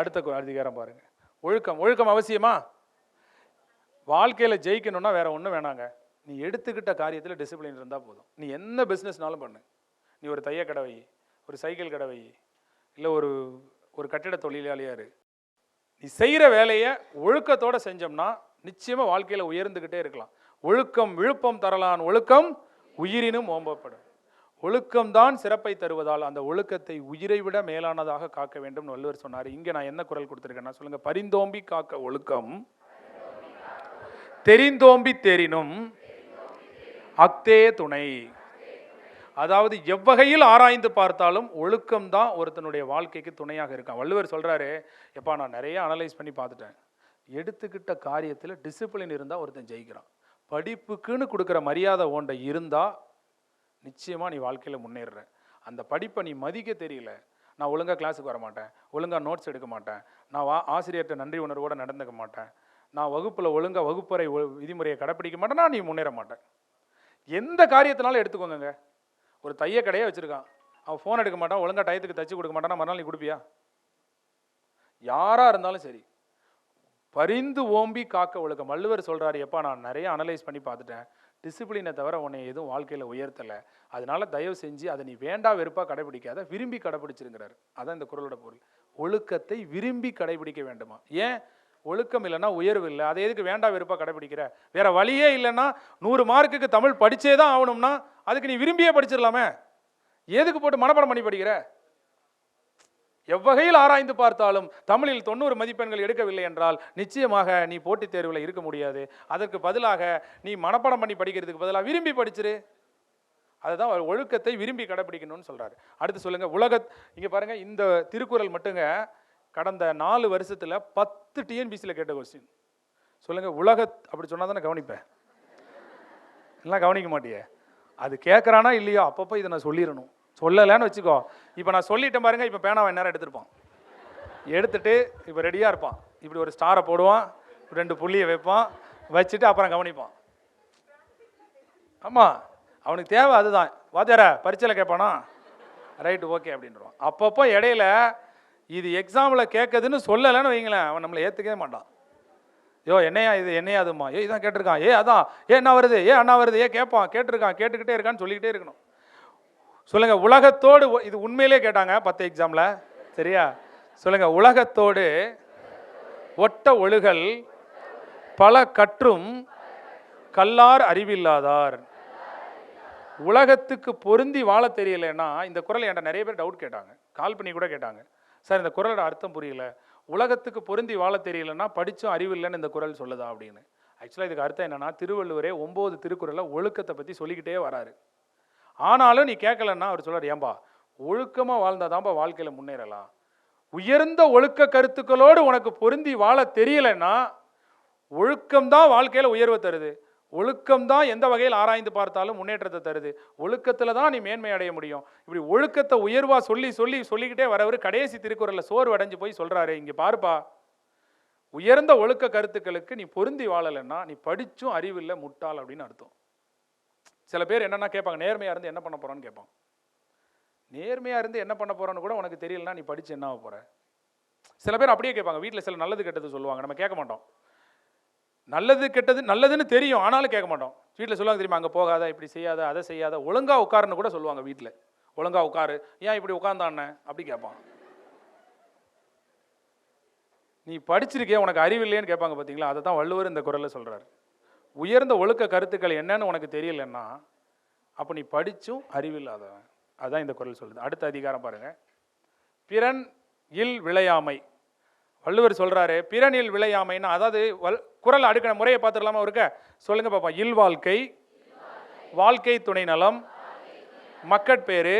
அடுத்த அதிகாரம் பாருங்க. ஒழுக்கம். ஒழுக்கம் அவசியமா? வாழ்க்கையில் ஜெயிக்கணும்னா வேற ஒன்றும் வேணாங்க. நீ எடுத்துக்கிட்ட காரியத்தில் டிசிப்ளின் இருந்தால் போதும். நீ என்ன பிஸ்னஸ்னாலும் பண்ணு. நீ ஒரு தைய கடை வை, ஒரு சைக்கிள் கடை வை, இல்லை ஒரு கட்டிட தொழிலாளியாரு. நீ செய்கிற வேலையை ஒழுக்கத்தோடு செஞ்சோம்னா நிச்சயமாக வாழ்க்கையில் உயர்ந்துக்கிட்டே இருக்கலாம். ஒழுக்கம் விழுப்பம் தரலான், ஒழுக்கம் உயிரினும் ஓம்பப்படும். ஒழுக்கம்தான் சிறப்பை தருவதால் அந்த ஒழுக்கத்தை உயிரை விட மேலானதாக காக்க வேண்டும் வள்ளுவர் சொன்னார். இங்கே நான் என்ன குரல் கொடுத்துருக்கேன்னா சொல்லுங்க. பரிந்தோம்பி காக்க ஒழுக்கம், தெரிந்தோம்பி தெரினும் அக்தே துணை. அதாவது எவ்வகையில் ஆராய்ந்து பார்த்தாலும் ஒழுக்கம்தான் ஒருத்தனுடைய வாழ்க்கைக்கு துணையாக இருக்கான். வள்ளுவர் சொல்றாரு, எப்பா நான் நிறைய அனலைஸ் பண்ணி பார்த்துட்டேன், எடுத்துக்கிட்ட காரியத்தில் டிசிப்ளின் இருந்தால் ஒருத்தன் ஜெயிக்கிறான். படிப்புக்குன்னு கொடுக்குற மரியாதை ஓண்ட இருந்தால் நிச்சயமாக நீ வாழ்க்கையில் முன்னேறுற. அந்த படிப்பை நீ மதிக்க தெரியல, நான் ஒழுங்காக கிளாஸுக்கு வர மாட்டேன், ஒழுங்காக நோட்ஸ் எடுக்க மாட்டேன், நான் ஆசிரியர்கிட்ட நன்றி உணர்வோடு நடந்துக்க மாட்டேன், நான் வகுப்பில் ஒழுங்காக வகுப்பறை விதிமுறையை கடைப்பிடிக்க மாட்டேன்னா நீ முன்னேற மாட்டேன். எந்த காரியத்தினாலும் எடுத்துக்கோங்க. ஒரு தைய கடையே வச்சுருக்கான், அவன் ஃபோன் எடுக்க மாட்டான், ஒழுங்காக டயத்துக்கு தச்சு கொடுக்க மாட்டான்னா மறுநாள் நீ கொடுப்பியா? யாராக இருந்தாலும் சரி, பரிந்து ஓம்பி காக்க ஒழுக்கம். வள்ளுவர் சொல்கிறாரு, எப்பா நான் நிறைய அனலைஸ் பண்ணி பார்த்துட்டேன், டிசிப்ளினை தவிர உன்னை எதுவும் வாழ்க்கையில் உயர்த்தலை, அதனால தயவு செஞ்சு அதை நீ வேண்டா வெறுப்பாக கடைபிடிக்காத, விரும்பி கடைபிடிச்சிருங்கிறாரு. அதான் இந்த குறளோட பொருள். ஒழுக்கத்தை விரும்பி கடைபிடிக்க வேண்டுமா? ஏன்? ஒழுக்கம் இல்லைன்னா உயர்வு இல்லை. அதை எதுக்கு வேண்டா வெறுப்பாக கடைபிடிக்கிற? வேற வழியே இல்லைன்னா 100 மார்க்குக்கு தமிழ் படிச்சே தான் ஆகணும்னா அதுக்கு நீ விரும்பியே படிச்சிடலாமே, எதுக்கு போட்டு மனப்பாடம் பண்ணி படிக்கிற? எவ்வகையில் ஆராய்ந்து பார்த்தாலும் தமிழில் 90 மதிப்பெண்கள் எடுக்கவில்லை என்றால் நிச்சயமாக நீ போட்டித் தேர்வில் இருக்க முடியாது. அதற்கு பதிலாக நீ மனப்பாடம் பண்ணி படிக்கிறதுக்கு பதிலாக விரும்பி படிச்சிரு. அதுதான் ஒழுக்கத்தை விரும்பி கடைபிடிக்கணும்னு சொல்றாரு. அடுத்து சொல்லுங்க. இங்க பாருங்க, இந்த திருக்குறள் மட்டுங்க கடந்த 4 வருஷத்துல 10 டிஎன்பிசியில் கேட்ட கொஸ்டின். சொல்லுங்க. அப்படி சொன்னா தானே கவனிப்பேன், எல்லாம் கவனிக்க மாட்டியே. அது கேட்கறானா இல்லையோ அப்பப்போ இதை நான் சொல்லிடணும். சொல்லலைன்னு வச்சுக்கோ, இப்போ நான் சொல்லிட்டேன் பாருங்க, இப்போ பேனாவை நேரம் எடுத்துருப்பான், எடுத்துட்டு இப்போ ரெடியாக இருப்பான், இப்படி ஒரு ஸ்டாரை போடுவான், 2 புள்ளியை வைப்பான், வச்சுட்டு அப்புறம் கவனிப்பான். ஆமாம், அவனுக்கு தேவை அதுதான். வாத்தியார பரீட்சையில் கேட்பானா, ரைட்டு ஓகே அப்படின்றான். அப்பப்போ இடையில இது எக்ஸாமில் கேட்குதுன்னு சொல்லலைன்னு வைங்களேன், அவன் நம்மளை ஏற்றுக்கவே மாட்டான். என்னையா இது, என்னையா அதுமா, இதான் கேட்டிருக்கான், அதான், என்ன வருது, அண்ணா வருது, கேட்பான், கேட்டிருக்கான், கேட்டுக்கிட்டே இருக்கான்னு சொல்லிக்கிட்டே இருக்கணும். சொல்லுங்க. உலகத்தோடு, இது உண்மையிலே கேட்டாங்க 10 எக்ஸாமில், சரியா? சொல்லுங்க. உலகத்தோடு ஒட்ட ஒழுகல் பல கற்றும் கல்லார் அறிவில்லாதார். உலகத்துக்கு பொருந்தி வாழ தெரியலன்னா, இந்த குறளை என்கிட்ட நிறைய பேர் டவுட் கேட்டாங்க, கால் பண்ணி கூட கேட்டாங்க, சார் இந்த குறளோட அர்த்தம் புரியல, உலகத்துக்கு பொருந்தி வாழ தெரியலன்னா படிச்சும் அறிவு இல்லைன்னு இந்த குறள் சொல்லுதா அப்படின்னு. ஆக்சுவலாக இதுக்கு அர்த்தம் என்னன்னா, திருவள்ளுவரே 9 திருக்குறளை ஒழுக்கத்தை பற்றி சொல்லிக்கிட்டே வராரு. ஆனாலும் நீ கேட்கலன்னா அவர் சொல்றாரு, ஏன்பா ஒழுக்கமாக வாழ்ந்தாதான்பா வாழ்க்கையில் முன்னேறலாம். உயர்ந்த ஒழுக்க கருத்துக்களோடு உனக்கு பொருந்தி வாழ தெரியலன்னா, ஒழுக்கம்தான் வாழ்க்கையில் உயர்வை தருது, ஒழுக்கம்தான் எந்த வகையில் ஆராய்ந்து பார்த்தாலும் முன்னேற்றத்தை தருது, ஒழுக்கத்தில் தான் நீ மேன்மை அடைய முடியும். இப்படி ஒழுக்கத்தை உயர்வா சொல்லிக்கிட்டே வரவர் கடைசி திருக்குறளில் சோர்வு அடைஞ்சு போய் சொல்றாரு, இங்கே பாருப்பா, உயர்ந்த ஒழுக்க கருத்துக்களுக்கு நீ பொருந்தி வாழலைன்னா நீ படிச்சும் அறிவில்லை, முட்டாள் அப்படின்னு அர்த்தம். சில பேர் என்னன்னா கேட்பாங்க, நேர்மையாக இருந்து என்ன பண்ண போறான்னு கேட்பாங்க. நேர்மையாக இருந்து என்ன பண்ண போறான்னு கூட உனக்கு தெரியலன்னா நீ படிச்சு என்ன ஆக போற? சில பேர் அப்படியே கேட்பாங்க, வீட்டில் சில நல்லது கெட்டது சொல்லுவாங்க, நம்ம கேட்க மாட்டோம். நல்லது கெட்டது நல்லதுன்னு தெரியும், ஆனாலும் கேட்க மாட்டோம். வீட்டில் சொல்லுவாங்க தெரியுமா, அங்கே போகாத, இப்படி செய்யாத, அதை செய்யாத, ஒழுங்கா உட்காருன்னு கூட சொல்லுவாங்க வீட்டில். ஒழுங்கா உட்காரு, ஏன் இப்படி உட்கார்ந்தானே அப்படி கேட்பான். நீ படிச்சிருக்கே, உனக்கு அறிவில்லைன்னு கேட்பாங்க பார்த்தீங்களா? அதை தான் வள்ளுவர் இந்த குறளில் சொல்றாரு. உயர்ந்த ஒழுக்க கருத்துக்கள் என்னன்னு உனக்கு தெரியலன்னா அப்போ நீ படிச்சும் அறிவில்லாதவன். அதுதான் இந்த குறள் சொல்லுது. அடுத்த அதிகாரம் பாருங்க. பிறன் இல் விளையாமை. வள்ளுவர் சொல்றாரு, பிறனில் விளையாமைன்னா, அதாவது குறள் அடுக்கிற முறையை பார்த்துடலாமா இருக்க? சொல்லுங்க பாப்பா. இல் வாழ்க்கை, வாழ்க்கை துணை நலம், மக்கட்பேறு.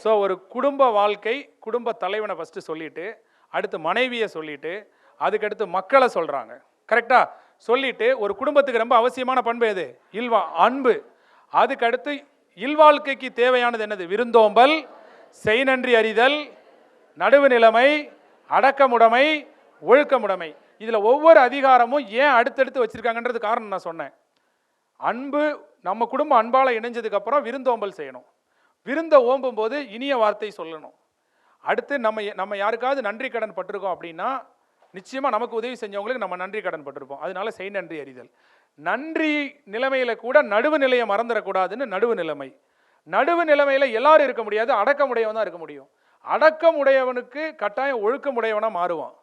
ஸோ ஒரு குடும்ப வாழ்க்கை, குடும்ப தலைவனை ஃபஸ்ட்டு சொல்லிட்டு, அடுத்து மனைவியை சொல்லிட்டு, அதுக்கடுத்து மக்களை சொல்றாங்க. கரெக்டா? சொல்லிட்டு ஒரு குடும்பத்துக்கு ரொம்ப அவசியமான பண்பு எது? அன்பு. அதுக்கடுத்து இல்வாழ்க்கைக்கு தேவையானது என்னது? விருந்தோம்பல், செய்நன்றி அறிதல், நடுவு நிலைமை, அடக்கமுடைமை, ஒழுக்கமுடைமை. இதில் ஒவ்வொரு அதிகாரமும் ஏன் அடுத்தடுத்து வச்சிருக்காங்கன்றது காரணம் நான் சொன்னேன். அன்பு, நம்ம குடும்பம் அன்பால் இணைஞ்சதுக்கு அப்புறம் விருந்தோம்பல் செய்யணும். விருந்த ஓம்பும் போது இனிய வார்த்தை சொல்லணும். அடுத்து நம்ம யாருக்காவது நன்றி கடன் பட்டிருக்கோம் அப்படின்னா நிச்சயமாக நமக்கு உதவி செஞ்சவங்களுக்கு நம்ம நன்றி கடன் பட்டிருப்போம். அதனால செய் நன்றி அறிதல். நன்றி நிலைமையில கூட நடுவு நிலையை மறந்துடக்கூடாதுன்னு நடுவு நிலைமை. நடுவு நிலைமையில எல்லாரும் இருக்க முடியாது, அடக்கமுடையவன் தான் இருக்க முடியும். அடக்கமுடையவனுக்கு கட்டாயம் ஒழுக்கமுடையவனா மாறுவான்.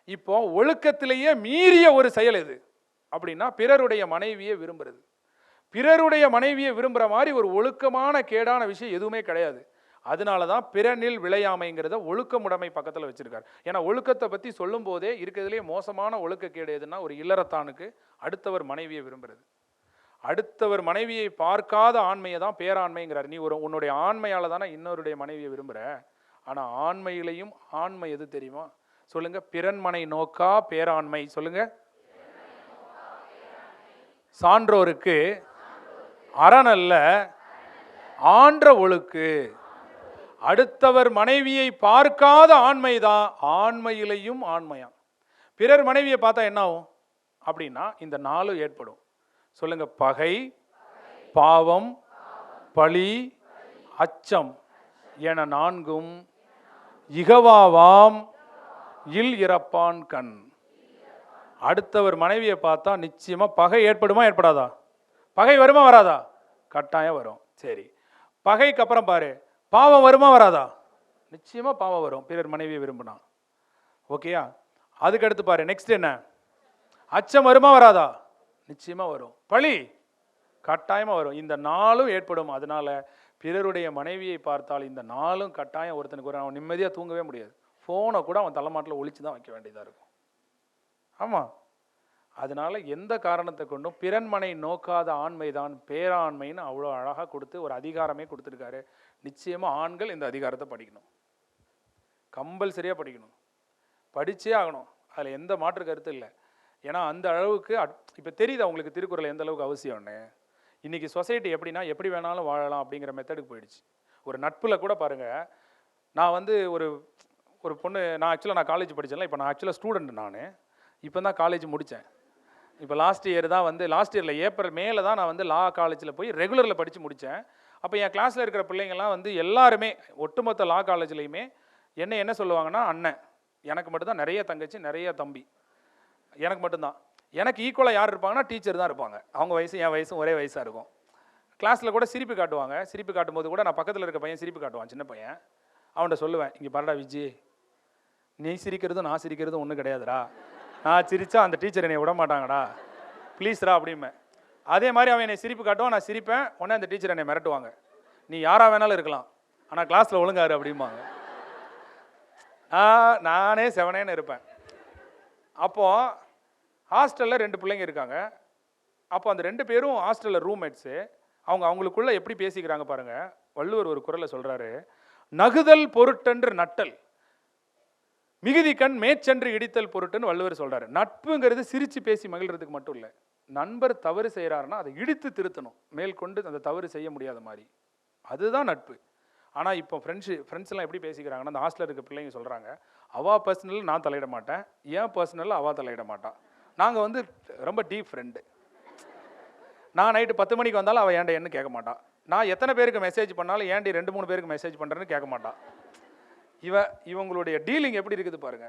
இப்போ ஒழுக்கத்திலேயே மீறிய ஒரு செயல் எது அப்படின்னா பிறருடைய மனைவியை விரும்புறது. பிறருடைய மனைவியை விரும்புகிற மாதிரி ஒரு ஒழுக்கமான கேடான விஷயம் எதுவுமே கிடையாது. அதனால தான் பிறனில் விளையாமைங்கிறத ஒழுக்கமுடைமை பக்கத்தில் வச்சிருக்காரு. ஏன்னா ஒழுக்கத்தை பற்றி சொல்லும் போதே இருக்கிறதுலே மோசமான ஒழுக்கக்கேடு எதுன்னா ஒரு இல்லறத்தானுக்கு அடுத்தவர் மனைவியை விரும்புறது. அடுத்தவர் மனைவியை பார்க்காத ஆண்மையை தான் பேராண்மைங்கிறார். நீ உன்னுடைய ஆண்மையால் தானே இன்னொருடைய மனைவியை விரும்புகிற. ஆனால் ஆண்மையிலையும் ஆண்மை எது தெரியுமா சொல்லுங்க? பிறன்மனை நோக்கா பேராண்மை. சொல்லுங்க. சான்றோருக்கு அறனல்ல ஆன்ற ஒழுக்கு. அடுத்தவர் மனைவியை பார்க்காத ஆண்மைதான் ஆண்மையிலையும் ஆண்மையா. பிறர் மனைவியை பார்த்தா என்ன ஆகும் அப்படின்னா இந்த 4 ஏற்படும். சொல்லுங்க. பகை, பாவம், பழி, அச்சம் என 4ம் இகவாவாம் இல் இறப்பான் கண். அடுத்தவர் மனைவியை பார்த்தா நிச்சயமா பகை ஏற்படுமா ஏற்படாதா? பகை வருமா வராதா? கட்டாயம் வரும். சரி, பகைக்கு அப்புறம் பாரு, பாவம் வருமா வராதா? நிச்சயமா பாவம் வரும் பிறர் மனைவியை விரும்பினா. ஓகேயா? அதுக்கு அடுத்து பாரு, நெக்ஸ்ட் என்ன? அச்சம் வருமா வராதா? நிச்சயமா வரும். பழி கட்டாயமா வரும். இந்த 4ம் ஏற்படும். அதனால பிறருடைய மனைவியை பார்த்தால் இந்த 4ம் கட்டாயம் ஒருத்தனுக்கு வரும். அவன் நிம்மதியாக தூங்கவே முடியாது. ஃபோனை கூட அவன் தலைமாட்டில் ஒழிச்சு தான் வைக்க வேண்டியதாக இருக்கும். ஆமாம். அதனால எந்த காரணத்தை கொண்டும் பிறன்மனை நோக்காத ஆண்மைதான் பேராண்மைன்னு அவ்வளோ அழகாக கொடுத்து ஒரு அதிகாரமே கொடுத்துருக்காரு. நிச்சயமாக ஆண்கள் இந்த அதிகாரத்தை படிக்கணும், கம்பல்சரியாக படிக்கணும், படித்தே ஆகணும். அதில் எந்த மாற்று கருத்து இல்லை. ஏன்னா அந்த அளவுக்கு இப்போ தெரியுது அவங்களுக்கு திருக்குறள் எந்த அளவுக்கு அவசியம்னு. இன்றைக்கி சொசைட்டி எப்படின்னா எப்படி வேணாலும் வாழலாம் அப்படிங்கிற மெத்தடுக்கு போயிடுச்சு. ஒரு நட்பில் கூட பாருங்கள், நான் வந்து ஒரு பொண்ணு, நான் காலேஜ் படித்தேன்ல, இப்போ நான் ஆக்சுவலாக ஸ்டூடெண்ட். நான் இப்போ தான் காலேஜ் முடித்தேன். இப்போ லாஸ்ட் இயரில் ஏப்ரல் மேல தான் நான் வந்து லா காலேஜில் போய் ரெகுலரில் படித்து முடித்தேன். அப்போ என் கிளாஸில் இருக்கிற பிள்ளைங்கள்லாம் வந்து எல்லாருமே ஒட்டுமொத்த லா காலேஜ்லேயுமே என்ன சொல்லுவாங்கன்னா, அண்ணன். எனக்கு மட்டும்தான் நிறைய தங்கச்சி நிறைய தம்பி. எனக்கு மட்டும்தான். எனக்கு ஈக்குவலாக யார் இருப்பாங்கன்னா டீச்சர் தான் இருப்பாங்க. அவங்க வயசு என் வயசும் ஒரே வயசாக இருக்கும். கிளாஸில் கூட சிரிப்பு காட்டுவாங்க. சிரிப்பு காட்டும்போது கூட நான் பக்கத்தில் இருக்க பையன் சிரிப்பு காட்டுவான், சின்ன பையன். அவன்கிட்ட சொல்லுவேன், இங்கே பாருடா விஜி, நீ சிரிக்கிறதும் நான் சிரிக்கிறதும் ஒன்றும் கிடையாதுடா. நான் சிரித்தா அந்த டீச்சர் என்னை விட மாட்டாங்கடா, ப்ளீஸ்ரா அப்படிமே. அதே மாதிரி அவன் என்னை சிரிப்பு காட்டுவான், நான் சிரிப்பேன். உடனே அந்த டீச்சர் என்னை மிரட்டுவாங்க, நீ யாராக வேணாலும் இருக்கலாம், ஆனால் கிளாஸில் ஒழுங்காரு அப்படிம்பாங்க. நானே செவனேன்னு இருப்பேன். அப்போது ஹாஸ்டலில் 2 பிள்ளைங்க இருக்காங்க. அப்போ அந்த 2 பேரும் ஹாஸ்டலில் ரூம்மேட்ஸு. அவங்களுக்குள்ளே எப்படி பேசிக்கிறாங்க பாருங்கள். வள்ளுவர் ஒரு குறளை சொல்கிறாரு, நகுதல் பொருட்டென்று நட்டல், மிகுதி கண் மேற்சென்று இடித்தல் பொருட்டுன்னு வள்ளுவர் சொல்கிறாரு. நட்புங்கிறது சிரித்து பேசி மகிழ்றதுக்கு மட்டும் இல்லை. நண்பர் தவறு செய்கிறாருன்னா அதை இடித்து திருத்தணும், மேற்கொண்டு அந்த தவறு செய்ய முடியாத மாதிரி. அதுதான் நட்பு. ஆனால் இப்போ ஃப்ரெண்ட்ஸ்லாம் எப்படி பேசிக்கிறாங்கன்னா, அந்த ஹாஸ்டலில் இருக்க பிள்ளைங்க சொல்கிறாங்க, அவா பர்சனலில் நான் தலையிட மாட்டேன், ஏன் பர்சனலில் அவா தலையிட மாட்டான். நாங்கள் வந்து ரொம்ப டீப் ஃப்ரெண்டு. நான் நைட்டு 10 மணிக்கு வந்தாலும் அவள் ஏன்டா என்ன கேட்க மாட்டான். நான் எத்தனை பேருக்கு மெசேஜ் பண்ணாலும் ஏன்டி 2-3 பேருக்கு மெசேஜ் பண்ணுறேன்னு கேட்க மாட்டான். இவங்களுடைய டீலிங் எப்படி இருக்குது பாருங்க.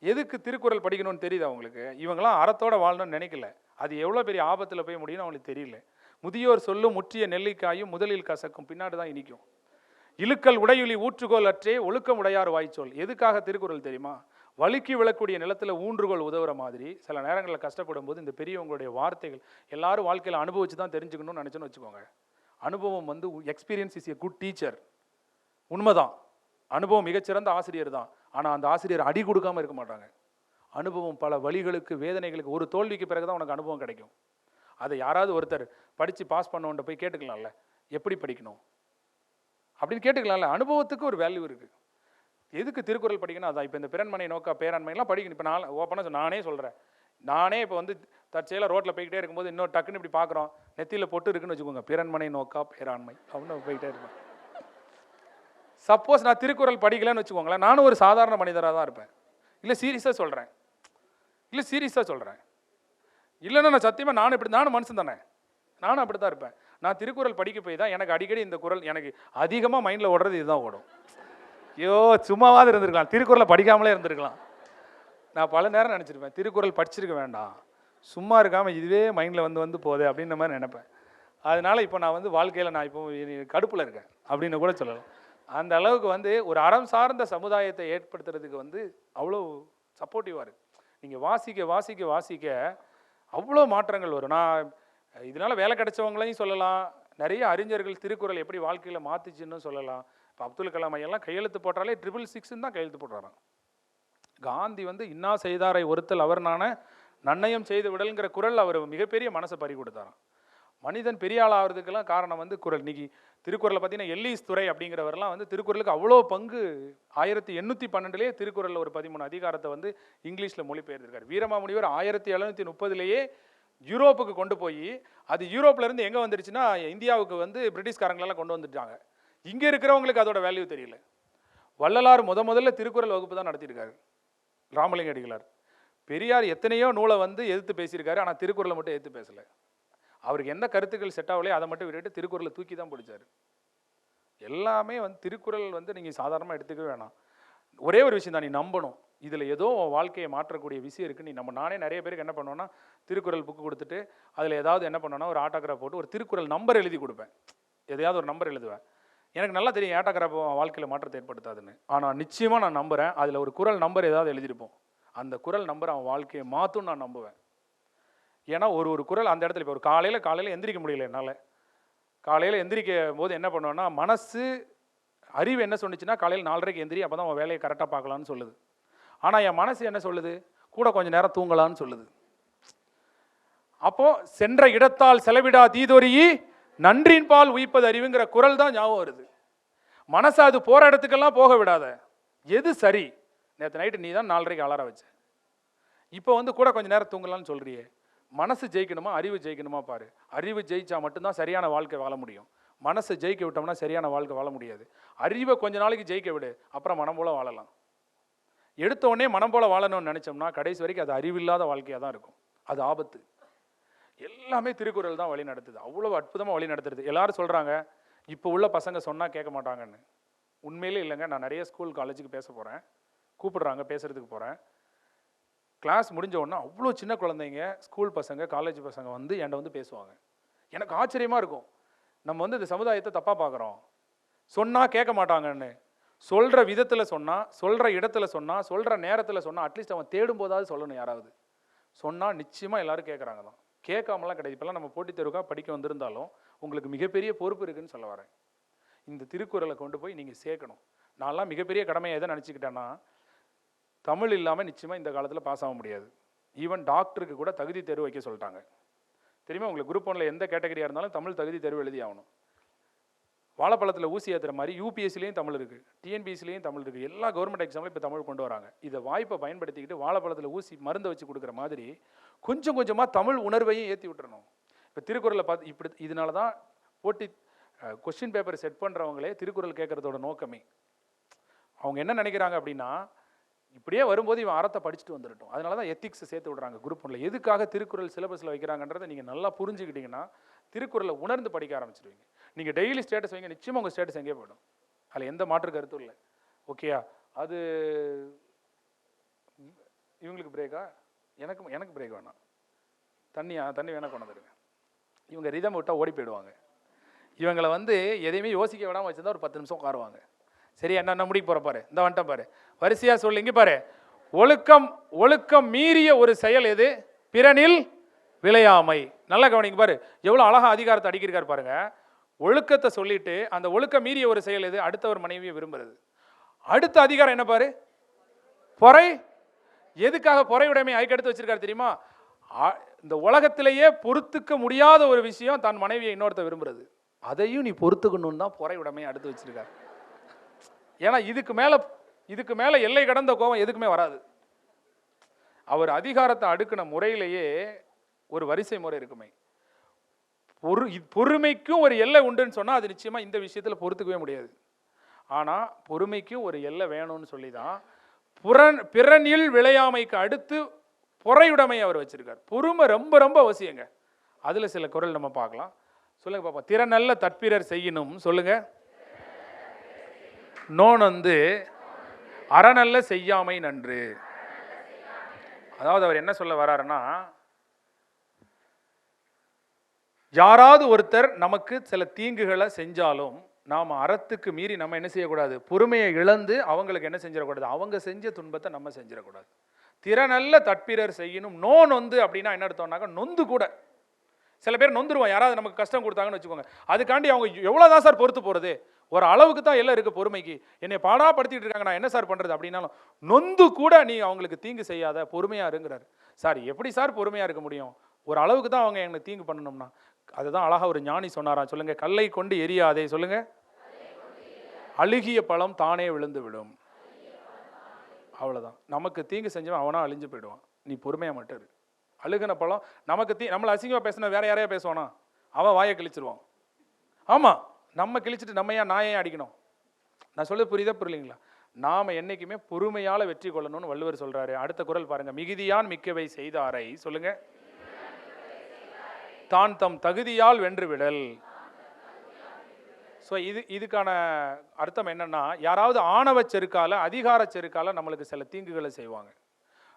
எதுக்கு திருக்குறள் படிக்கணும்னு தெரியுது அவங்களுக்கு. இவங்களாம் அறத்தோட வாழணும்னு நினைக்கல. அது எவ்வளோ பெரிய ஆபத்தில் போய் முடியும்னு அவங்களுக்கு தெரியல. முதியோர் சொல்லும் முற்றிய நெல்லிக்காயும் முதலில் கசக்கும் பின்னாடி தான் இனிக்கும். இழுக்கல் உடையுளி ஊற்றுகோல் அற்றே ஒழுக்கம் உடையார் வாய்ச்சொல். எதுக்காக திருக்குறள் தெரியுமா? வழுக்கி விழக்கூடிய நிலத்தில் ஊன்றுகோல் உதவுற மாதிரி சில நேரங்களில் கஷ்டப்படும் போது இந்த பெரியவங்களுடைய வார்த்தைகள் எல்லாரும் வாழ்க்கையில் அனுபவிச்சு தான் தெரிஞ்சுக்கணும்னு நினச்சோன்னு வச்சுக்கோங்க. அனுபவம் வந்து experience is a good teacher. உண்மைதான், அனுபவம் மிகச்சிறந்த ஆசிரியர் தான். ஆனால் அந்த ஆசிரியர் அடி கொடுக்காமல் இருக்க மாட்டாங்க. அனுபவம் பல வழிகளுக்கு வேதனைகளுக்கு, ஒரு தோல்விக்கு பிறகு தான் உனக்கு அனுபவம் கிடைக்கும். அதை யாராவது ஒருத்தர் படித்து பாஸ் பண்ணவன்ட்ட போய் கேட்டுக்கலாம்ல, எப்படி படிக்கணும் அப்படின்னு கேட்டுக்கலாம்ல. அனுபவத்துக்கு ஒரு வேல்யூ இருக்குது. எதுக்கு திருக்குறள் படிக்கணும்? அதான் இப்போ இந்த பிறன்மனை நோக்கா பேராண்மைலாம் படிக்கணும். இப்போ நான் ஓப்பனாக நானே சொல்கிறேன். நானே இப்போ வந்து தற்செயலாக ரோட்டில் போய்கிட்டே இருக்கும்போது இன்னொரு டக்குன்னு இப்படி பார்க்குறோம், நெத்தியில் பொட்டு இருக்குன்னு வச்சுக்கோங்க, பிறன்மனை நோக்கா பேராண்மை அப்படின்னு போய்கிட்டே இருப்பேன். சப்போஸ் நான் திருக்குறள் படிக்கலன்னு வச்சுக்கோங்களேன், நானும் ஒரு சாதாரண மனிதராக தான் இருப்பேன். இல்லை சீரியஸாக சொல்கிறேன், இல்லைன்னா நான் சத்தியமாக நானும் மனுஷன் தானே, நானும் அப்படி தான் இருப்பேன். நான் திருக்குறள் படிக்க போய் தான் எனக்கு அடிக்கடி இந்த குறள் எனக்கு அதிகமாக மைண்டில் ஓடுறது இதுதான் ஓடும். ஐயோ சும்மாவாது இருந்திருக்கலாம், திருக்குறளை படிக்காமலே இருந்திருக்கலாம். நான் பல நேரம் நினச்சிருப்பேன், திருக்குறள் படிச்சிருக்க வேண்டாம், சும்மா இருக்காமல் இதுவே மைண்டில் வந்து போகுது அப்படின்ற மாதிரி நினைப்பேன். அதனால் இப்போ நான் வந்து வாழ்க்கையில் நான் இப்போ கடுப்பில் இருக்கேன் அப்படின்னு கூட சொல்லலாம். அந்த அளவுக்கு வந்து ஒரு அறம் சார்ந்த சமுதாயத்தை ஏற்படுத்துறதுக்கு வந்து அவ்வளோ சப்போர்ட்டிவாக இருக்குது. நீங்கள் வாசிக்க வாசிக்க வாசிக்க அவ்வளோ மாற்றங்கள் வரும். நான் இதனால் வேலை கிடைச்சவங்களையும் சொல்லலாம், நிறைய அறிஞர்கள் திருக்குறள் எப்படி வாழ்க்கையில் மாற்றிச்சுன்னு சொல்லலாம். இப்போ அப்துல் கலாம் ஐயெல்லாம் கையெழுத்து போட்டாலே 666 தான் கையெழுத்து போடுறாராம். காந்தி வந்து இன்னா செய்தாரை ஒருத்தல் அவர் நான நன்னயம் செய்து விடல்ங்கிற குறள் அவர் மிகப்பெரிய மனசை பறி கொடுத்தாராம். மனிதன் பெரிய ஆள் ஆகிறதுக்கெல்லாம் காரணம் வந்து குறள். இன்னைக்கு திருக்குறளை பார்த்தீங்கன்னா எல்லீஸ் துறை அப்படிங்கிறவரெல்லாம் வந்து திருக்குறளுக்கு அவ்வளோ பங்கு 1812 திருக்குறளில் ஒரு 13 அதிகாரத்தை வந்து இங்கிலீஷில் மொழிபெயர்த்திருக்காரு. வீரமாமுனிவர் 1730 யூரோப்புக்கு கொண்டு போய் அது யூரோப்லேருந்து எங்கே வந்துருச்சுன்னா இந்தியாவுக்கு வந்து பிரிட்டிஷ்காரங்களெல்லாம் கொண்டு வந்துட்டாங்க. இங்கே இருக்கிறவங்களுக்கு அதோட வேல்யூ தெரியல. வள்ளலார் முதல்ல திருக்குறள் வகுப்பு தான் நடத்தியிருக்காரு, ராமலிங்க அடிகளார். பெரியார் எத்தனையோ நூலை வந்து எதிர்த்து பேசியிருக்காரு, ஆனால் திருக்குறளை மட்டும் எதிர்த்து பேசலை. அவருக்கு எந்த கருத்துக்கள் செட் ஆகலையோ அதை மட்டும் விட்டுட்டு திருக்குறளை தூக்கி தான் பிடிச்சார். எல்லாமே வந்து திருக்குறள் வந்து நீங்கள் சாதாரணமாக எடுத்துக்கவே வேணாம். ஒரே ஒரு விஷயம் தான், நீ நம்பணும், இதில் ஏதோ வாழ்க்கையை மாற்றக்கூடிய விஷயம் இருக்குது. நானே நிறைய பேருக்கு என்ன பண்ணுவேன்னா திருக்குறள் புக்கு கொடுத்துட்டு அதில் ஏதாவது என்ன பண்ணுவேன்னா ஒரு ஆட்டோகிராஃப் போட்டு ஒரு திருக்குறள் நம்பர் எழுதி கொடுப்பேன். எதையாவது ஒரு நம்பர் எழுதுவேன். எனக்கு நல்லா தெரியும் ஆட்டோகிராஃப் வாழ்க்கையில் மாற்றத்தை ஏற்படுத்தாதுன்னு. ஆனால் நிச்சயமாக நான் நம்புகிறேன், அதில் ஒரு குறள் நம்பர் ஏதாவது எழுதியிருப்போம், அந்த குறள் நம்பர் அவன் வாழ்க்கையை மாற்றும் நான் நம்புவேன். ஏன்னா ஒரு குறள் அந்த இடத்துல இப்போ ஒரு காலையில் எந்திரிக்க முடியல என்னால். காலையில் எந்திரிக்கும் போது என்ன பண்ணுவேன்னா மனசு அறிவு என்ன சொன்னிச்சுன்னா காலையில் 4:30க்கு எந்திரி, அப்போ தான் அவன் வேலையை கரெக்டாக பார்க்கலான்னு சொல்லுது. ஆனால் என் மனசு என்ன சொல்லுது, கூட கொஞ்சம் நேரம் தூங்கலான்னு சொல்லுது. அப்போ சென்ற இடத்தால் செலவிடா தீதொரியி நன்றின் பால் உயிப்பது அறிவுங்கிற குறள் தான் ஞாபகம் வருது. மனசு அது போகிற இடத்துக்கெல்லாம் போக விடாத, எது சரி. நேற்று நைட்டு நீ தான் 4:30க்கு அலாரம் வச்ச, இப்போ வந்து கூட கொஞ்சம் நேரம் தூங்கலான்னு சொல்கிறியே. மனசு ஜெயிக்கணுமா அறிவு ஜெயிக்கணுமா பாரு. அறிவு ஜெயிச்சா மட்டும்தான் சரியான வாழ்க்கை வாழ முடியும். மனசை ஜெயிக்க விட்டோம்னா சரியான வாழ்க்கை வாழ முடியாது. அறிவை கொஞ்ச நாளைக்கு ஜெயிக்க விடு, அப்புறம் மனம் போல வாழலாம். எடுத்த உடனே மனம் போல வாழணும்னு நினச்சோம்னா கடைசி வரைக்கும் அது அறிவில்லாத வாழ்க்கையாக தான் இருக்கும். அது ஆபத்து. எல்லாமே திருக்குறள் தான் வழி நடத்துது, அவ்வளோ அற்புதமாக வழி நடத்துறது. எல்லாரும் சொல்கிறாங்க இப்போ உள்ள பசங்க சொன்னால் கேட்க மாட்டாங்கன்னு. உண்மையிலே இல்லைங்க. நான் நிறைய ஸ்கூல் காலேஜுக்கு பேச போகிறேன், கூப்பிடுறாங்க பேசுகிறதுக்கு போகிறேன். கிளாஸ் முடிஞ்ச உடனே அவ்வளோ சின்ன குழந்தைங்க, ஸ்கூல் பசங்க, காலேஜ் பசங்க வந்து என்கிட்ட வந்து பேசுவாங்க. எனக்கு ஆச்சரியமாக இருக்கும், நம்ம வந்து இந்த சமுதாயத்தை தப்பாக பார்க்குறோம். சொன்னால் கேட்க மாட்டாங்கன்னு சொல்கிற விதத்தில் சொன்னால், சொல்கிற இடத்துல சொன்னால், சொல்கிற நேரத்தில் சொன்னால், அட்லீஸ்ட் அவன் தேடும் போதாவது சொல்லணும். யாராவது சொன்னால் நிச்சயமாக எல்லோரும் கேட்குறாங்க தான். கேட்காமலாம் கிடையாது. இப்போல்லாம் நம்ம போட்டித் தேர்வுக்காக படிக்க வந்திருந்தாலும் உங்களுக்கு மிகப்பெரிய பொறுப்பு இருக்குதுன்னு சொல்ல வரேன். இந்த திருக்குறளை கொண்டு போய் நீங்கள் சேர்க்கணும். நான்லாம் மிகப்பெரிய கடமையை எதை நினச்சிக்கிட்டேன்னா, தமிழ் இல்லாமல் நிச்சயமாக இந்த காலத்தில் பாஸ் ஆக முடியாது. ஈவன் டாக்டருக்கு கூட தகுதி தேர்வு வைக்க சொல்லிட்டாங்க தெரியுமா? உங்களுக்கு குரூப் 1ல் எந்த கேட்டகரியாக இருந்தாலும் தமிழ் தகுதி தேர்வு எழுதி ஆகணும். வாழைப்பழத்தில் ஊசி ஏற்றுற மாதிரி யூபிஎஸ்சிலையும் தமிழ் இருக்குது, டிஎன்பிஎஸ்சிலையும் தமிழ் இருக்குது. எல்லா கவர்மெண்ட் எக்ஸாம்லையும் இப்போ தமிழ் கொண்டு வராங்க. இதை வாய்ப்பை பயன்படுத்திக்கிட்டு வாழைப்பழத்தில் ஊசி மருந்தை வச்சு கொடுக்குற மாதிரி கொஞ்சம் கொஞ்சமாக தமிழ் உணர்வையும் ஏற்றி விட்டுறணும். இப்போ திருக்குறளை பார்த்து இப்படி இதனால தான் போட்டி கொஸ்டின் பேப்பர் செட் பண்ணுறவங்களே திருக்குறள் கேட்குறதோட நோக்கமே. அவங்க என்ன நினைக்கிறாங்க அப்படின்னா, இப்படியே வரும்போது இவன் அறத்தை படிச்சுட்டு வந்துடட்டும். அதனால தான் எத்திக்ஸ் சேர்த்து விடுறாங்க குரூப் 1ல். எதுக்காக திருக்குறள் சிலபஸில் வைக்கிறாங்கன்றதை நீங்கள் நல்லா புரிஞ்சுக்கிட்டீங்கன்னா திருக்குறளை உணர்ந்து படிக்க ஆரம்பிச்சிடுவீங்க. நீங்கள் டெய்லி ஸ்டேட்டஸ் வைங்க, நிச்சயமாக உங்கள் ஸ்டேட்டஸ் எங்கேயே போயிடும். அதில் எந்த மாற்று கருத்தும் இல்லை. ஓகேயா? அது இவங்களுக்கு பிரேக்கா? எனக்கு பிரேக் வேணாம். தண்ணி வேணால் கொண்டு வந்துடுங்க. இவங்க ரிதம் விட்டால் ஓடி போயிடுவாங்க. இவங்களை வந்து எதையுமே யோசிக்க விடாமல் வச்சுருந்தா ஒரு 10 நிமிஷம் உட்காருவாங்க. சரி, என்ன முடிக்க போகிற பாரு, இந்த வந்துட்ட பாரு, வரிசையாக சொல்லு. இங்கே பாரு, ஒழுக்கம் மீறிய ஒரு செயல் எது? பிறனில் விளையாமை. நல்லா கவனிங்க பாரு, எவ்வளோ அழகா அதிகாரத்தை அடிக்கிறார் பாருங்க. ஒழுக்கத்தை சொல்லிட்டு அந்த ஒழுக்கம் மீறிய ஒரு செயல் எது? அடுத்தவர் மனைவியை விரும்புறது. அடுத்த அதிகாரம் என்ன பாரு? பொறை. எதுக்காக பொறையுடைமை அதுக்கடுத்து வச்சிருக்காரு தெரியுமா? இந்த உலகத்திலேயே பொறுத்துக்க முடியாத ஒரு விஷயம் தன் மனைவியை இன்னொருத்த விரும்புறது. அதையும் நீ பொறுத்துக்கணும்னு தான் பொறையுடைமையை அடுத்து வச்சிருக்காரு. ஏன்னா இதுக்கு மேல எல்லை கடந்த கோபம் எதுக்குமே வராது. அவர் அதிகாரத்தை அடுக்கின முறையிலேயே ஒரு வரிசை முறை இருக்குமே. பொறுமைக்கும் ஒரு எல்லை உண்டுன்னு சொன்னால் அது நிச்சயமா இந்த விஷயத்தில் பொறுத்துக்கவே முடியாது. ஆனால் பொறுமைக்கும் ஒரு எல்லை வேணும்னு சொல்லி தான் பிறனில் விளையாமைக்கு அடுத்து பொறையுடைமை அவர் வச்சிருக்கார். பொறுமை ரொம்ப ரொம்ப அவசியங்க. அதில் சில குறள் நம்ம பார்க்கலாம். சொல்லுங்க பாப்பா. திறனல்ல தற்பிறர் செய்யணும். சொல்லுங்க. நோனொந்து அறநல்ல செய்யாமை நன்று. அதாவது அவர் என்ன சொல்ல வர்றாருன்னா, யாராவது ஒருத்தர் நமக்கு சில தீங்குகளை செஞ்சாலும் நாம் அறத்துக்கு மீறி நம்ம என்ன செய்யக்கூடாது, பொறுமையை இழந்து அவங்களுக்கு என்ன செஞ்சிடக்கூடாது, அவங்க செஞ்ச துன்பத்தை நம்ம செஞ்சிடக்கூடாது. திறனல்ல தற்பிறர் செய்யணும். நொந்து அப்படின்னா என்ன அர்த்தம்னாக்கா, நொந்து கூட சில பேர் நொந்துருவான், யாராவது நமக்கு கஷ்டம் கொடுத்தாங்கன்னு வச்சுக்கோங்க. அதுக்காண்டி அவங்க எவ்வளோதான் சார் பொறுத்து போகிறது, ஒரு அளவுக்கு தான் எல்லாம் இருக்குது பொறுமைக்கு, என்னை பாடாப்படுத்திட்டு இருக்காங்க, நான் என்ன சார் பண்ணுறது அப்படின்னாலும் நொந்து கூட நீ அவங்களுக்கு தீங்கு செய்யாத, பொறுமையாக இருங்கிறார். சார் எப்படி சார் பொறுமையாக இருக்க முடியும், ஒரு அளவுக்கு தான் அவங்க எனக்கு தீங்கு பண்ணணும்னா. அதுதான் அழகாக ஒரு ஞானி சொன்னாராம், சொல்லுங்க, கல்லை கொண்டு எரியாதே, சொல்லுங்க, அழுகிய பழம் தானே விழுந்து விடும். அவ்வளோதான், நமக்கு தீங்கு செஞ்சவன் அவனா அழிஞ்சு போயிடுவான், நீ பொறுமையாக மட்டும் இரு. அழுகின பழம் நமக்கு நம்மளை அசிங்கமாக பேசினா வேற யாரையா பேசுவானா, அவன் வாயை கிழிச்சிருவான். ஆமாம், நம்ம கிழிச்சிட்டு நம்ம ஏன் நாயை அடிக்கணும். நான் சொல்ல புரியுதா புரியலைங்களா? நாம் என்றைக்குமே பொறுமையால் வெற்றி கொள்ளணும்னு வள்ளுவர் சொல்கிறாரு. அடுத்த குறள் பாருங்க, மிகுதியான் மிக்கவை செய்தாரை, சொல்லுங்க, தான் தம் தகுதியால் வென்று விடல். ஸோ இதுக்கான அர்த்தம் என்னன்னா, யாராவது ஆணவ செருக்கால அதிகார செருக்கால நம்மளுக்கு சில தீங்குகளை செய்வாங்க.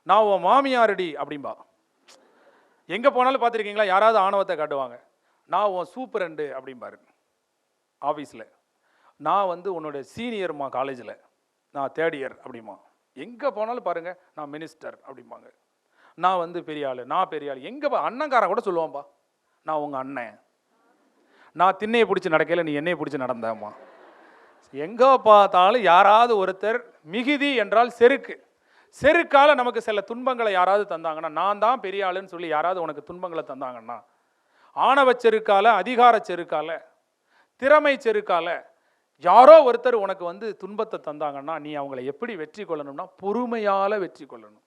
நான் உன் மாமியாரடி அப்படின்பா. எங்கே போனாலும் பார்த்துருக்கீங்களா, யாராவது ஆணவத்தை காட்டுவாங்க. நான் உன் சூப்பரண்டு அப்படிம்பாரு ஆஃபீஸில். நான் வந்து உன்னோட சீனியர்மா காலேஜில், நான் தேர்ட் இயர் அப்படிமா. எங்கே போனாலும் பாருங்கள், நான் மினிஸ்டர் அப்படிம்பாங்க. நான் வந்து பெரிய ஆள், நான் பெரிய ஆள். எங்கே அண்ணங்காரன் கூட சொல்லுவான்பா, நான் உங்கள் அண்ணன். நான் திண்ணையை பிடிச்சி நடக்கல, நீ என்னையை பிடிச்சி நடந்தேம்மா. எங்கே பார்த்தாலும் யாராவது ஒருத்தர், மிகுதி என்றால் செருக்கு, செருக்கால நமக்கு சில துன்பங்களை யாராவது தந்தாங்கன்னா, நான் தான் பெரிய ஆளுன்னு சொல்லி யாராவது உனக்கு துன்பங்களை தந்தாங்கன்னா, ஆணவ செருக்கால, அதிகார செருக்கால, திறமை செருக்கால யாரோ ஒருத்தர் உனக்கு வந்து துன்பத்தை தந்தாங்கன்னா, நீ அவங்களை எப்படி வெற்றி கொள்ளணும்னா பொறுமையால வெற்றி கொள்ளணும்.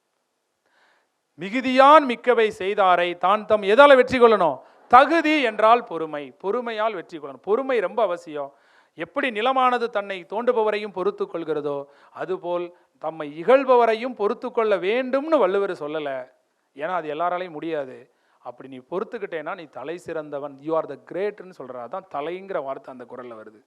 மிகுதியான் மிக்கவை செய்தாரை தான் தம் எதால வெற்றி கொள்ளணும், தகுதி என்றால் பொறுமை, பொறுமையால் வெற்றி கொள்ளணும். பொறுமை ரொம்ப அவசியம். எப்படி நிலமானது தன்னை தோண்டுபவரையும் பொறுத்து கொள்கிறதோ, அதுபோல் தம்மை இகழ்பவரையும் பொறுத்து கொள்ள வேண்டும்னு வள்ளுவர் சொல்லலை. ஏன்னா அது எல்லாராலையும் முடியாது. அப்படி நீ பொறுத்துக்கிட்டேன்னா நீ தலை சிறந்தவன், யூ ஆர் த கிரேட்னு சொல்கிறா. அதான் தலைங்கிற வார்த்தை அந்த குறளில் வருது.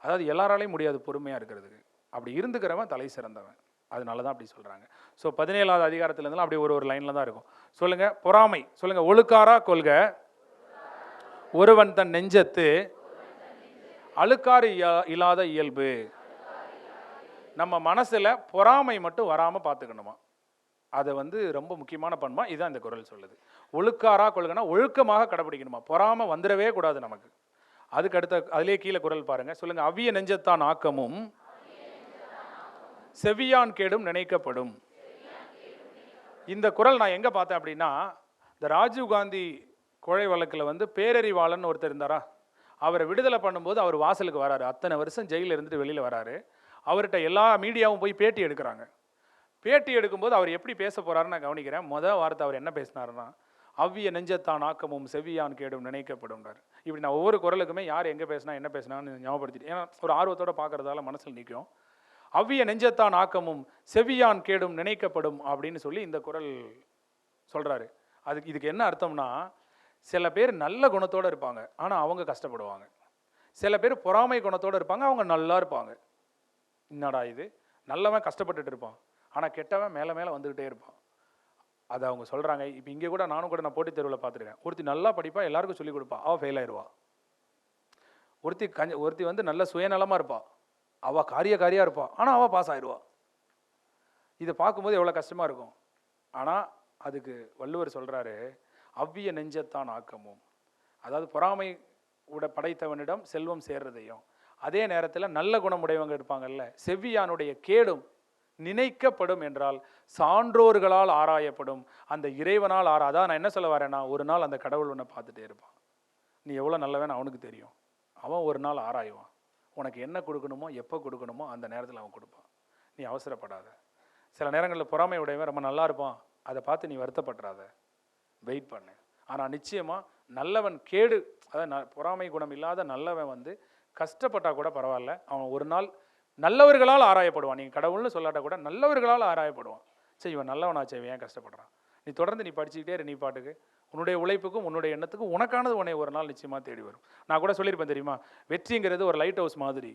அதாவது எல்லாராலையும் முடியாது பொறுமையாக இருக்கிறதுக்கு, அப்படி இருந்துக்கிறவன் தலை சிறந்தவன். அதனால தான் அப்படி சொல்கிறாங்க. ஸோ 17வது அதிகாரத்துலேருந்துலாம் அப்படி ஒரு லைனில் தான் இருக்கும். சொல்லுங்கள், பொறாமை, சொல்லுங்கள், ஒழுக்காரா கொள்க ஒருவன் தன் நெஞ்சத்து அழுக்காறு இல்லாத இயல்பு. நம்ம மனசில் பொறாமை மட்டும் வராமல் பார்த்துக்கணுமா, அதை வந்து ரொம்ப முக்கியமான பண்பா. இதுதான் இந்த குறள் சொல்லுது. ஒழுக்காரா கொள்கைனா ஒழுக்கமாக கடைபிடிக்கணுமா, பொறாமை வந்துடவே கூடாது நமக்கு. அதுக்கு அடுத்த அதிலே கீழே குறள் பாருங்க, சொல்லுங்க, அவ்விய நெஞ்சத்தான் ஆக்கமும் செவியான் கேடும் நினைக்கப்படும். இந்த குறள் நான் எங்கே பார்த்தேன் அப்படின்னா, இந்த ராஜீவ்காந்தி கொலை வழக்கில் வந்து பேரறிவாளன் ஒருத்தர் இருந்தாரா, அவரை விடுதலை பண்ணும்போது அவர் வாசலுக்கு வராரு. அத்தனை வருஷம் ஜெயிலில் இருந்துட்டு வெளியில் வராரு. அவர்கிட்ட எல்லா மீடியாவும் போய் பேட்டி எடுக்கிறாங்க. பேட்டி எடுக்கும்போது அவர் எப்படி பேச போகிறாருன்னு நான் கவனிக்கிறேன். முதல் வார்த்தை அவர் என்ன பேசினாருன்னா, அவ்விய நெஞ்சத்தான் ஆக்கமும் செவியான் கேடும் நினைக்கப்படும்னார். இப்படி நான் ஒவ்வொரு குறளுக்குமே யார் எங்கே பேசினா என்ன பேசினான்னு ஞாபகப்படுத்திட்டு, ஏன்னா ஒரு ஆர்வத்தோடு பார்க்குறதால மனசில் நிற்கும். அவ்விய நெஞ்சத்தான் ஆக்கமும் செவியான் கேடும் நினைக்கப்படும் அப்படின்னு சொல்லி இந்த குறள் சொல்கிறாரு. இதுக்கு என்ன அர்த்தம்னா, சில பேர் நல்ல குணத்தோடு இருப்பாங்க, ஆனால் அவங்க கஷ்டப்படுவாங்க. சில பேர் பொறாமை குணத்தோடு இருப்பாங்க, அவங்க நல்லா இருப்பாங்க. என்னடா இது, நல்லவன் கஷ்டப்பட்டுட்டு இருப்பான், ஆனால் கெட்டவன் மேலே மேலே வந்துக்கிட்டே இருப்பான். அதை அவங்க சொல்கிறாங்க. இப்போ இங்கே கூட நானும் கூட நான் போட்டித் தேர்வில் பார்த்துருக்கேன். ஒருத்தி நல்லா படிப்பா, எல்லாருக்கும் சொல்லிக் கொடுப்பா, அவள் ஃபெயில் ஆயிடுவா. ஒருத்தி வந்து நல்ல சுயநலமாக இருப்பாள், அவள் காரியாக இருப்பாள், ஆனால் அவள் பாஸ் ஆயிடுவா. இதை பார்க்கும்போது எவ்வளோ கஷ்டமாக இருக்கும். ஆனால் அதுக்கு வள்ளுவர் சொல்கிறாரு, அவ்விய நெஞ்சத்தான் ஆக்கமும். அதாவது பொறாமை படைத்தவனிடம் செல்வம் சேர்றதையும், அதே நேரத்தில் நல்ல குணமுடையவங்க இருப்பாங்கல்ல, செவ்வியானுடைய கேடும் நினைக்கப்படும் என்றால் சான்றோர்களால் ஆராயப்படும், அந்த இறைவனால் அதான் நான் என்ன சொல்ல வரேன்னா, ஒரு நாள் அந்த கடவுள் உன்னை பார்த்துட்டே இருப்பான். நீ எவ்வளோ நல்லவன் அவனுக்கு தெரியும். அவன் ஒரு நாள் ஆராயுவான். உனக்கு என்ன கொடுக்கணுமோ எப்போ கொடுக்கணுமோ அந்த நேரத்தில் அவன் கொடுப்பான். நீ அவசரப்படாத. சில நேரங்களில் பொறாமை உடையவன் ரொம்ப நல்லா இருப்பான், அதை பார்த்து நீ வருத்தப்படுறாத, வெயிட் பண்ணு. ஆனால் நிச்சயமாக நல்லவன் கேடு, அதாவது பொறாமை குணம் இல்லாத நல்லவன் வந்து கஷ்டப்பட்டால் கூட பரவாயில்ல, அவன் ஒரு நாள் நல்லவர்களால் ஆராயப்படுவான். நீங்கள் கடவுள்னு சொல்லாட்ட கூட நல்லவர்களால் ஆராயப்படுவான். சரி, இவன் நல்லவனாச்சு, இவன் ஏன் கஷ்டப்படுறான். நீ தொடர்ந்து நீ படிச்சுக்கிட்டே இரு, நீ பாட்டுக்கு உன்னுடைய உழைப்புக்கும் உன்னுடைய எண்ணத்துக்கும் உனக்கானது உன்னை ஒரு நாள் நிச்சயமாக தேடி வரும். நான் கூட சொல்லியிருப்பேன் தெரியுமா, வெற்றிங்கிறது ஒரு லைட் ஹவுஸ் மாதிரி.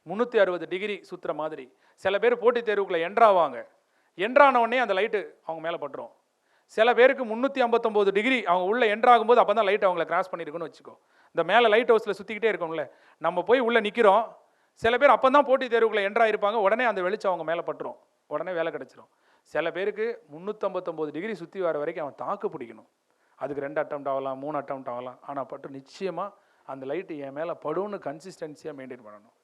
360 டிகிரி சுற்றுற மாதிரி. சில பேர் போட்டித் தேர்வுக்குள்ளே என்ட்ராவாங்க, என்ட்ரான உடனே அந்த லைட்டு அவங்க மேலே பட்டுரும். சில பேருக்கு 359 டிகிரி அவங்க உள்ளே என்ட்ராகும்போது அப்போ தான் லைட் அவங்கள கிராஸ் பண்ணியிருக்குன்னு வச்சுக்கோ. இந்த மேலே லைட் ஹவுஸில் சுற்றிக்கிட்டே இருக்கோம்ல, நம்ம போய் உள்ளே நிற்கிறோம். சில பேர் அப்போ தான் போட்டித் தேர்வுக்குள்ளே என்ட்ராயிருப்பாங்க, உடனே அந்த வெளிச்சம் அவங்க மேலே பட்டுரும், உடனே வேலை கிடச்சிரும். சில பேருக்கு 359 டிகிரி சுற்றி வர வரைக்கும் அவன் தாக்கு பிடிக்கணும். அதுக்கு 2 அட்டெம்ப்ட் ஆகலாம், 3 அட்டெம்ப்ட் ஆகலாம். ஆனால் பட்டு நிச்சயமாக அந்த லைட்டு என் மேலே படும்னு கன்சிஸ்டன்சியாக மெயின்டைன் பண்ணணும்.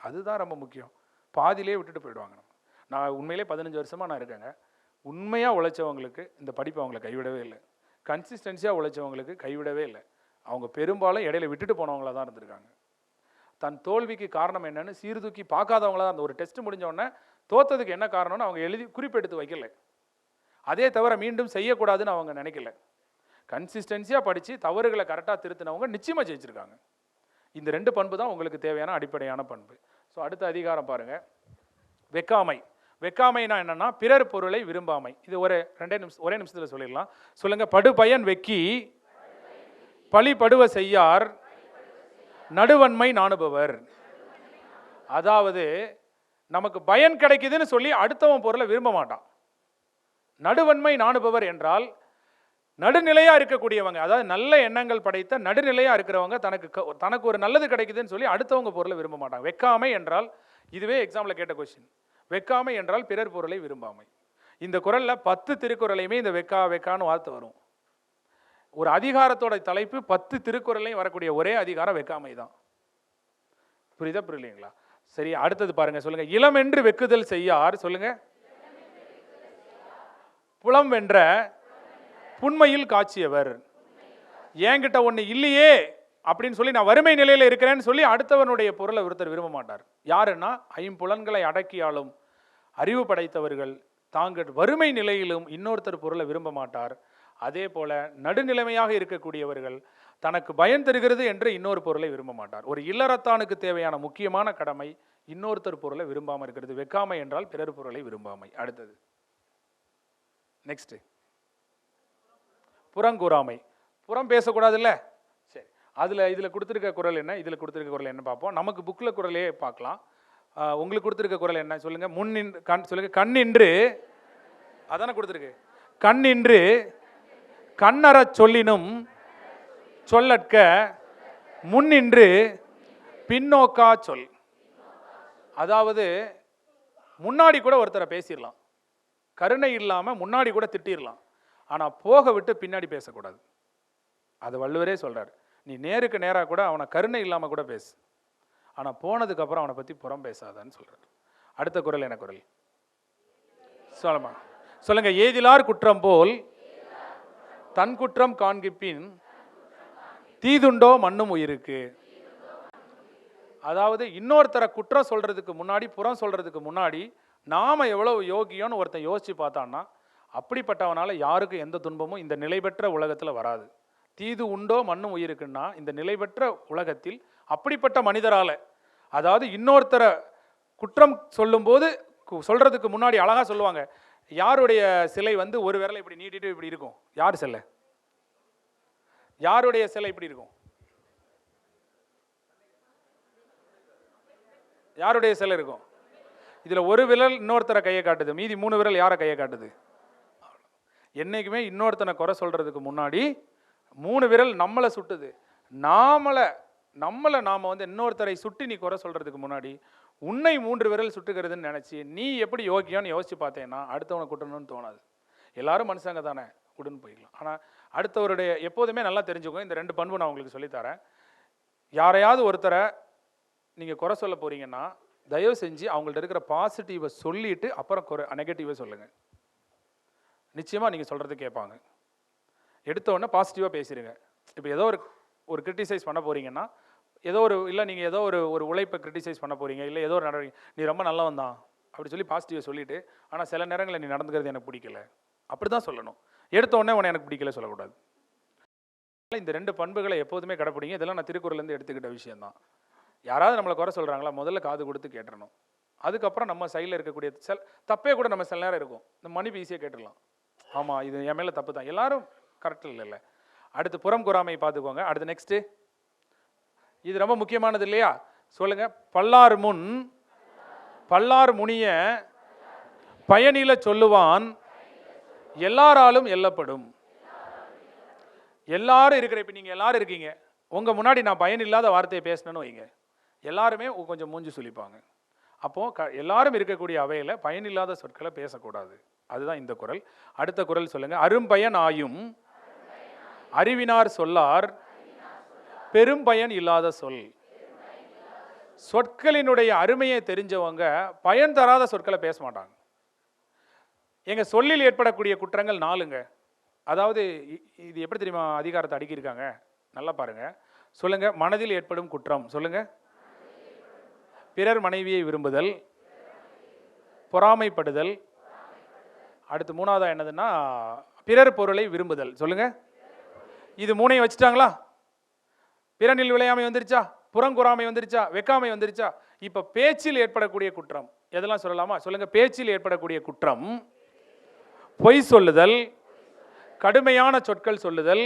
அதுதான் ரொம்ப முக்கியம். பாதியிலே விட்டுட்டு போயிடுவாங்க. நான் உண்மையிலே 15 வருஷமாக நான் இருக்கேங்க. உண்மையாக உழைச்சவங்களுக்கு இந்த படிப்பு அவங்கள கைவிடவே இல்லை. கன்சிஸ்டன்சியாக உழைச்சவங்களுக்கு கைவிடவே இல்லை. அவங்க பெரும்பாலும் இடையில விட்டுட்டு போனவங்களா தான் இருந்திருக்காங்க. தன் தோல்விக்கு காரணம் என்னன்னு சீர்தூக்கி பார்க்காதவங்களா அந்த ஒரு டெஸ்ட் முடிஞ்சோடனே தோத்ததுக்கு என்ன காரணம்னு அவங்க எழுதி குறிப்பெடுத்து வைக்கல. அதே தவிர மீண்டும் செய்யக்கூடாதுன்னு அவங்க நினைக்கல. கன்சிஸ்டன்சியாக படித்து தவறுகளை கரெக்டாக திருத்தினவங்க நிச்சயமாக ஜெயிச்சிருக்காங்க. இந்த 2 பண்பு தான் உங்களுக்கு தேவையான அடிப்படையான பண்பு. ஸோ அடுத்த அதிகாரம் பாருங்கள், வெக்காமை. வெக்காமைனா என்னன்னா பிறர் பொருளை விரும்பாமை. இது ஒரே நிமிஷத்தில் சொல்லிடலாம். சொல்லுங்க. படுபயன் வெக்கி பழி படுவ செய்யார் நடுவன்மை நாணுபவர். அதாவது நமக்கு பயன் கிடைக்குதுன்னு சொல்லி அடுத்தவன் பொருளை விரும்ப மாட்டான். நடுவன்மை நாணுபவர் என்றால் நடுநிலையா இருக்கக்கூடியவங்க, அதாவது நல்ல எண்ணங்கள் படைத்த நடுநிலையா இருக்கிறவங்க தனக்கு ஒரு நல்லது கிடைக்குதுன்னு சொல்லி அடுத்தவங்க பொருளை விரும்ப மாட்டாங்க. வெக்காமை என்றால், இதுவே எக்ஸாம்பிள் கேட்ட கொஸ்டின், வெக்காமை என்றால் பிறர் பொருளை விரும்பாமை. இந்த குறள்ல 10 திருக்குறளையுமே இந்த வெக்கான்னு வார்த்தை வரும். ஒரு அதிகாரத்தோட தலைப்பு 10 திருக்குறளையும் வரக்கூடிய ஒரே அதிகாரம் வெக்காமை தான். புரியுதா புரியலைங்களா? சரி, அடுத்தது பாருங்க. சொல்லுங்க. இளம் என்று வெக்குதல் செய்யார். சொல்லுங்க. புலம் வென்ற புண்மையில் காட்சியவர். என்கிட்ட ஒன்று இல்லையே அப்படின்னு சொல்லி நான் வறுமை நிலையில் இருக்கிறேன்னு சொல்லி அடுத்தவனுடைய பொருளை ஒருத்தர் விரும்ப மாட்டார். யாருன்னா ஐம்புலன்களை அடக்கியாலும் அறிவு படைத்தவர்கள் தாங்கள் வறுமை நிலையிலும் இன்னொருத்தர் பொருளை விரும்ப மாட்டார். அதே போல நடுநிலைமையாக இருக்கக்கூடியவர்கள் தனக்கு பயன் தருகிறது என்று இன்னொரு பொருளை விரும்ப மாட்டார். ஒரு இல்லறத்தானுக்கு தேவையான முக்கியமான கடமை இன்னொருத்தர் பொருளை விரும்பாமல் இருக்கிறது. வெக்காமை என்றால் பிறர் பொருளை விரும்பாமை. அடுத்தது நெக்ஸ்ட், புறங்கூறாமை. புறம் பேசக்கூடாதுல்ல. சரி, இதில் கொடுத்துருக்க குறள் என்ன, இதில் கொடுத்துருக்க குறள் என்ன பார்ப்போம். நமக்கு புக்கில் குறளே பார்க்கலாம். உங்களுக்கு கொடுத்துருக்க குறள் என்ன சொல்லுங்க. சொல்லுங்க. கண்ணின்று, அதானே கொடுத்துருக்கு. கண்ணின்று கண்ணற சொல்லினும் சொல்லற்க முன்னின்று பின்னோக்கா சொல். அதாவது முன்னாடி கூட ஒருத்தரை பேசிடலாம், கருணை இல்லாமல் முன்னாடி கூட திட்டிடலாம், ஆனால் போக விட்டு பின்னாடி பேசக்கூடாது. அது வள்ளுவரே சொல்கிறார். நீ நேருக்கு நேராக கூட அவனை கருணை இல்லாமல் கூட பேசு, ஆனால் போனதுக்கப்புறம் அவனை பற்றி புறம் பேசாதான்னு சொல்கிறார். அடுத்த குறள் என்ன குறள் சொல்லுமா? சொல்லுங்க. ஏதிலார் குற்றம் போல் தன் குற்றம் காண்கிப்பின் தீதுண்டோ மண்ணும் உயிருக்கு. அதாவது இன்னொருத்தரை குற்றம் சொல்கிறதுக்கு முன்னாடி, புறம் சொல்கிறதுக்கு முன்னாடி நாம் எவ்வளவு யோகியோன்னு ஒருத்தன் யோசித்து பார்த்தான்னா அப்படிப்பட்டவனால் யாருக்கும் எந்த துன்பமும் இந்த நிலை பெற்ற உலகத்தில் வராது. தீது உண்டோ மண்ணும் உயிருக்குன்னா இந்த நிலை பெற்ற உலகத்தில் அப்படிப்பட்ட மனிதரால், அதாவது இன்னொருத்தரை குற்றம் சொல்லும்போது சொல்கிறதுக்கு முன்னாடி அழகாக சொல்லுவாங்க, யாருடைய சிலை வந்து ஒரு விரலை இப்படி நீட்டிட்டு இப்படி இருக்கும்? யார் சிலை? யாருடைய சிலை இப்படி இருக்கும்? யாருடைய சிலை இருக்கும்? இதில் ஒரு விரல் இன்னொருத்தரை கையை காட்டுது, மீதி 3 விரல் யாரை கையை காட்டுது? என்னைக்குமே இன்னொருத்தனை குறை சொல்கிறதுக்கு முன்னாடி 3 விரல் நம்மளை சுட்டுது. நம்மளை நாம் வந்து இன்னொருத்தரை சுட்டி நீ குறை சொல்கிறதுக்கு முன்னாடி உன்னை 3 விரல் சுட்டுக்கிறதுன்னு நினச்சி நீ எப்படி யோகியான்னு யோசிச்சு பார்த்தேன்னா அடுத்தவனை குட்டணும்னு தோணாது. எல்லாரும் மனுஷங்க தானே, குடுன்னு போய்க்கலாம். ஆனால் அடுத்தவருடைய எப்போதுமே நல்லா தெரிஞ்சுக்கோ. இந்த 2 பண்பு நான் உங்களுக்கு சொல்லித்தரேன். யாரையாவது ஒருத்தரை நீங்கள் குறை சொல்ல போகிறீங்கன்னா தயவு செஞ்சு அவங்கள்ட்ட இருக்கிற பாசிட்டிவை சொல்லிவிட்டு அப்புறம் நெகட்டிவை சொல்லுங்கள். நிச்சயமாக நீங்கள் சொல்கிறது கேட்பாங்க. எடுத்தோடனே பாசிட்டிவாக பேசிடுங்க. இப்போ ஏதோ ஒரு கிரிட்டிசைஸ் பண்ண போகிறீங்கன்னா, ஏதோ நீங்கள் ஏதோ ஒரு உழைப்பை கிரிட்டிசைஸ் பண்ண போகிறீங்க, இல்லை ஏதோ ஒரு நடவடிக்கை, நீ ரொம்ப நல்லவன் தான் அப்படி சொல்லி பாசிட்டிவை சொல்லிவிட்டு, ஆனால் சில நேரங்களில் நீ நடந்துக்கிறது எனக்கு பிடிக்கல அப்படி தான் சொல்லணும். எடுத்தோடனே உன்னை எனக்கு பிடிக்கல சொல்லக்கூடாது. இந்த 2 பண்புகளை எப்போதுமே கடைப்பிடிங்க. இதெல்லாம் நான் திருக்குறள்லேருந்து எடுத்துக்கிட்ட விஷயம்தான். யாராவது நம்மளை குறை சொல்கிறாங்களா, முதல்ல காது கொடுத்து கேட்டுறணும். அதுக்கப்புறம் நம்ம சைடில் இருக்கக்கூடிய தப்பே கூட நம்ம சில நேரம் இருக்கும், இந்த மன்னிப்பு ஈஸியாக கேட்டுடலாம். ஆமாம், இது என் மேலே தப்பு தான், எல்லாரும் கரெக்ட் இல்லைல்ல. அடுத்து புறம் கூறாமை பார்த்துக்கோங்க. அடுத்து நெக்ஸ்ட்டு, இது ரொம்ப முக்கியமானது இல்லையா? சொல்லுங்க. பல்லார் முன் பல்லார் முனிய பயனில சொல்லுவான் எல்லாராலும் எல்லப்படும். எல்லாரும் இருக்கிற, இப்போ நீங்கள் எல்லாரும் இருக்கீங்க, உங்கள் முன்னாடி நான் பயனில்லாத வார்த்தையை பேசினேன்னு வைங்க, எல்லாருமே கொஞ்சம் மூஞ்சி சொல்லிப்பாங்க. அப்போது எல்லாரும் இருக்கக்கூடிய அவையில் பயனில்லாத சொற்களை பேசக்கூடாது. அதுதான் இந்த குறள். அடுத்த குறள் சொல்லுங்கள். அரும்பயன் ஆயும் அறிவினார் சொல்லார் பெரும் பயன் இல்லாத சொல். சொற்களினுடைய அருமையை தெரிஞ்சவங்க பயன் தராத சொற்களை பேச மாட்டாங்க. எங்கள் சொல்லில் ஏற்படக்கூடிய குற்றங்கள் 4ங்க. அதாவது இது எப்படி தெரியுமா அதிகாரத்தை அடுக்கியிருக்காங்க, நல்லா பாருங்க. சொல்லுங்க. மனதில் ஏற்படும் குற்றம். சொல்லுங்க. பிறர் மனைவியை விரும்புதல், பொறாமைப்படுதல். அடுத்து 3வதா என்னதுன்னா பிறர் பொருளை விரும்புதல். சொல்லுங்க. இது 3ஐயும் வச்சுட்டாங்களா? பிறனில் விளையாமை வந்துருச்சா, புறங்குறாமை வந்துருச்சா, வெக்காமை வந்துருச்சா? இப்போ பேச்சில் ஏற்படக்கூடிய குற்றம் எதெல்லாம் சொல்லலாமா? சொல்லுங்க. பேச்சில் ஏற்படக்கூடிய குற்றம் பொய் சொல்லுதல், கடுமையான சொற்கள் சொல்லுதல்,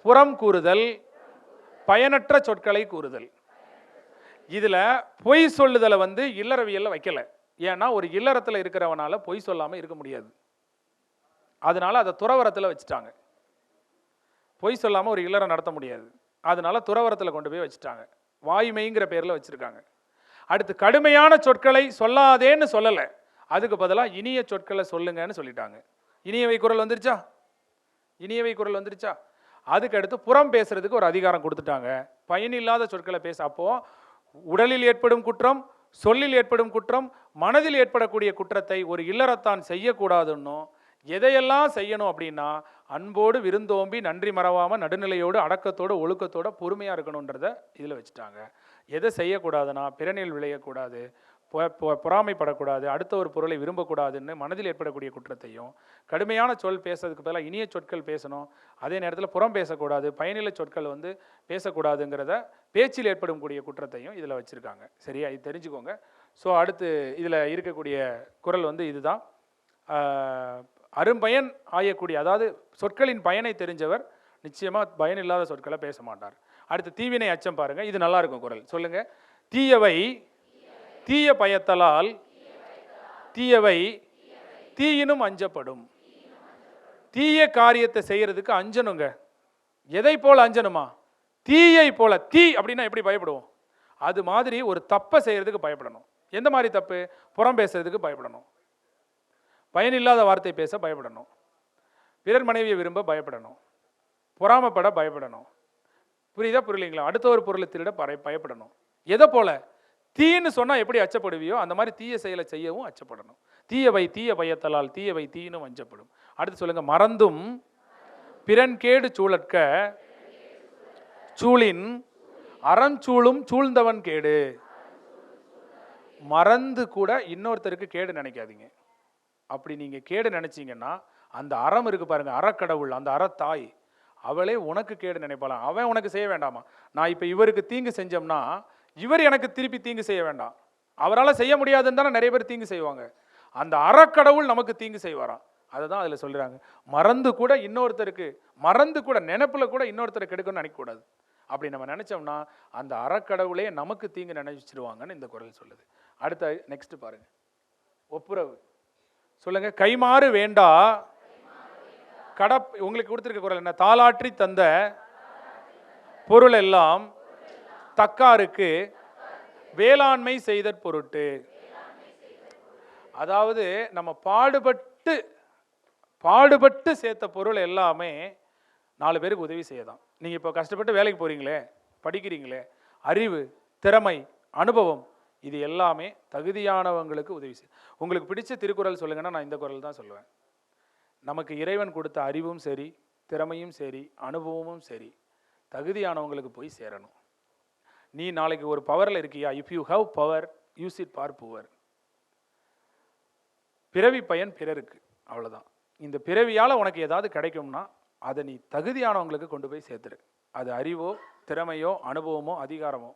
புறம் கூறுதல், பயனற்ற சொற்களை கூறுதல். இதில் பொய் சொல்லுதலை இல்லறவியல்ல வைக்கல. ஏன்னா ஒரு இல்லறத்தில் இருக்கிறவனால பொய் சொல்லாமல் இருக்க முடியாது. அதனால அதை துறவரத்தில் வச்சுட்டாங்க. பொய் சொல்லாமல் ஒரு இல்லறம் நடத்த முடியாது. அதனால துறவரத்தில் கொண்டு போய் வச்சுட்டாங்க. வாய்மைங்கிற பேரில் வச்சுருக்காங்க. அடுத்து கடுமையான சொற்களை சொல்லாதேன்னு சொல்லலை, அதுக்கு பதிலாக இனிய சொற்களை சொல்லுங்கன்னு சொல்லிட்டாங்க. இனியவை குறள் வந்துருச்சா? இனியவை குறள் வந்துருச்சா? அதுக்கு அடுத்து புறம் பேசுறதுக்கு ஒரு அதிகாரம் கொடுத்துட்டாங்க. பயனில்லாத சொற்களை பேச. அப்போ உடலில் ஏற்படும் குற்றம், சொல்லில் ஏற்படும் குற்றம், மனதில் ஏற்படக்கூடிய குற்றத்தை ஒரு இல்லறத்தான் செய்யக்கூடாதுன்னும், எதையெல்லாம் செய்யணும் அப்படின்னா அன்போடு விருந்தோம்பி நன்றி மறவாமல் நடுநிலையோடு அடக்கத்தோடு ஒழுக்கத்தோடு பொறுமையாக இருக்கணுன்றதை இதில் வச்சுட்டாங்க. எதை செய்யக்கூடாதுன்னா பிறனில் விளையக்கூடாது, பொறாமைப்படக்கூடாது, அடுத்த ஒரு பொருளை விரும்பக்கூடாதுன்னு மனதில் ஏற்படக்கூடிய குற்றத்தையும், கடுமையான சொல் பேசுறதுக்கு பதிலாக இனிய சொற்கள் பேசணும், அதே நேரத்தில் புறம் பேசக்கூடாது, பயனில சொற்கள் பேசக்கூடாதுங்கிறத பேச்சில் ஏற்படும் கூடிய குற்றத்தையும் இதில் வச்சுருக்காங்க. சரியா? இது தெரிஞ்சுக்கோங்க. ஸோ அடுத்து இதில் இருக்கக்கூடிய குறள் இதுதான். அரும்பயன் ஆயக்கூடிய, அதாவது சொற்களின் பயனை தெரிஞ்சவர் நிச்சயமாக பயன் இல்லாத சொற்களை பேச மாட்டார். அடுத்து தீவினை அச்சம் பாருங்க. இது நல்லா இருக்கும் குறள். சொல்லுங்க. தீயவை தீய பயத்தலால் தீயவை தீயினும் அஞ்சப்படும். தீய காரியத்தை செய்யறதுக்கு அஞ்சனுங்க. எதை போல அஞ்சனுமா? தீயை போல. தீ அப்படின்னா எப்படி பயப்படுவோம், அது மாதிரி ஒரு தப்பை செய்யறதுக்கு பயப்படணும். எந்த மாதிரி தப்பு? புறம் பேசுறதுக்கு பயப்படணும், பயனில்லாத வார்த்தை பேச பயப்படணும், பிறர் மனைவியை விரும்ப பயப்படணும், பொறாமப்பட பயப்படணும். புரியுதா புரியலைங்களா? அடுத்த ஒரு பொருளை திருட பயப்படணும். எதை போல? தீன்னு சொன்னால் எப்படி அச்சப்படுவியோ அந்த மாதிரி தீய செயலை செய்யவும் அச்சப்படணும். தீயவை தீய பயத்தலால் தீயவை தீயினும் அஞ்சப்படும். அடுத்து சொல்லுங்க. மறந்தும் பிறன் கேடு சூழற்க சூழின் அறஞ்சூழும் சூழ்ந்தவன் கேடு. மறந்து கூட இன்னொருத்தருக்கு கேடு நினைக்காதீங்க. அப்படி நீங்கள் கேடு நினைச்சிங்கன்னா அந்த அறம் இருக்கு பாருங்க, அறக்கடவுள், அந்த அறத்தாய், அவளே உனக்கு கேடு நினைப்பாளாம். அவன் உனக்கு செய்ய வேண்டாமா? நான் இப்போ இவருக்கு தீங்கு செஞ்சோம்னா இவர் எனக்கு திருப்பி தீங்கு செய்ய வேண்டாம். அவரால் செய்ய முடியாதுன்னு தானே நிறைய பேர் தீங்கு செய்வாங்க. அந்த அறக்கடவுள் நமக்கு தீங்கு செய்வாராம். அதை தான் அதில் சொல்கிறாங்க. மறந்து கூட இன்னொருத்தருக்கு, மறந்து கூட நினைப்பில் கூட இன்னொருத்தரை கெடுக்கணும்னு நினைக்கக்கூடாது. அப்படி நம்ம நினச்சோம்னா அந்த அறக்கடவுளே நமக்கு தீங்கு நினைச்சிருவாங்கன்னு இந்த குறள் சொல்லுது. அடுத்த நெக்ஸ்ட் பாருங்க. ஒப்புரவு. சொல்லுங்க. கைமாறு வேண்டா உங்களுக்கு கொடுத்துருக்க குறள் என்ன? தாளாற்றி தந்த பொருள் எல்லாம் தக்காருக்கு வேளாண்மை செய்த பொருட்டு. அதாவது நம்ம பாடுபட்டு சேர்த்த பொருள் எல்லாமே 4 பேருக்கு உதவி செய்யதான். நீங்கள் இப்போ கஷ்டப்பட்டு வேலைக்கு போகிறீங்களே, படிக்கிறீங்களே, அறிவு, திறமை, அனுபவம், இது எல்லாமே தகுதியானவங்களுக்கு உதவி செய்யும். உங்களுக்கு பிடிச்ச திருக்குறள் சொல்லுங்கன்னா நான் இந்த குறள் தான் சொல்லுவேன். நமக்கு இறைவன் கொடுத்த அறிவும் சரி, திறமையும் சரி, அனுபவமும் சரி, தகுதியானவங்களுக்கு போய் சேரணும். நீ நாளைக்கு ஒரு பவரில் இருக்கியா? If you have power use it for poor. பிறவி பயன் பிறருக்கு, அவ்வளோதான். இந்த பிறவியால் உனக்கு ஏதாவது கிடைக்கும்னா அதை நீ தகுதியானவங்களுக்கு கொண்டு போய் சேர்த்துரு. அது அறிவோ, திறமையோ, அனுபவமோ, அதிகாரமோ,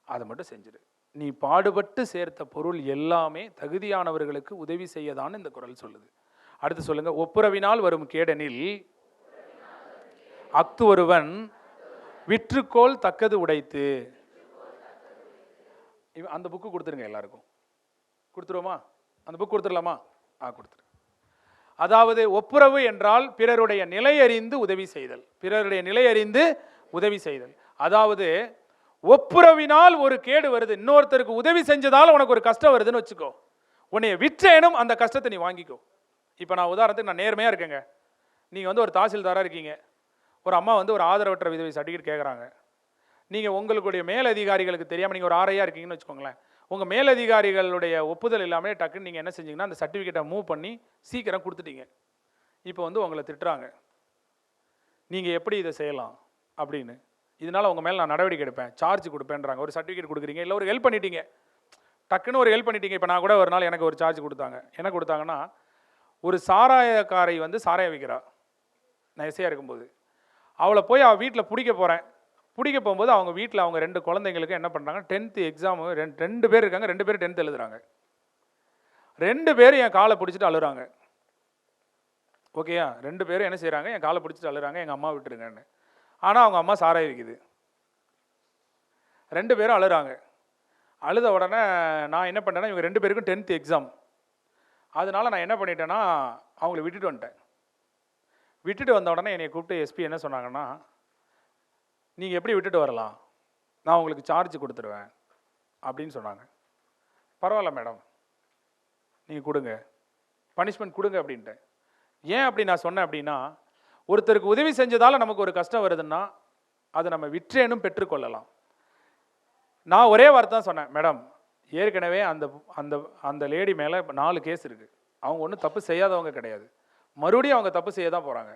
அதை மட்டும் செஞ்சிரு. நீ பாடுபட்டு சேர்த்த பொருள் எல்லாமே தகுதியானவர்களுக்கு உதவி செய்யதான்னு இந்த குறள் சொல்லுது. அடுத்து சொல்லுங்க. ஒப்புரவினால் வரும் கேடனில் அக்து ஒருவன் விற்றுக்கோள் தக்கது உடைத்து. அந்த புக்கு கொடுத்துருங்க எல்லாருக்கும். கொடுத்துருவோமா? அந்த புக் கொடுத்துடலாமா? கொடுத்துரு. அதாவது ஒப்புரவு என்றால் பிறருடைய நிலை அறிந்து உதவி செய்தல். பிறருடைய நிலை அறிந்து உதவி செய்தல். அதாவது ஒப்புரவினால் ஒரு கேடு வருது, இன்னொருத்தருக்கு உதவி செஞ்சதால் உனக்கு ஒரு கஷ்டம் வருதுன்னு வச்சுக்கோ, உன்னைய விற்றேனும் அந்த கஷ்டத்தை நீ வாங்கிக்கோ. இப்போ நான் உதாரணத்துக்கு நான் நேர்மையாக இருக்கேங்க. நீங்கள் வந்து ஒரு தாசில்தாராக இருக்கீங்க, ஒரு அம்மா வந்து ஒரு ஆதரவற்ற விதவை சர்டிஃபிகேட் கேட்குறாங்க. நீங்கள் உங்களுடைய மேலதிகாரிகளுக்கு தெரியாமல் நீங்கள் ஒரு ஆரையாக இருக்கீங்கன்னு வச்சுக்கோங்களேன், உங்கள் மேலதிகாரிகளுடைய ஒப்புதல் இல்லாமலே டக்குன்னு நீங்கள் என்ன செஞ்சீங்கன்னா அந்த சர்டிஃபிகேட்டை மூவ் பண்ணி சீக்கிரம் கொடுத்துட்டீங்க. இப்போ வந்து உங்களை திட்டுறாங்க, நீங்கள் எப்படி இதை செய்யலாம் அப்படின்னு. இதனால் உங்கள் மேலே நான் நடவடிக்கை எடுப்பேன், சார்ஜ் கொடுப்பேன்றாங்க. ஒரு சர்டிஃபிகேட் கொடுக்குறீங்க, இல்லை ஒரு ஹெல்ப் பண்ணிட்டீங்க, டக்குன்னு ஒரு ஹெல்ப் பண்ணிட்டீங்க. இப்போ நான் கூட ஒரு நாள் எனக்கு ஒரு சார்ஜ் கொடுத்தாங்க. என்ன கொடுத்தாங்கன்னா, ஒரு சாராயக்காரை வந்து சாராயம் விற்கிறா, நான் எஸ்ஐயாக இருக்கும்போது அவளை போய் அவள் வீட்டில் பிடிக்க போகிறேன். பிடிக்க போகும்போது அவங்க வீட்டில் அவங்க 2 குழந்தைங்களுக்கு என்ன பண்ணுறாங்க, 10th எக்ஸாமு 2 பேர் இருக்காங்க, 2 பேர் 10th எழுதுறாங்க. 2 பேரும் என் காலை பிடிச்சிட்டு அழுறாங்க. ஓகேயா? 2 பேரும் என்ன செய்கிறாங்க, என் காலை பிடிச்சிட்டு அழுறாங்க, எங்கள் அம்மா விட்டுருங்கன்னு. ஆனால் அவங்க அம்மா சாராயம் விற்குது. 2 பேரும் அழுறாங்க. அழுத உடனே நான் என்ன பண்ணேன்னா, இவங்க 2 பேருக்கும் 10th எக்ஸாம். அதனால் நான் என்ன பண்ணிட்டேன்னா அவங்கள விட்டுட்டு வந்துட்டேன். விட்டுட்டு வந்த உடனே என்னை கூப்பிட்டு எஸ்பி என்ன சொன்னாங்கன்னா, நீங்கள் எப்படி விட்டுட்டு வரலாம், நான் உங்களுக்கு சார்ஜ் கொடுத்துருவேன் அப்படின்னு சொன்னாங்க. பரவாயில்ல மேடம், நீங்கள் கொடுங்க, பனிஷ்மெண்ட் கொடுங்க அப்படின்ட்டு. ஏன் அப்படி நான் சொன்னேன் அப்படின்னா, ஒருத்தருக்கு உதவி செஞ்சதால் நமக்கு ஒரு கஷ்டம் வருதுன்னா அதை நம்ம விற்றேனும் பெற்றுக்கொள்ளலாம். நான் ஒரே வார்த்தை தான் சொன்னேன், மேடம் ஏற்கனவே அந்த அந்த அந்த லேடி மேலே 4 கேஸ் இருக்குது, அவங்க ஒன்றும் தப்பு செய்யாதவங்க கிடையாது, மறுபடியும் அவங்க தப்பு செய்ய தான் போகிறாங்க,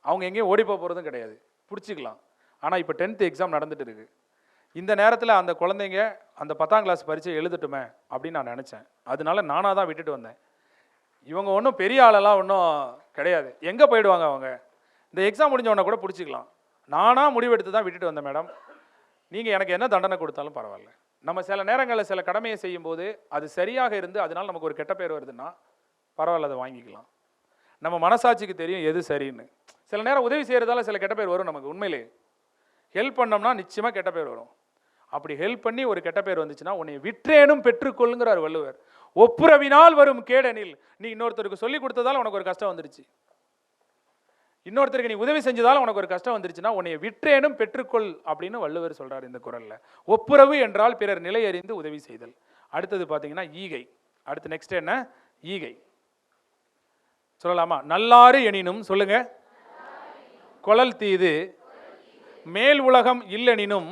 அவங்க எங்கேயும் ஓடி போகிறதும் கிடையாது, பிடிச்சிக்கலாம். ஆனால் இப்போ 10th எக்ஸாம் நடந்துட்டு இருக்கு, இந்த நேரத்தில் அந்த குழந்தைங்க அந்த 10ஆம் கிளாஸ் பரீட்சை எழுதட்டுமே அப்படின்னு நான் நினச்சேன். அதனால நானாக தான் விட்டுட்டு வந்தேன். இவங்க ஒன்றும் பெரிய ஆளெல்லாம் ஒன்றும் கிடையாது, எங்கே போயிடுவாங்க அவங்க, இந்த எக்ஸாம் முடிஞ்சவொடனே கூட பிடிச்சிக்கலாம். நானாக முடிவெடுத்து தான் விட்டுட்டு வந்தேன் மேடம். நீங்கள் எனக்கு என்ன தண்டனை கொடுத்தாலும் பரவாயில்ல. நம்ம சில நேரங்களில் சில கடமையை செய்யும்போது அது சரியாக இருந்து அதனால் நமக்கு ஒரு கெட்ட பேர் வருதுன்னா பரவாயில்ல, அதை வாங்கிக்கலாம். நம்ம மனசாட்சிக்கு தெரியும் எது சரின்னு. சில நேரம் உதவி செய்கிறதால சில கெட்ட பேர் வரும் நமக்கு. உண்மையிலே ஹெல்ப் பண்ணோம்னா நிச்சயமாக கெட்ட பேர் வரும். அப்படி ஹெல்ப் பண்ணி ஒரு கெட்ட பேர் வந்துச்சுன்னா உன்னை விற்றேனும் பெற்றுக்கொள்ளுங்கிறார் வள்ளுவர். ஒப்புரவினால் வரும் கேடனில், நீ இன்னொருத்தருக்கு சொல்லி கொடுத்ததால உனக்கு ஒரு கஷ்டம் வந்துருச்சு, இன்னொருத்தருக்கு நீ உதவி செஞ்சதால உனக்கு ஒரு கஷ்டம் வந்துருச்சுன்னா உன்னை விற்றேனும் பெற்றுக்கொள் அப்படின்னு வள்ளுவர் சொல்றாரு இந்த குறள்ல. ஒப்புரவு என்றால் பிறர் நிலை அறிந்து உதவி செய்தல். அடுத்தது பார்த்தீங்கன்னா ஈகை. அடுத்து நெக்ஸ்ட் என்ன, ஈகை சொல்லலாமா? நல்லாறு எனினும் சொல்லுங்க, கொளல் தீது மேல் உலகம் இல்லெனினும்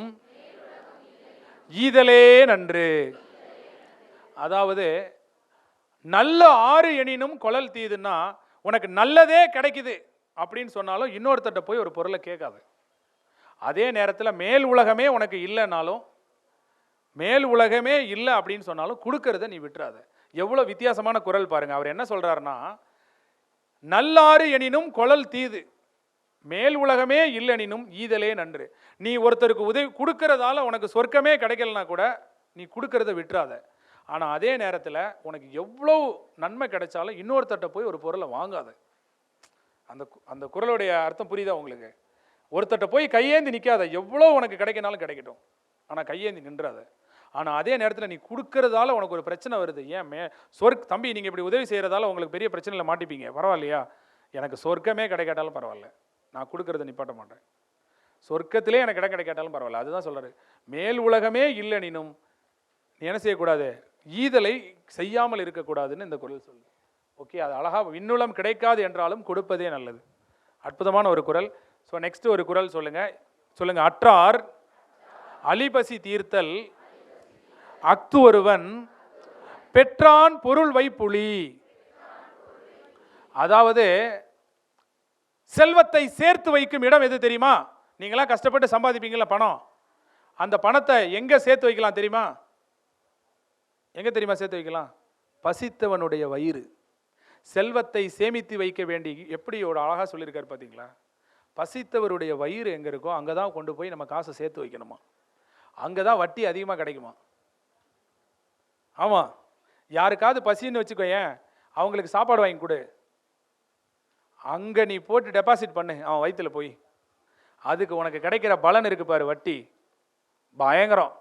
ஈதலே நன்று. அதாவது நல்ல ஆறு எனினும் கொளல் தீதுன்னா உனக்கு நல்லதே கிடைக்குது அப்படின்னு சொன்னாலும் இன்னொருத்தட்ட போய் ஒரு பொருளை கேட்காது. அதே நேரத்தில் மேல் உலகமே உனக்கு இல்லைனாலும், மேல் உலகமே இல்லை அப்படின்னு சொன்னாலும் கொடுக்கறத நீ விட்டுறாத. எவ்வளோ வித்தியாசமான குறள் பாருங்க. அவர் என்ன சொல்றாருன்னா, நல்லாறு எனினும் கொளல் தீது மேல் உலகமே இல்லெனினும் ஈதலே நன்று. நீ ஒருத்தருக்கு உதவி கொடுக்கறதால உனக்கு சொர்க்கமே கிடைக்கலனா கூட நீ கொடுக்கறத விட்டுறாத. ஆனால் அதே நேரத்தில் உனக்கு எவ்வளோ நன்மை கிடைச்சாலும் இன்னொருத்தட்ட போய் ஒரு பொருளை வாங்காத. அந்த அந்த குறளுடைய அர்த்தம் புரியுதா உங்களுக்கு? ஒருத்தட்ட போய் கையேந்தி நிற்காத, எவ்வளோ உனக்கு கிடைக்கினாலும் கிடைக்கட்டும், ஆனால் கையேந்தி நின்றாத. ஆனால் அதே நேரத்தில் நீ கொடுக்கறதால உனக்கு ஒரு பிரச்சனை வருது, ஏன் தம்பி நீங்கள் இப்படி உதவி செய்கிறதால உங்களுக்கு பெரிய பிரச்சனையில் மாட்டிப்பீங்க, பரவாயில்லையா, எனக்கு சொர்க்கமே கிடைக்காட்டாலும் பரவாயில்ல, நான் கொடுக்கறத நிப்பாட்ட மாட்டேன், சொர்க்கத்திலே எனக்கு கிடைக்காட்டாலும் பரவாயில்ல. அதுதான் சொல்கிறாரு, மேல் உலகமே இல்லைனினும் நீ என்ன செய்யக்கூடாது, ஈதலை செய்யாமல் இருக்கக்கூடாதுன்னு இந்த குறள் சொல்லு. ஓகே, அது அழகாக விண்ணுலம் கிடைக்காது என்றாலும் கொடுப்பதே நல்லது. அற்புதமான ஒரு குறள். ஸோ நெக்ஸ்ட் ஒரு குறள் சொல்லுங்க. அற்றார் அலிபசி தீர்த்தல் அக்து ஒருவன் பெற்றான் பொருள் வைப்புளி. அதாவது செல்வத்தை சேர்த்து வைக்கும் இடம் எது தெரியுமா? நீங்களாம் கஷ்டப்பட்டு சம்பாதிப்பீங்களா பணம், அந்த பணத்தை எங்க சேர்த்து வைக்கலாம் தெரியுமா? எங்க தெரியுமா சேர்த்து வைக்கலாம்? பசித்தவனுடைய வயிறு. செல்வத்தை சேமித்து வைக்க வேண்டி எப்படி ஒரு அழகா சொல்லியிருக்காரு பார்த்தீங்களா? பசித்தவருடைய வயிறு எங்கே இருக்கோ அங்கே தான் கொண்டு போய் நம்ம காசை சேர்த்து வைக்கணுமா, அங்கே தான் வட்டி அதிகமாக கிடைக்குமா. ஆமாம், யாருக்காவது பசின்னு வச்சுக்கோயேன், அவங்களுக்கு சாப்பாடு வாங்கி கொடு, அங்கே நீ போட்டு டெபாசிட் பண்ணு அவன் வயிற்றுல போய், அதுக்கு உனக்கு கிடைக்கிற பலன் இருக்கு பாரு, வட்டி பயங்கரம்.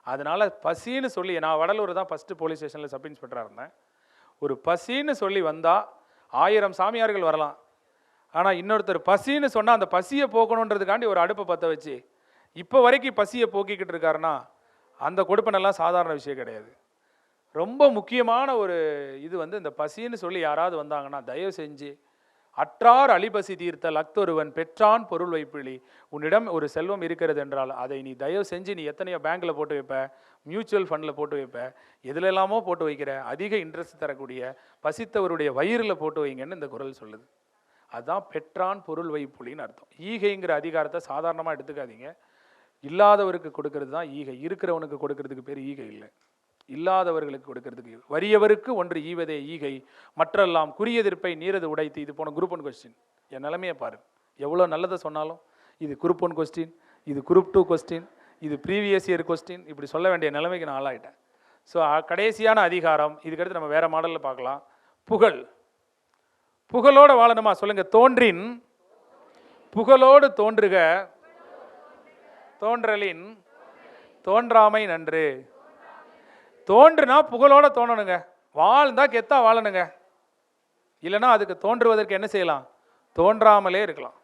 அதனால் பசின்னு சொல்லி, நான் வடலூர் தான் ஃபஸ்ட்டு போலீஸ் ஸ்டேஷனில் சப் இன்ஸ்பெக்டராக இருந்தேன். ஒரு பசின்னு சொல்லி வந்தால் 1000 சாமியார்கள் வரலாம். ஆனால் இன்னொருத்தர் பசின்னு சொன்னால் அந்த பசியை போக்கணுன்றதுக்காண்டி ஒரு அடுப்பை பற்ற வச்சு இப்போ வரைக்கும் பசியை போக்கிக்கிட்டு இருக்காருன்னா அந்த கொடுப்பனெல்லாம் சாதாரண விஷயம் கிடையாது. ரொம்ப முக்கியமான ஒரு இது இந்த பசின்னு சொல்லி யாராவது வந்தாங்கன்னா தயவு செஞ்சு அற்றார் அழிபசி தீர்த்தல் அக்தொருவன் பெற்றான் பொருள் வைப்பிழி. உன்னிடம் ஒரு செல்வம் இருக்கிறது என்றால் அதை நீ தயவு செஞ்சு நீ எத்தனையோ பேங்க்கில் போட்டு வைப்ப, மியூச்சுவல் ஃபண்டில் போட்டு வைப்ப, எதுல எல்லாமோ போட்டு வைக்கிற, அதிக இன்ட்ரெஸ்ட் தரக்கூடிய பசித்தவருடைய வயிறில் போட்டு வைங்கன்னு இந்த குறள் சொல்லுது. அதுதான் பெற்றான் பொருள் வைப்புலின்னு அர்த்தம். ஈகைங்கிற அதிகாரத்தை சாதாரணமாக எடுத்துக்காதீங்க. இல்லாதவருக்கு கொடுக்கறது தான் ஈகை. இருக்கிறவனுக்கு கொடுக்கறதுக்கு பேர் ஈகை இல்லை, இல்லாதவர்களுக்கு கொடுக்கறதுக்கு. வறியவருக்கு ஒன்று ஈவதே ஈகை, மற்றெல்லாம் குறியெதிர்ப்பை நீரது உடைத்து. இது போன குரூப் 1 கொஸ்டின். என் நிலைமையை பாரு, எவ்வளோ நல்லதை சொன்னாலும் இது குரூப் 1 கொஸ்டின், இது குரூப் 2 கொஸ்டின், இது ப்ரீவியஸ் இயர் கொஸ்டின், இப்படி சொல்ல வேண்டிய நிலைமைக்கு நான் ஆளாயிட்டேன். ஸோ கடைசியான அதிகாரம். இதுக்கடுத்து நம்ம வேறு மாடலில் பார்க்கலாம். புகழ். புகழோடு வாழணுமா சொல்லுங்க. தோன்றின் புகழோடு தோன்றுக, தோன்றலின் தோன்றாமை நன்று. தோன்றுனா புகழோட தோணணுங்க, வாழ்ந்தா கெத்தா வாழணுங்க. இல்லைன்னா அதுக்கு தோன்றுவதற்கு என்ன செய்யலாம், தோன்றாமலே இருக்கலாம்.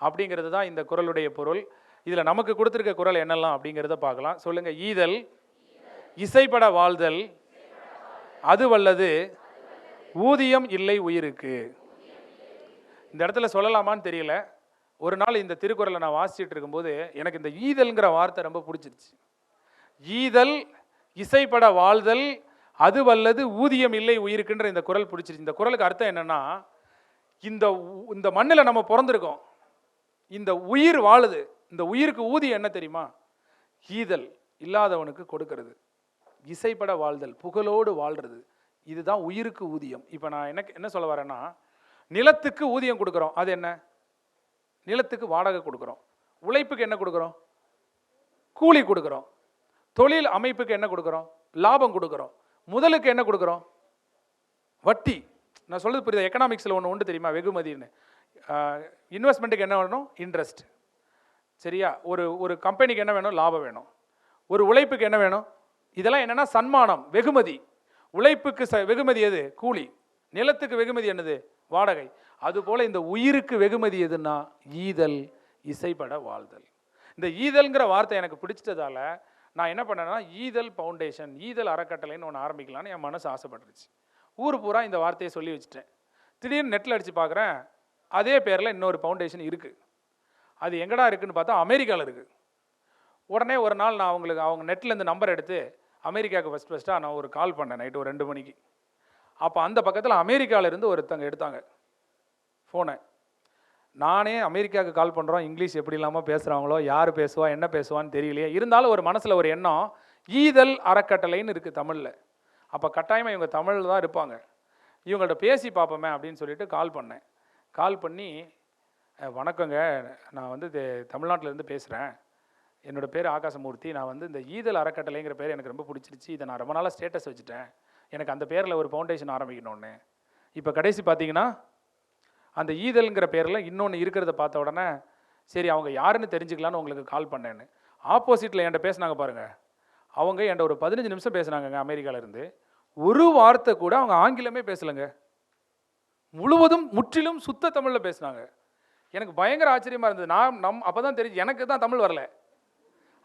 அப்படிங்கிறது தான் இந்த குறளுடைய பொருள். இதில் நமக்கு கொடுத்துருக்க குறள் என்னெல்லாம் அப்படிங்கிறத பார்க்கலாம். சொல்லுங்க. ஈதல் இசைப்பட வாழ்தல் அது வல்லது ஊதியம் இல்லை உயிருக்கு. இந்த இடத்துல சொல்லலாமான்னு தெரியல. ஒரு நாள் இந்த திருக்குறளை நான் வாசிச்சுட்டு இருக்கும்போது எனக்கு இந்த ஈதல்ங்கிற வார்த்தை ரொம்ப பிடிச்சிருச்சு. ஈதல் இசைப்பட வாழ்தல் அது வல்லது ஊதியம் இல்லை உயிருக்குன்ற இந்த குறள் பிடிச்சிருச்சு. இந்த குறளுக்கு அர்த்தம் என்னன்னா, இந்த மண்ணில் நம்ம பிறந்திருக்கோம், இந்த உயிர் வாழுது, இந்த உயிருக்கு ஊதியம் என்ன தெரியுமா? ஈதல், இல்லாதவனுக்கு கொடுக்கறது. இசைப்பட வாழ்தல், புகழோடு வாழ்றது, இதுதான் உயிருக்கு ஊதியம். இப்போ நான் என்ன சொல்ல வரேன்னா, நிலத்துக்கு ஊதியம் கொடுக்குறோம், அது என்ன? நிலத்துக்கு வாடகை கொடுக்குறோம். உழைப்புக்கு என்ன கொடுக்குறோம்? கூலி கொடுக்குறோம். தொழில் அமைப்புக்கு என்ன கொடுக்குறோம்? லாபம் கொடுக்குறோம். முதலுக்கு என்ன கொடுக்குறோம்? வட்டி. நான் சொல்றது புரியுதா? எக்கனாமிக்ஸில் ஒன்று உண்டு தெரியுமா, வெகுமதின்னு. இன்வெஸ்ட்மெண்ட்டுக்கு என்ன வேணும்? இன்ட்ரெஸ்ட். சரியா? ஒரு கம்பெனிக்கு என்ன வேணும்? லாபம் வேணும். ஒரு உழைப்புக்கு என்ன வேணும்? இதெல்லாம் என்னன்னா சன்மானம், வெகுமதி. உழைப்புக்கு வெகுமதி எது? கூலி. நிலத்துக்கு வெகுமதி என்னது? வாடகை. அதுபோல இந்த உயிருக்கு வெகுமதி எதுன்னா ஈதல், இசைப்பட வாழ்தல். இந்த ஈதல்ங்கிற வார்த்தை எனக்கு பிடிச்சதால நான் என்ன பண்ணேன்னா, ஈதல் ஃபவுண்டேஷன், ஈதல் அறக்கட்டளைன்னு ஒன்று ஆரம்பிக்கலான்னு என் மனசு ஆசைப்பட்டுருச்சு. ஊர் பூரா இந்த வார்த்தையை சொல்லி வச்சுட்டேன். திடீர்னு நெட்டில் அடித்து பார்க்குறேன், அதே பேரில் இன்னொரு ஃபவுண்டேஷன் இருக்குது. அது எங்கடா இருக்குதுன்னு பார்த்தா அமெரிக்காவில் இருக்குது. உடனே ஒரு நாள் நான் அவங்க நெட்டில் நம்பர் எடுத்து அமெரிக்காவுக்கு ஃபஸ்ட்டாக நான் ஒரு கால் பண்ணேன், நைட்டு ஒரு 2 மணிக்கு. அப்போ அந்த பக்கத்தில் அமெரிக்காவிலேருந்து ஒருத்தங்க எடுத்தாங்க ஃபோனை. நானே அமெரிக்காவுக்கு கால் பண்ணுறோம், இங்கிலீஷ் எப்படி இல்லாமல் பேசுகிறாங்களோ, யார் பேசுவா என்ன பேசுவான்னு தெரியலையே. இருந்தாலும் ஒரு மனசில் ஒரு எண்ணம், ஈதல் அறக்கட்டளைன்னு இருக்குது தமிழில். அப்போ கட்டாயமாக இவங்க தமிழில் தான் இருப்பாங்க, இவங்கள்ட்ட பேசி பார்ப்போமே அப்படின்னு சொல்லிட்டு கால் பண்ணேன். கால் பண்ணி, வணக்கங்க, நான் தமிழ்நாட்டிலேருந்து பேசுகிறேன், என்னோடய பேர் ஆகாசமூர்த்தி, நான் இந்த ஈதல் அறக்கட்டளைங்கிற பேர் எனக்கு ரொம்ப பிடிச்சிருச்சு, இதை நான் ரொம்ப நாளாக ஸ்டேட்டஸ் வச்சுட்டேன், எனக்கு அந்த பேரில் ஒரு ஃபவுண்டேஷன் ஆரம்பிக்கணும்னு. இப்போ கடைசி பார்த்தீங்கன்னா அந்த ஈதல்ங்கிற பேரில் இன்னொன்று இருக்கிறத பார்த்த உடனே சரி அவங்க யாருன்னு தெரிஞ்சுக்கலான்னு உங்களுக்கு கால் பண்ணேன்னு. ஆப்போசிட்டில் என்கிட்ட பேசினாங்க பாருங்கள், அவங்க என்கிட்ட ஒரு 15 நிமிஷம் பேசினாங்கங்க அமெரிக்காவிலேருந்து. ஒரு வார்த்தை கூட அவங்க ஆங்கிலமே பேசலைங்க, முற்றிலும் சுத்த தமிழில் பேசினாங்க. எனக்கு பயங்கர ஆச்சரியமாக இருந்தது. அப்போ தான் தெரிஞ்சு, எனக்கு தான் தமிழ் வரல,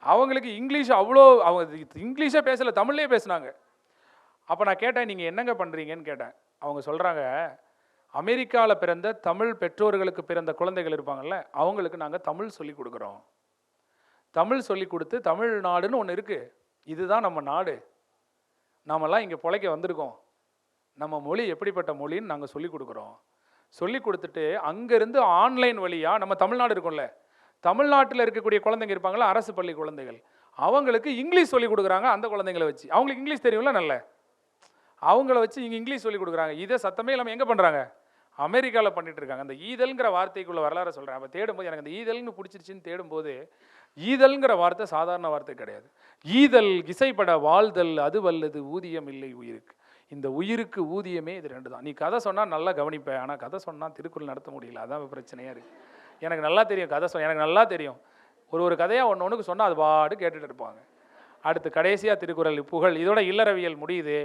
அவங்களுக்கு இங்கிலீஷ் அவ்வளோ, அவங்க இங்கிலீஷே பேசலை, தமிழ்லேயே பேசினாங்க. அப்போ நான் கேட்டேன், நீங்கள் என்னங்க பண்ணுறீங்கன்னு கேட்டேன். அவங்க சொல்கிறாங்க, அமெரிக்காவில் பிறந்த தமிழ் பெற்றோர்களுக்கு பிறந்த குழந்தைகள் இருப்பாங்கள்ல, அவங்களுக்கு நாங்கள் தமிழ் சொல்லி கொடுக்குறோம். தமிழ் சொல்லி கொடுத்து, தமிழ்நாடுன்னு ஒன்று இருக்குது, இதுதான் நம்ம நாடு, நாமெல்லாம் இங்கே பிழைக்க வந்திருக்கோம், நம்ம மொழி எப்படிப்பட்ட மொழின்னு நாங்கள் சொல்லி கொடுக்குறோம். சொல்லி கொடுத்துட்டு அங்கேருந்து ஆன்லைன் வழியாக நம்ம தமிழ்நாடு இருக்கோம்ல, தமிழ்நாட்டில் இருக்கக்கூடிய குழந்தைங்க இருப்பாங்களா, அரசு பள்ளி குழந்தைகள், அவங்களுக்கு இங்கிலீஷ் சொல்லி கொடுக்குறாங்க. அந்த குழந்தைங்களை வச்சு, அவங்களுக்கு இங்கிலீஷ் தெரியும்ல நல்ல, அவங்கள வச்சு இங்கே இங்கிலீஷ் சொல்லி கொடுக்குறாங்க. இதை சத்தமே இல்லாமல் எங்கே பண்ணுறாங்க? அமெரிக்காவில் பண்ணிட்டு இருக்காங்க. அந்த ஈதல்ங்கிற வார்த்தைக்குள்ள வரலாறு சொல்கிறேன். அப்போ தேடும்போது எனக்கு அந்த ஈதல்னு பிடிச்சிருச்சின்னு தேடும்போது, ஈதல்ங்கிற வார்த்தை சாதாரண வார்த்தை கிடையாது. ஈதல் இசைப்பட வாழ்தல் அது வல்லது ஊதியம் இல்லை உயிருக்கு. இந்த உயிருக்கு ஊதியமே இது 2 தான். நீ கதை சொன்னால் நல்லா கவனிப்பேன், ஆனால் கதை சொன்னால் திருக்குறள் நடத்த முடியல, அதான் பிரச்சனையாக இருக்குது. எனக்கு நல்லா தெரியும் கதை எனக்கு நல்லா தெரியும். ஒரு கதையாக ஒன்றுக்கு சொன்னால் அது பாடு கேட்டுட்டு இருப்பாங்க. அடுத்து கடைசியாக திருக்குறள் புகழ். இதோட இல்லறவியல் முடியுது.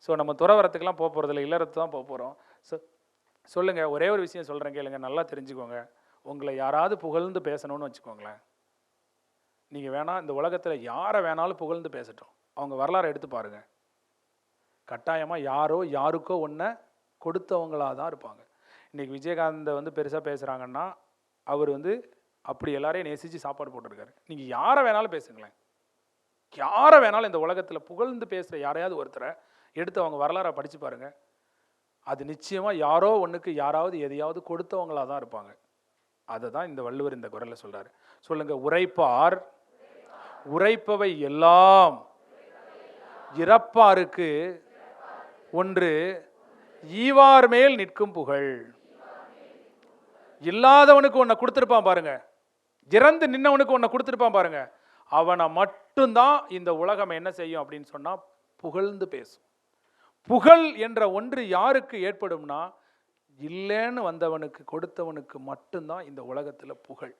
ஸோ நம்ம துறவரத்துக்கெலாம் போக போகிறதில்ல, இல்லறத்து தான் போக போகிறோம். சொல்லுங்கள், ஒரே ஒரு விஷயம் சொல்கிறேன் கேளுங்க, நல்லா தெரிஞ்சுக்கோங்க. உங்களை யாராவது புகழ்ந்து பேசணும்னு வச்சுக்கோங்களேன், நீங்கள் வேணால் இந்த உலகத்தில் யாரை வேணாலும் புகழ்ந்து பேசட்டும், அவங்க வரலாறு எடுத்து பாருங்கள், கட்டாயமாக யாரோ யாருக்கோ ஒன்றை கொடுத்தவங்களாக தான் இருப்பாங்க. இன்றைக்கி விஜயகாந்தை வந்து பெருசாக பேசுகிறாங்கன்னா அவர் வந்து அப்படி எல்லாரையும் நேசித்து சாப்பாடு போட்டிருக்காரு. நீங்கள் யாரை வேணாலும் பேசுங்களேன், யாரை வேணாலும் இந்த உலகத்தில் புகழ்ந்து பேசுகிற யாரையாவது ஒருத்தரை எடுத்து அவங்க வரலாறை படித்து பாருங்கள், அது நிச்சயமாக யாரோ ஒன்றுக்கு யாராவது எதையாவது கொடுத்தவங்களாக தான் இருப்பாங்க. அதை தான் இந்த வள்ளுவர் இந்த குறளில் சொல்கிறார். சொல்லுங்கள், உரைப்பார் உரைப்பவை எல்லாம் இறப்பாருக்கு ஒன்று ஈவார் மேல் நிற்கும் புகழ். இல்லாதவனுக்கு ஒன்றை கொடுத்துருப்பான் பாருங்க, இறந்து நின்னவனுக்கு ஒன்றை கொடுத்துருப்பான் பாருங்க, அவனை மட்டும்தான் இந்த உலகம் என்ன செய்யும் அப்படின்னு சொன்னால் புகழ்ந்து பேசும். புகழ் என்ற ஒன்று யாருக்கு ஏற்படும்னா, இல்லைன்னு வந்தவனுக்கு கொடுத்தவனுக்கு மட்டும்தான் இந்த உலகத்தில் புகழ்.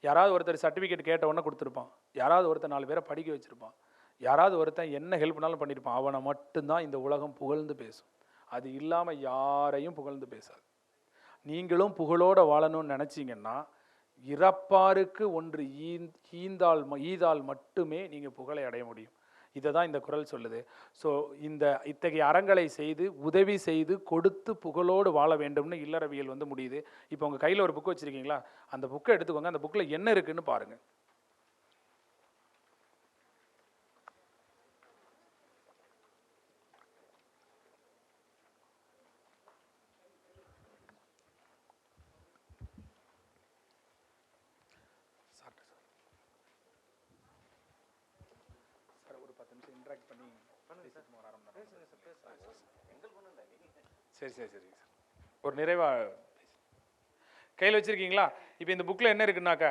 யாராவது ஒருத்தர் சர்டிஃபிகேட் கேட்ட உடனே கொடுத்துருப்பான், யாராவது ஒருத்தர் 4 பேரை படிக்க வச்சுருப்பான், யாராவது ஒருத்தன் என்ன ஹெல்ப்னாலும் பண்ணியிருப்பான், அவனை மட்டும்தான் இந்த உலகம் புகழ்ந்து பேசும். அது இல்லாமல் யாரையும் புகழ்ந்து பேசாது. நீங்களும் புகழோடு வாழணும்னு நினச்சிங்கன்னா இறப்பாருக்கு ஒன்று ஈதால் மட்டுமே நீங்கள் புகழை அடைய முடியும். இதை தான் இந்த குறள் சொல்லுது. ஸோ இத்தகைய அறங்களை செய்து உதவி செய்து கொடுத்து புகழோடு வாழ வேண்டும்னு இல்லறவியல் வந்து முடியுது. இப்போ உங்கள் கையில் ஒரு புக்கு வச்சுருக்கீங்களா, அந்த புக்கை எடுத்துக்கோங்க, அந்த புக்கில் என்ன இருக்குன்னு பாருங்கள். சரி சரி சரி சார், ஒரு நிறைவாக கையில் வச்சுருக்கீங்களா? இப்போ இந்த புக்கில் என்ன இருக்குன்னாக்கா,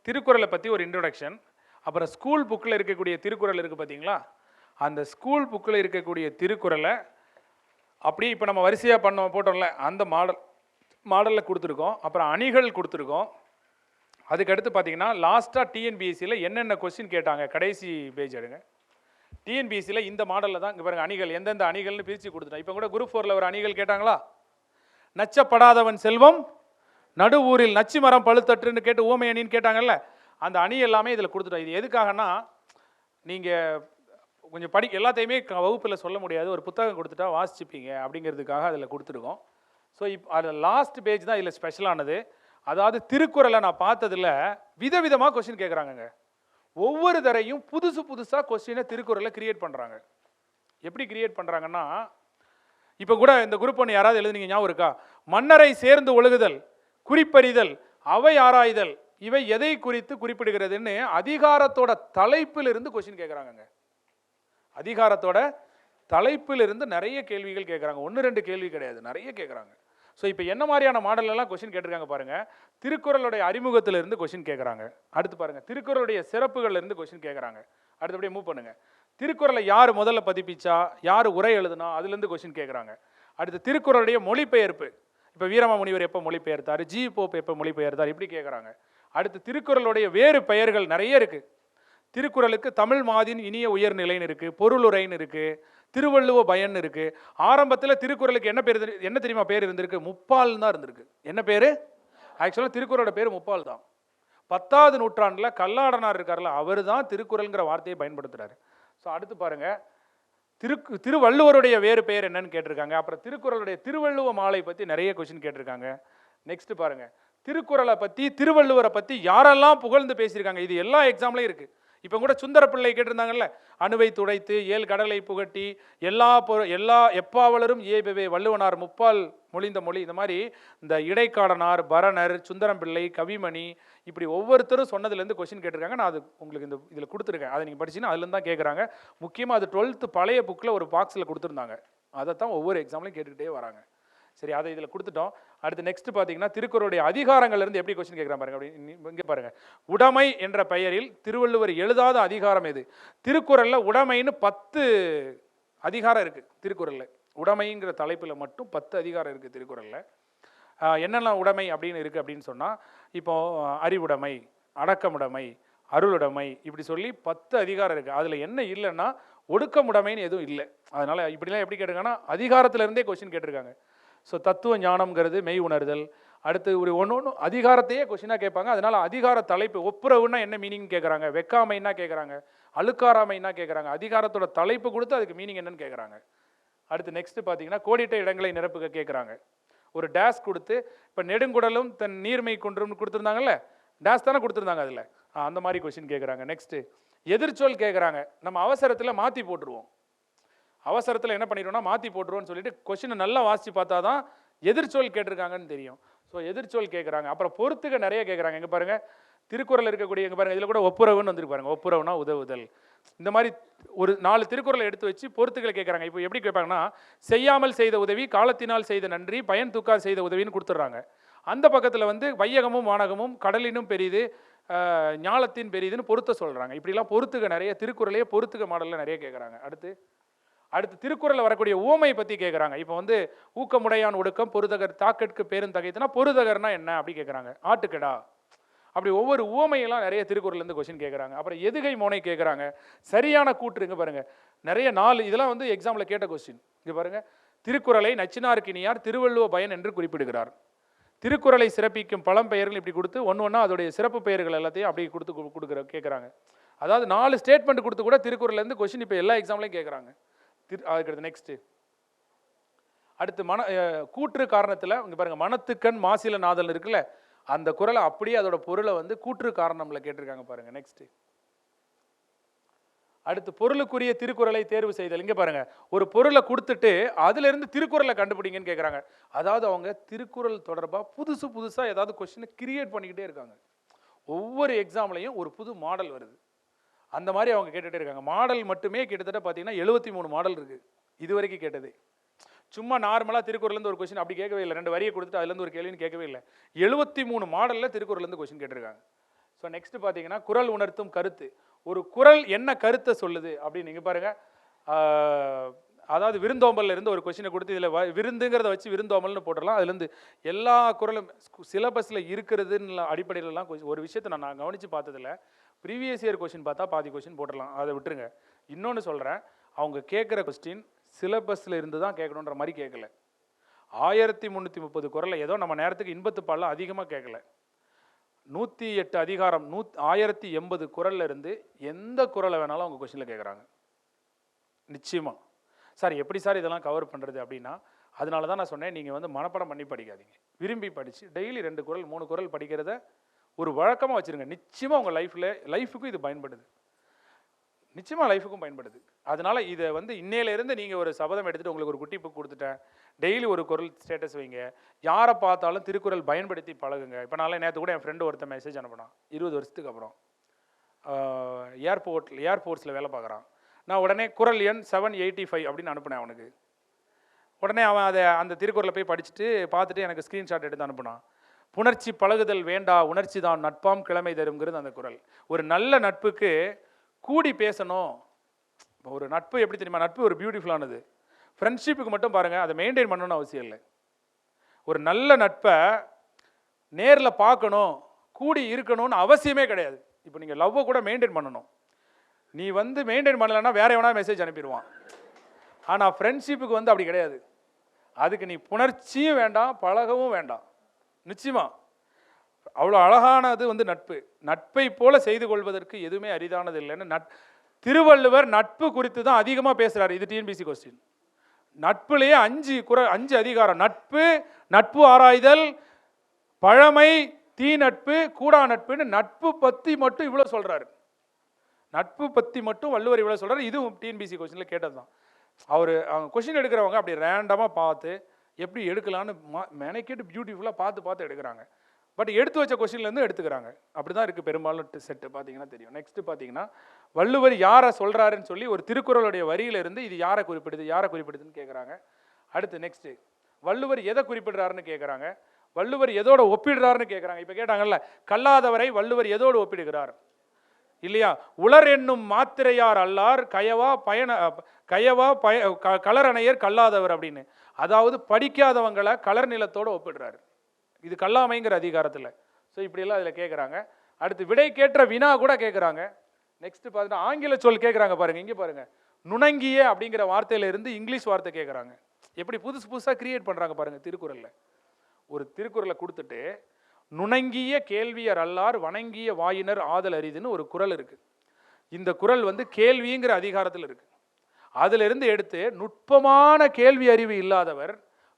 திருக்குறளை பற்றி ஒரு இன்ட்ரொடக்ஷன், அப்புறம் ஸ்கூல் புக்கில் இருக்கக்கூடிய திருக்குறள் இருக்குது பார்த்தீங்களா, அந்த ஸ்கூல் புக்கில் இருக்கக்கூடிய திருக்குறளை அப்படியே இப்போ நம்ம வரிசையாக போட்டோம்ல, அந்த மாடலில் கொடுத்துருக்கோம். அப்புறம் அணிகள் கொடுத்துருக்கோம். அதுக்கடுத்து பார்த்தீங்கன்னா லாஸ்ட்டாக டிஎன்பிஎஸ்சியில் என்னென்ன கொஸ்டின் கேட்டாங்க, கடைசி பேஜ் எடுங்க. டிஎன்பிஎஸ்சியில் இந்த மாடலில் தான் இங்கே பாருங்கள், அணிகள் எந்தெந்த அணிகள்னு பிரித்து கொடுத்துட்டோம். இப்போ கூட குரூப் 4ல் ஒரு அணிகள் கேட்டாங்களா, நச்சப்படாதவன் செல்வம் நடு ஊரில் நச்சு மரம் பழுத்தட்டுன்னு கேட்டு ஓமை அணின்னு கேட்டாங்கல்ல, அந்த அணி எல்லாமே இதில் கொடுத்துட்டோம். இது எதுக்காகனா, நீங்கள் கொஞ்சம் எல்லாத்தையுமே வகுப்பில் சொல்ல முடியாது, ஒரு புத்தகம் கொடுத்துட்டா வாசிச்சுப்பீங்க அப்படிங்கிறதுக்காக அதில் கொடுத்துருக்கோம். ஸோ அது லாஸ்ட் பேஜ் தான் இதில் ஸ்பெஷலானது. அதாவது திருக்குறளை நான் பார்த்ததில் விதவிதமாக கொஸ்டின் கேட்குறாங்கங்க. ஒவ்வொரு தரையும் புதுசாக கொஸ்டினை திருக்குறளை கிரியேட் பண்ணுறாங்க. எப்படி கிரியேட் பண்ணுறாங்கன்னா, இப்போ கூட இந்த குரூப் 1 யாராவது எழுதுனீங்க ஞாபகம் இருக்கா, மன்னரை சேர்ந்து ஒழுகுதல், குறிப்பறிதல், அவை ஆராய்தல், இவை எதை குறித்து குறிப்பிடுகிறதுன்னு அதிகாரத்தோட தலைப்பில் இருந்து கொஸ்டின் கேட்குறாங்கங்க. அதிகாரத்தோட தலைப்பில் இருந்து நிறைய கேள்விகள் கேட்குறாங்க. 1-2 கேள்வி கிடையாது, நிறைய கேட்குறாங்க. ஸோ இப்போ என்ன மாதிரியான மாடலெல்லாம் கொஸ்டின் கேட்டிருக்காங்க பாருங்கள். திருக்குறளுடைய அறிமுகத்திலிருந்து கொஸ்டின் கேட்குறாங்க. அடுத்து பாருங்கள், திருக்குறளுடைய சிறப்புகள்லேருந்து கொஸ்டின் கேட்குறாங்க. அடுத்தபடியே மூவ் பண்ணுங்கள். திருக்குறளை யார் முதல்ல பதிப்பிச்சா, யார் உரை எழுதுனா, அதுலேருந்து கொஸ்டின் கேட்குறாங்க. அடுத்து திருக்குறளுடைய மொழிபெயர்ப்பு, இப்போ வீரமாமுனிவர் எப்போ மொழிபெயர்த்தார், ஜி போப் எப்போ மொழிபெயர்த்தார், இப்படி கேட்குறாங்க. அடுத்து திருக்குறளுடைய வேறு பெயர்கள் நிறைய இருக்குது. திருக்குறளுக்கு தமிழ் மாதின் இனிய உயர்நிலைன்னு இருக்குது, பொருளுரைன்னு இருக்குது, திருவள்ளுவ பயன் இருக்குது. ஆரம்பத்தில் திருக்குறளுக்கு என்ன தெரியுமா பேர் இருந்திருக்கு, முப்பால் தான் இருந்திருக்கு. என்ன பேர்? ஆக்சுவலாக திருக்குறளோட பேர் முப்பால் தான். 10ஆவது நூற்றாண்டில் கல்லாடனார் இருக்கார்ல, அவர் தான் திருக்குறள்ங்கிற வார்த்தையை பயன்படுத்துகிறாரு. ஸோ அடுத்து பாருங்கள், திருவள்ளுவருடைய வேறு பெயர் என்னன்னு கேட்டிருக்காங்க. அப்புறம் திருக்குறளுடைய திருவள்ளுவ மாலை பற்றி நிறைய கொஸ்டின் கேட்டிருக்காங்க. நெக்ஸ்ட் பாருங்கள், திருக்குறளை பற்றி திருவள்ளுவரை பற்றி யாரெல்லாம் புகழ்ந்து பேசியிருக்காங்க, இது எல்லா எக்ஸாம்லையும் இருக்குது. இப்போ கூட சுந்தர பிள்ளை கேட்டிருந்தாங்கல்ல, அணுவை துடைத்து 7 கடலை புகட்டி எல்லா எப்பாவலரும் ஏபவே வள்ளுவனார் முப்பால் மொழிந்த மொழி, இந்த மாதிரி இந்த இடைக்காடனார், பரணர், சுந்தரம் பிள்ளை, கவிமணி, இப்படி ஒவ்வொருத்தரும் சொன்னதுலேருந்து கொஸ்டின் கேட்டிருக்காங்க. நான் அது உங்களுக்கு இந்த இதில் கொடுத்துருக்கேன், அதை நீங்கள் படிச்சிங்கன்னா அதுலேருந்து தான் கேட்குறாங்க. முக்கியமாக அது 12th பழைய புக்கில் ஒரு பாக்ஸில் கொடுத்துருந்தாங்க, அதை தான் ஒவ்வொரு எக்ஸாம்லையும் கேட்டுக்கிட்டே வராங்க. சரி, அதை இதில் கொடுத்துட்டோம். அடுத்து நெக்ஸ்ட் பார்த்தீங்கன்னா திருக்குறளுடைய அதிகாரங்கள்லேருந்து எப்படி கொஸ்டின் கேட்குறாங்க பாருங்க. அப்படி இங்கே பாருங்கள், உடைமை என்ற பெயரில் திருவள்ளுவர் எழுதாத அதிகாரம் எது? திருக்குறளில் உடைமைன்னு 10 அதிகாரம் இருக்குது. திருக்குறளில் உடைமைங்கிற தலைப்பில் மட்டும் 10 அதிகாரம் இருக்குது திருக்குறளில். என்னென்ன உடைமை அப்படின்னு இருக்குது அப்படின்னு சொன்னால், இப்போ அறிவுடைமை, அடக்கமுடைமை, அருளுடைமை, இப்படி சொல்லி 10 அதிகாரம் இருக்குது. அதில் என்ன இல்லைன்னா ஒடுக்கமுடைமைன்னு எதுவும் இல்லை. அதனால் இப்படிலாம் எப்படி கேட்டிருக்காங்கன்னா அதிகாரத்திலேருந்தே கொஸ்டின் கேட்டிருக்காங்க. ஸோ தத்துவ ஞானம்ங்கிறது மெய் உணர்தல். அடுத்து ஒரு ஒன்று அதிகாரத்தையே கொஸ்டினாக கேட்பாங்க. அதனால் அதிகார தலைப்பு, ஒப்புரவுன்னா என்ன மீனிங் கேட்குறாங்க, வெக்காமைன்னா கேட்குறாங்க, அழுக்காராமைன்னா கேட்குறாங்க, அதிகாரத்தோட தலைப்பு கொடுத்து அதுக்கு மீனிங் என்னன்னு கேட்குறாங்க. அடுத்து நெக்ஸ்ட்டு பார்த்தீங்கன்னா கோடிட்ட இடங்களை நிரப்புக கேட்குறாங்க. ஒரு டேஸ் கொடுத்து, இப்போ நெடுங்குடலும் தன் நீர்மை குன்றும் கொடுத்துருந்தாங்கல்ல, டேஸ் தானே கொடுத்துருந்தாங்க அதில், அந்த மாதிரி கொஸ்டின் கேட்குறாங்க. நெக்ஸ்ட்டு எதிர்ச்சொல் கேட்குறாங்க. நம்ம அவசரத்தில் மாற்றி போட்டுருவோம். அவசரத்தில் என்ன பண்ணிடுவோம்னா மாற்றி போட்டுருவோம்னு சொல்லிட்டு கொஸ்டினை நல்லா வாசித்து பார்த்தா தான் எதிர்ச்சொல் கேட்டிருக்காங்கன்னு தெரியும். ஸோ எதிர்ச்சொல் கேட்குறாங்க. அப்புறம் பொறுத்துக்க நிறைய கேட்குறாங்க. இங்கே பாருங்கள், திருக்குறள் இருக்கக்கூடிய இங்கே பாருங்கள், இதில் கூட ஒப்புரவுன்னு வந்துருக்கு பாருங்கள். ஒப்புரவுனா உதவுதல். இந்த மாதிரி ஒரு 4 திருக்குறளை எடுத்து வச்சு பொறுத்துக்களை கேட்குறாங்க. இப்போ எப்படி கேட்பாங்கன்னா, செய்யாமல் செய்த உதவி, காலத்தினால் செய்த நன்றி, பயன் தூக்கால் செய்த உதவின்னு கொடுத்துட்றாங்க. அந்த பக்கத்தில் வந்து வையகமும் வானகமும் கடலினும் பெரிது, ஞாலத்தின் பெரிதுன்னு பொறுத்த சொல்கிறாங்க. இப்படிலாம் பொறுத்துக்க நிறைய திருக்குறளையே பொறுத்துக்க மாடலில் நிறைய கேட்குறாங்க. அடுத்து திருக்குறளில் வரக்கூடிய ஊமையை பற்றி கேட்குறாங்க. இப்போ வந்து ஊக்கமுடையான் ஒடுக்கம் பொருதகர் தாக்கெட்கு பேருந்தகைத்துனா பொருதகர்னா என்ன அப்படி கேட்குறாங்க. ஆட்டுக்கடா, அப்படி ஒவ்வொரு ஊமையெல்லாம் நிறைய திருக்குறள்லேருந்து கொஸ்டின் கேட்குறாங்க. அப்புறம் எதுகை மோனை கேட்குறாங்க. சரியான கூற்று இங்கே பாருங்கள், நிறைய 4 இதெல்லாம் வந்து எக்ஸாமில் கேட்ட கொஸ்டின். இங்கே பாருங்கள், திருக்குறளை நச்சினார்க்கினியார் திருவள்ளுவ பயன் என்று குறிப்பிடுகிறார். திருக்குறளை சிறப்பிக்கும் பழம்பெயர்கள் இப்படி கொடுத்து ஒன்று அதோடைய சிறப்பு பெயர்கள் எல்லாத்தையும் அப்படி கொடுத்து கேட்குறாங்க. அதாவது 4 ஸ்டேட்மெண்ட் கொடுத்து கூட திருக்குறள்லேருந்து கொஸ்டின் இப்போ எல்லா எக்ஸாம்லையும் கேட்குறாங்க. அதுக்கு நெக்ஸ்ட்டு அடுத்து கூற்று காரணத்தில் இங்கே பாருங்கள், மனத்துக்கண் மாசில நாதல் இருக்குல்ல, அந்த குறளை அப்படியே அதோட பொருளை வந்து கூற்று காரணம்ல கேட்டிருக்காங்க பாருங்கள். நெக்ஸ்ட்டு அடுத்து பொருளுக்குரிய திருக்குறளை தேர்வு செய்தல். இங்கே பாருங்கள், ஒரு பொருளை கொடுத்துட்டு அதிலிருந்து திருக்குறளை கண்டுபிடிங்கன்னு கேட்குறாங்க. அதாவது அவங்க திருக்குறள் தொடர்பாக புதுசாக ஏதாவது கொஸ்டினை கிரியேட் பண்ணிக்கிட்டே இருக்காங்க. ஒவ்வொரு எக்ஸாம்லையும் ஒரு புது மாடல் வருது. அந்த மாதிரி அவங்க கேட்டுகிட்டே இருக்காங்க. மாடல் மட்டுமே கிட்டத்தட்ட பார்த்தீங்கன்னா 73 மாடல் இருக்குது இது வரைக்கும் கேட்டது. சும்மா நார்மலாக திருக்குறள்லேருந்து ஒரு கொஸ்டின் அப்படி கேட்கவே இல்லை. 2 வரியை கொடுத்துட்டு அதுலேருந்து ஒரு கேள்வின்னு கேட்கவே இல்லை. 73 மாடலில் திருக்குறள்லேருந்து கொஸ்டின் கேட்டிருக்காங்க. ஸோ நெக்ஸ்ட் பார்த்தீங்கன்னா குறள் உணர்த்தும் கருத்து. ஒரு குறள் என்ன கருத்தை சொல்லுது அப்படின்னு நீங்கள் பாருங்கள். அதாவது விருந்தோம்பல்ல இருந்து ஒரு கொஸ்டினை கொடுத்து இதில் விருந்துங்கிறத வச்சு விருந்தோம்பல்னு போட்டுடலாம். அதுலேருந்து எல்லா குறளும் சிலபஸில் இருக்கிறதுன்னு அடிப்படையிலலாம் ஒரு விஷயத்தை நான் கவனித்து பார்த்ததில்ல. ப்ரீவியஸ் இயர் கொஸ்டின் பார்த்தா பாதி கொஸ்டின் போட்டுடலாம், அதை விட்டுருங்க. இன்னொன்று சொல்கிறேன், அவங்க கேட்குற கொஸ்டின் சிலபஸில் இருந்து தான் கேட்கணுன்ற மாதிரி கேட்கல. 1330 குறளை ஏதோ நம்ம நேரத்துக்கு இன்பத்துப்பாலாம் அதிகமாக கேட்கல. 108 அதிகாரம் 1080 குறளில் இருந்து எந்த குறளை வேணாலும் அவங்க கொஸ்டினில் கேட்குறாங்க. நிச்சயமாக சார் எப்படி சார் இதெல்லாம் கவர் பண்ணுறது அப்படின்னா, அதனால தான் நான் சொன்னேன், நீங்கள் வந்து மனப்பாடம் பண்ணி படிக்காதீங்க, விரும்பி படித்து டெய்லி 2 குறள் 3 குறள் படிக்கிறத ஒரு வழக்கமாக வச்சுருங்க. நிச்சயமாக உங்கள் லைஃபுக்கும் இது பயன்படுது, நிச்சயமாக லைஃபுக்கும் பயன்படுது. அதனால் இதை வந்து இன்னையிலேருந்து நீங்கள் ஒரு சபதம் எடுத்துகிட்டு உங்களுக்கு ஒரு குட்டி புக் கொடுத்துட்டேன், டெய்லி ஒரு குறள் ஸ்டேட்டஸ் வைங்க, யாரை பார்த்தாலும் திருக்குறள் பயன்படுத்தி பழகுங்க. இப்போ நான் நேற்று கூட என் ஃப்ரெண்டு ஒருத்தன் மெசேஜ் அனுப்பினான், 20 வருஷத்துக்கு அப்புறம் ஏர்ஃபோர்ஸில் வேலை பார்க்குறான். நான் உடனே குறள் எண் 785 அப்படின்னு அனுப்பினேன் அவனுக்கு. உடனே அவன் அந்த திருக்குறளை போய் படிச்சுட்டு பார்த்துட்டு எனக்கு ஸ்க்ரீன்ஷாட் எடுத்து அனுப்பினான். புணர்ச்சி பழகுதல் வேண்டா, உணர்ச்சி தான் நட்பாம் கிழமை தருங்கிறது அந்த குறள். ஒரு நல்ல நட்புக்கு கூடி பேசணும். ஒரு நட்பு எப்படி தெரியுமா, நட்பு ஒரு பியூட்டிஃபுல்லானது. ஃப்ரெண்ட்ஷிப்புக்கு மட்டும் பாருங்கள், அதை மெயின்டைன் பண்ணணும்னு அவசியம் இல்லை. ஒரு நல்ல நட்பை நேரில் பார்க்கணும், கூடி இருக்கணும்னு அவசியமே கிடையாது. இப்போ நீங்கள் லவ்வை கூட மெயின்டைன் பண்ணணும். நீ வந்து மெயின்டைன் பண்ணலைன்னா வேற எவனா மெசேஜ் அனுப்பிடுவான். ஆனால் ஃப்ரெண்ட்ஷிப்புக்கு வந்து அப்படி கிடையாது. அதுக்கு நீ புணர்ச்சியும் வேண்டாம், பழகவும் வேண்டாம். நிச்சயமா அவ்வளோ அழகானது வந்து நட்பு. நட்பை போல செய்து கொள்வதற்கு எதுவுமே அரிதானது இல்லைன்னு திருவள்ளுவர் நட்பு குறித்து தான் அதிகமாக பேசுகிறார். இது டிஎன்பிசி கொஸ்டின். நட்புலேயே 5 அதிகாரம். நட்பு ஆராய்தல், பழமை, தீ நட்பு, கூடா நட்புன்னு நட்பு பற்றி மட்டும் இவ்வளோ சொல்கிறாரு. நட்பு பற்றி மட்டும் வள்ளுவர் இவ்வளோ சொல்கிறார். இதுவும் டிஎன்பிசி கொஸ்டினில் கேட்டது தான். அவங்க கொஸ்டின் எடுக்கிறவங்க அப்படி ரேண்டமாக பார்த்து எப்படி எடுக்கலான்னு மெனக்கேட்டு பியூட்டிஃபுல்லாக பார்த்து எடுக்கிறாங்க. பட் எடுத்து வச்ச கொஸ்டின்லேருந்து எடுத்துக்கிறாங்க. அப்படி தான் இருக்குது பெரும்பாலும் செட்டு பார்த்தீங்கன்னா தெரியும். நெக்ஸ்ட்டு பார்த்தீங்கன்னா வள்ளுவர் யாரை சொல்கிறாருன்னு சொல்லி ஒரு திருக்குறளுடைய வரியிலிருந்து இது யாரை குறிப்பிடுதுன்னு கேட்குறாங்க. அடுத்து நெக்ஸ்ட்டு வள்ளுவர் எதை குறிப்பிடுறாருன்னு கேட்குறாங்க. வள்ளுவர் எதோட ஒப்பிடுறாருன்னு கேட்குறாங்க. இப்போ கேட்டாங்கல்ல, கல்லாதவரை வள்ளுவர் எதோடு ஒப்பிடுகிறார் இல்லையா? உலர் என்னும் மாத்திரையார் அல்லார் கலரணையர் கல்லாதவர் அப்படின்னு. அதாவது படிக்காதவங்களை கலர் நிலத்தோடு ஒப்பிடுறாரு. இது கல்லாமைங்கிற அதிகாரத்தில். ஸோ இப்படியெல்லாம் அதில் கேட்குறாங்க. அடுத்து விடைக்கேற்ற வினா கூட கேட்குறாங்க. நெக்ஸ்ட் பார்த்தீங்கன்னா ஆங்கில சொல் கேட்குறாங்க பாருங்க. இங்கே பாருங்க, நுணங்கிய அப்படிங்கிற வார்த்தையில இருந்து இங்கிலீஷ் வார்த்தை கேட்குறாங்க. எப்படி புதுசு புதுசாக கிரியேட் பண்ணுறாங்க பாருங்க. திருக்குறளில் ஒரு திருக்குறளை கொடுத்துட்டு நுணங்கிய கேள்வியர் அல்லார் வணங்கிய வாயினர் ஆதல் அரிதுன்னு ஒரு குறள் இருக்கு. இந்த குறள் வந்து கேள்விங்கிற அதிகாரத்தில் இருக்கு. அதுல இருந்து எடுத்து நுட்பமான கேள்வி அறிவு இல்லாதவர்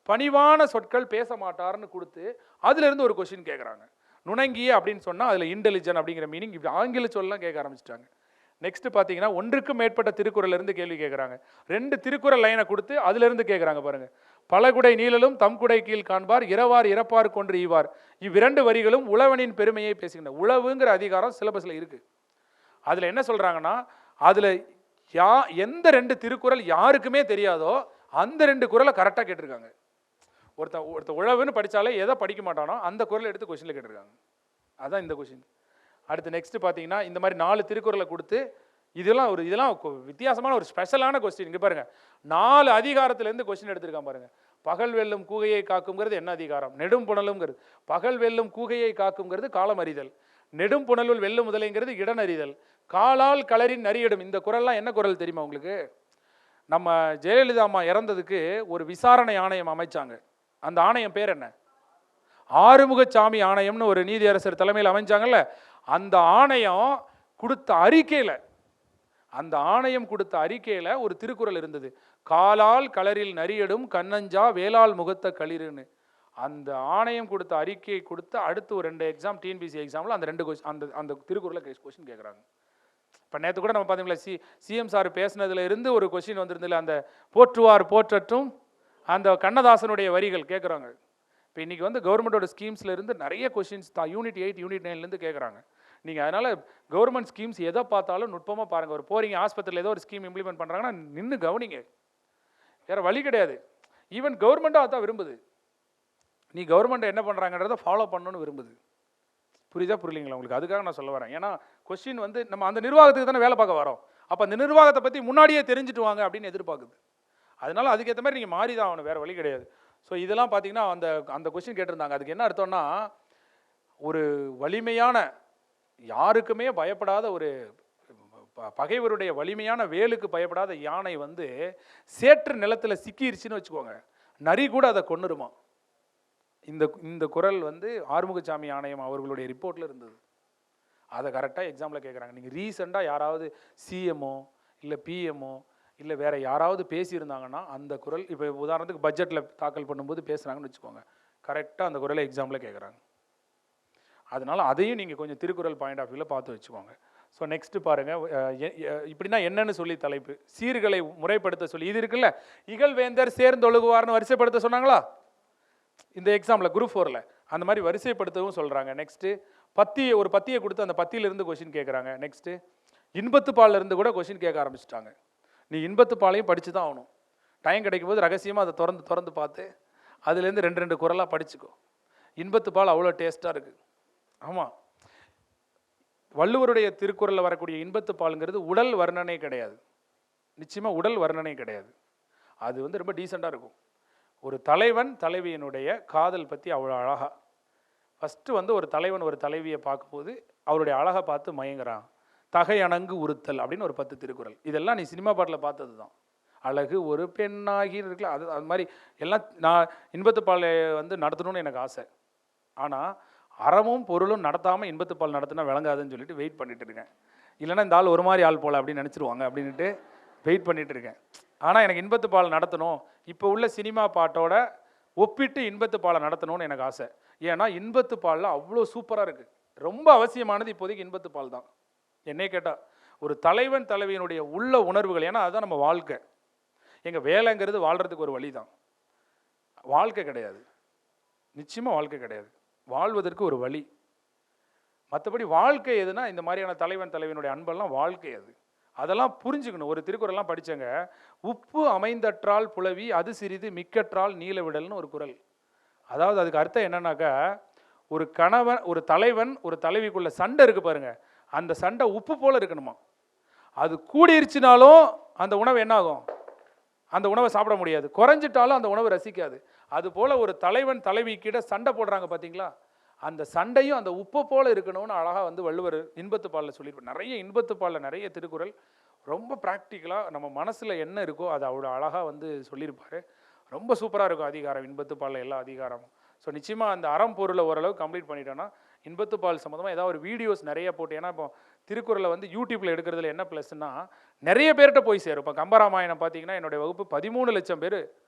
பணிவான சொற்கள் பேச மாட்டார்னு கொடுத்து அதுல இருந்து ஒரு கொஸ்டின் கேட்குறாங்க. நுணங்கிய அப்படின்னு சொன்னா அதுல இன்டெலிஜென்ட் அப்படிங்கிற மீனிங் இப்படி ஆங்கில சொல்லலாம் கேட்க ஆரம்பிச்சிட்டாங்க. நெக்ஸ்ட் பார்த்தீங்கன்னா ஒன்றுக்கும் மேற்பட்ட திருக்குறள் இருந்து கேள்வி கேட்குறாங்க. 2 திருக்குறள் லைனை கொடுத்து அதுல இருந்து கேட்குறாங்க பாருங்க. பலகுடை நீழலும் தம் குடை கீழ் காண்பார் இரவார் இறப்பார் கொன்று ஈவார் இவ்விரண்டு வரிகளும் உழவனின் பெருமையை பேசுகின்ற உழவுங்கிற அதிகாரம் சிலபஸ்ல இருக்கு. அதுல என்ன சொல்றாங்கன்னா அதுல எந்த 2 திருக்குறள் யாருக்குமே தெரியாதோ அந்த 2 குறளை கரெக்டாக கேட்டிருக்காங்க. ஒருத்த உழவுன்னு படித்தாலே எதை படிக்க மாட்டானோ அந்த குறளை எடுத்து கொஸ்டினில் கேட்டிருக்காங்க. அதான் இந்த கொஸ்டின். அடுத்து நெக்ஸ்ட் பார்த்தீங்கன்னா இந்த மாதிரி 4 திருக்குறளை கொடுத்து இதெல்லாம் வித்தியாசமான ஒரு ஸ்பெஷலான கொஸ்டின். இங்கே பாருங்க, 4 அதிகாரத்திலேருந்து கொஸ்டின் எடுத்திருக்கான் பாருங்க. பகல் வெல்லும் கூகையை காக்குங்கிறது என்ன அதிகாரம்? நெடும் புனலுங்கிறது. பகல் வெல்லும் கூகையை காக்குங்கிறது காலம் அறிதல். நெடும் புனலுள் வெல்லும் முதலைங்கிறது இடன் அறிதல். காலால் களரின் நரியடும். இந்த குறள்லாம் என்ன குறள் தெரியுமா உங்களுக்கு? நம்ம ஜெயலலிதா அம்மா இறந்ததுக்கு ஒரு விசாரணை ஆணையம் அமைச்சாங்க. அந்த ஆணையம் பேர் என்ன? ஆறுமுகசாமி ஆணையம்னு ஒரு நீதியரசர் தலைமையில் அமைச்சாங்கல்ல. அந்த ஆணையம் கொடுத்த அறிக்கையில ஒரு திருக்குறள் இருந்தது. காலால் களரில் நரியடும் கண்ணஞ்சா வேளால் முகத்த களிருன்னு. அந்த ஆணையம் கொடுத்த அறிக்கையை கொடுத்து அடுத்து ஒரு 2 எக்ஸாம் டிஎன்பிசி எக்ஸாமில் அந்த 2 அந்த திருக்குறளை கொஸ்டின் கேட்குறாங்க. இப்போ நேற்று கூட நம்ம பார்த்தீங்களா, சிஎம் சார் பேசினதுல இருந்து ஒரு கொஸ்டின் வந்திருந்தில்ல, அந்த போற்றுவார் போற்றட்டும் அந்த கண்ணதாசனுடைய வரிகள் கேட்குறாங்க. இப்போ இன்றைக்கி வந்து கவர்மெண்டோட ஸ்கீம்ஸில் இருந்து நிறைய கொஸ்டின்ஸ் தான் யூனிட் 8 யூனிட் 9லேருந்து கேட்குறாங்க. நீங்கள் அதனால் கவர்மெண்ட் ஸ்கீம்ஸ் எதை பார்த்தாலும் நுட்பமாக பாருங்கள். ஒரு போகிறீங்க ஆஸ்பத்திரியில் ஏதோ ஒரு ஸ்கீம் இம்ப்ளிமெண்ட் பண்ணுறாங்கன்னா நின்று கவனிங்க, வேறு வழி கிடையாது. ஈவன் கவர்மெண்ட்டாக அதான் விரும்புது. நீ கவர்மெண்ட் என்ன பண்ணுறாங்கன்றதை ஃபாலோ பண்ணணும்னு விரும்புது. புரியலைங்களா உங்களுக்கு? அதுக்காக நான் சொல்ல வரேன். ஏன்னா கொஸ்டின் வந்து நம்ம அந்த நிர்வாகத்துக்கு தானே வேலை பார்க்க வரோம். அப்போ அந்த நிர்வாகத்தை பற்றி முன்னாடியே தெரிஞ்சுட்டு வாங்க அப்படின்னு எதிர்பார்க்குது. அதனால அதுக்கேற்ற மாதிரி நீங்கள் மாறி தான் ஆகணும், வேறு வழி கிடையாது. ஸோ இதெல்லாம் பார்த்தீங்கன்னா அந்த கொஸ்டின் கேட்டிருந்தாங்க. அதுக்கு என்ன அர்த்தம்னா, ஒரு வலிமையான யாருக்குமே பயப்படாத ஒரு பகைவருடைய வலிமையான வேலுக்கு பயப்படாத யானை வந்து சேற்று நிலத்தில் சிக்கிருச்சுன்னு வச்சுக்கோங்க, நரி கூட அதை கொன்னுருமா. இந்த குறள் வந்து ஆறுமுகசாமி ஆணையம் அவர்களுடைய ரிப்போர்ட்டில் இருந்தது. அதை கரெக்டாக எக்ஸாமில் கேட்குறாங்க. நீங்கள் ரீசெண்டாக யாராவது சிஎம்ஓ இல்லை பிஎம்ஓ இல்லை வேறு யாராவது பேசியிருந்தாங்கன்னா அந்த குறள், இப்போ உதாரணத்துக்கு பட்ஜெட்டில் தாக்கல் பண்ணும்போது பேசுகிறாங்கன்னு வச்சுக்கோங்க, கரெக்டாக அந்த குறளை எக்ஸாமில் கேட்குறாங்க. அதனால் அதையும் நீங்கள் கொஞ்சம் திருக்குறள் பாயிண்ட் ஆஃப் வியூவில் பார்த்து வச்சுக்கோங்க. ஸோ நெக்ஸ்ட்டு பாருங்கள், இப்படின்னா என்னன்னு சொல்லி தலைப்பு சீர்களை முறைப்படுத்த சொல்லி இது இருக்குல்ல, இகழ்வேந்தர் சேர்ந்தொழுகுவார்னு வரிசைப்படுத்த சொன்னாங்களா இந்த எக்ஸாமில் குரூப் 4ல்? அந்த மாதிரி வரிசைப்படுத்தவும் சொல்கிறாங்க. நெக்ஸ்ட்டு ஒரு பத்தியை கொடுத்து அந்த பத்தியிலிருந்து கொஸ்டின் கேட்குறாங்க. நெக்ஸ்ட்டு இன்பத்துப்பாலிருந்து கூட கொஸ்டின் கேட்க ஆரம்பிச்சிட்டாங்க. நீ இன்பத்துப்பாலையும் படித்து தான் ஆகணும். டைம் கிடைக்கும் போது ரகசியமாக அதை திறந்து பார்த்து அதுலேருந்து 2 குறளாக படிச்சுக்கோ. இன்பத்துப்பால் அவ்வளோ டேஸ்ட்டாக இருக்குது. ஆமாம், வள்ளுவருடைய திருக்குறளில் வரக்கூடிய இன்பத்துப்பாலுங்கிறது உடல் வர்ணனை கிடையாது, நிச்சயமாக உடல் வர்ணனை கிடையாது. அது வந்து ரொம்ப டீசெண்டாக இருக்கும். ஒரு தலைவன் தலைவியினுடைய காதல் பற்றி அவ்வளோ அழகாக, ஃபஸ்ட்டு வந்து ஒரு தலைவன் ஒரு தலைவியை பார்க்கும்போது அவருடைய அழகை பார்த்து மயங்குறான். தகை அணங்கு உறுத்தல் அப்படின்னு ஒரு 10 திருக்குறள். இதெல்லாம் நீ சினிமா பாட்டில் பார்த்தது தான். அழகு ஒரு பெண்ணாகி இருக்குல்ல, அது மாதிரி எல்லாம் நான் இன்பத்துப்பாலை வந்து நடத்தணும்னு எனக்கு ஆசை. ஆனால் அறமும் பொருளும் நடத்தாமல் இன்பத்துப்பால் நடத்தினா விளங்காதுன்னு சொல்லிட்டு வெயிட் பண்ணிட்டு இருக்கேன். இல்லைன்னா இந்த ஆள் ஒரு மாதிரி ஆள் போல அப்படின்னு நினச்சிருவாங்க அப்படின்ட்டு வெயிட் பண்ணிட்டு இருக்கேன். ஆனால் எனக்கு இன்பத்துப்பால் நடத்தணும், இப்போ உள்ள சினிமா பாட்டோட ஒப்பிட்டு இன்பத்துப்பாலை நடத்தணும்னு எனக்கு ஆசை. ஏன்னா இன்பத்துப்பாலில் அவ்வளோ சூப்பராக இருக்குது. ரொம்ப அவசியமானது இப்போதைக்கு இன்பத்துப்பால் தான் என்னை கேட்டால். ஒரு தலைவன் தலைவியினுடைய உள்ள உணர்வுகள், ஏன்னா அதுதான் நம்ம வாழ்க்கை. எங்கள் வேலைங்கிறது வாழ்கிறதுக்கு ஒரு வழி தான், வாழ்க்கை கிடையாது, நிச்சயமாக வாழ்க்கை கிடையாது, வாழ்வதற்கு ஒரு வழி. மற்றபடி வாழ்க்கை எதுனா இந்த மாதிரியான தலைவன் தலைவனுடைய அன்பெல்லாம் வாழ்க்கை அது. அதெல்லாம் புரிஞ்சுக்கணும். ஒரு திருக்குறள்லாம் படித்தங்க, உப்பு அமைந்தற்றால் புலவி அது சிறிது மிக்கற்றால் நீல விடல்னு ஒரு குறள். அதாவது அதுக்கு அர்த்தம் என்னன்னாக்கா, ஒரு கணவன் ஒரு தலைவன் ஒரு தலைவிக்குள்ள சண்டை இருக்கு பாருங்க, அந்த சண்டை உப்பு போல இருக்கணுமா. அது கூடிருச்சுனாலும் அந்த உணவு என்ன ஆகும், அந்த உணவை சாப்பிட முடியாது. குறைஞ்சிட்டாலும் அந்த உணவு ரசிக்காது. அதுபோல் ஒரு தலைவன் தலைவி கிட்ட சண்டை போடுறாங்க பார்த்தீங்களா, அந்த சண்டையும் அந்த உப்பை போல இருக்கணும்னு அழகாக வந்து வள்ளுவர் இன்பத்துப்பாலில் சொல்லியிருப்பார். நிறைய இன்பத்துப்பாலில் நிறைய திருக்குறள் ரொம்ப ப்ராக்டிக்கலாக நம்ம மனசில் என்ன இருக்கோ அதை அவ்வளோ அழகாக வந்து சொல்லியிருப்பார். ரொம்ப சூப்பராக இருக்கும் அதிகாரம், இன்பத்துப்பாலில் எல்லா அதிகாரமும். ஸோ நிச்சயமாக அந்த அறம் பொருளை ஓரளவு கம்ப்ளீட் பண்ணிட்டோன்னா இன்பத்துப்பால் சம்மந்தமாக ஏதாவது ஒரு வீடியோஸ் நிறைய போட்டு, ஏன்னா இப்போ திருக்குறளை வந்து யூடியூப்பில் எடுக்கிறதுல என்ன ப்ளஸ்ன்னா நிறைய பேர்கிட்ட போய் சேரும். இப்போ கம்பராமாயணம் பார்த்தீங்கன்னா என்னுடைய வகுப்பு 13 லட்சம் பேர்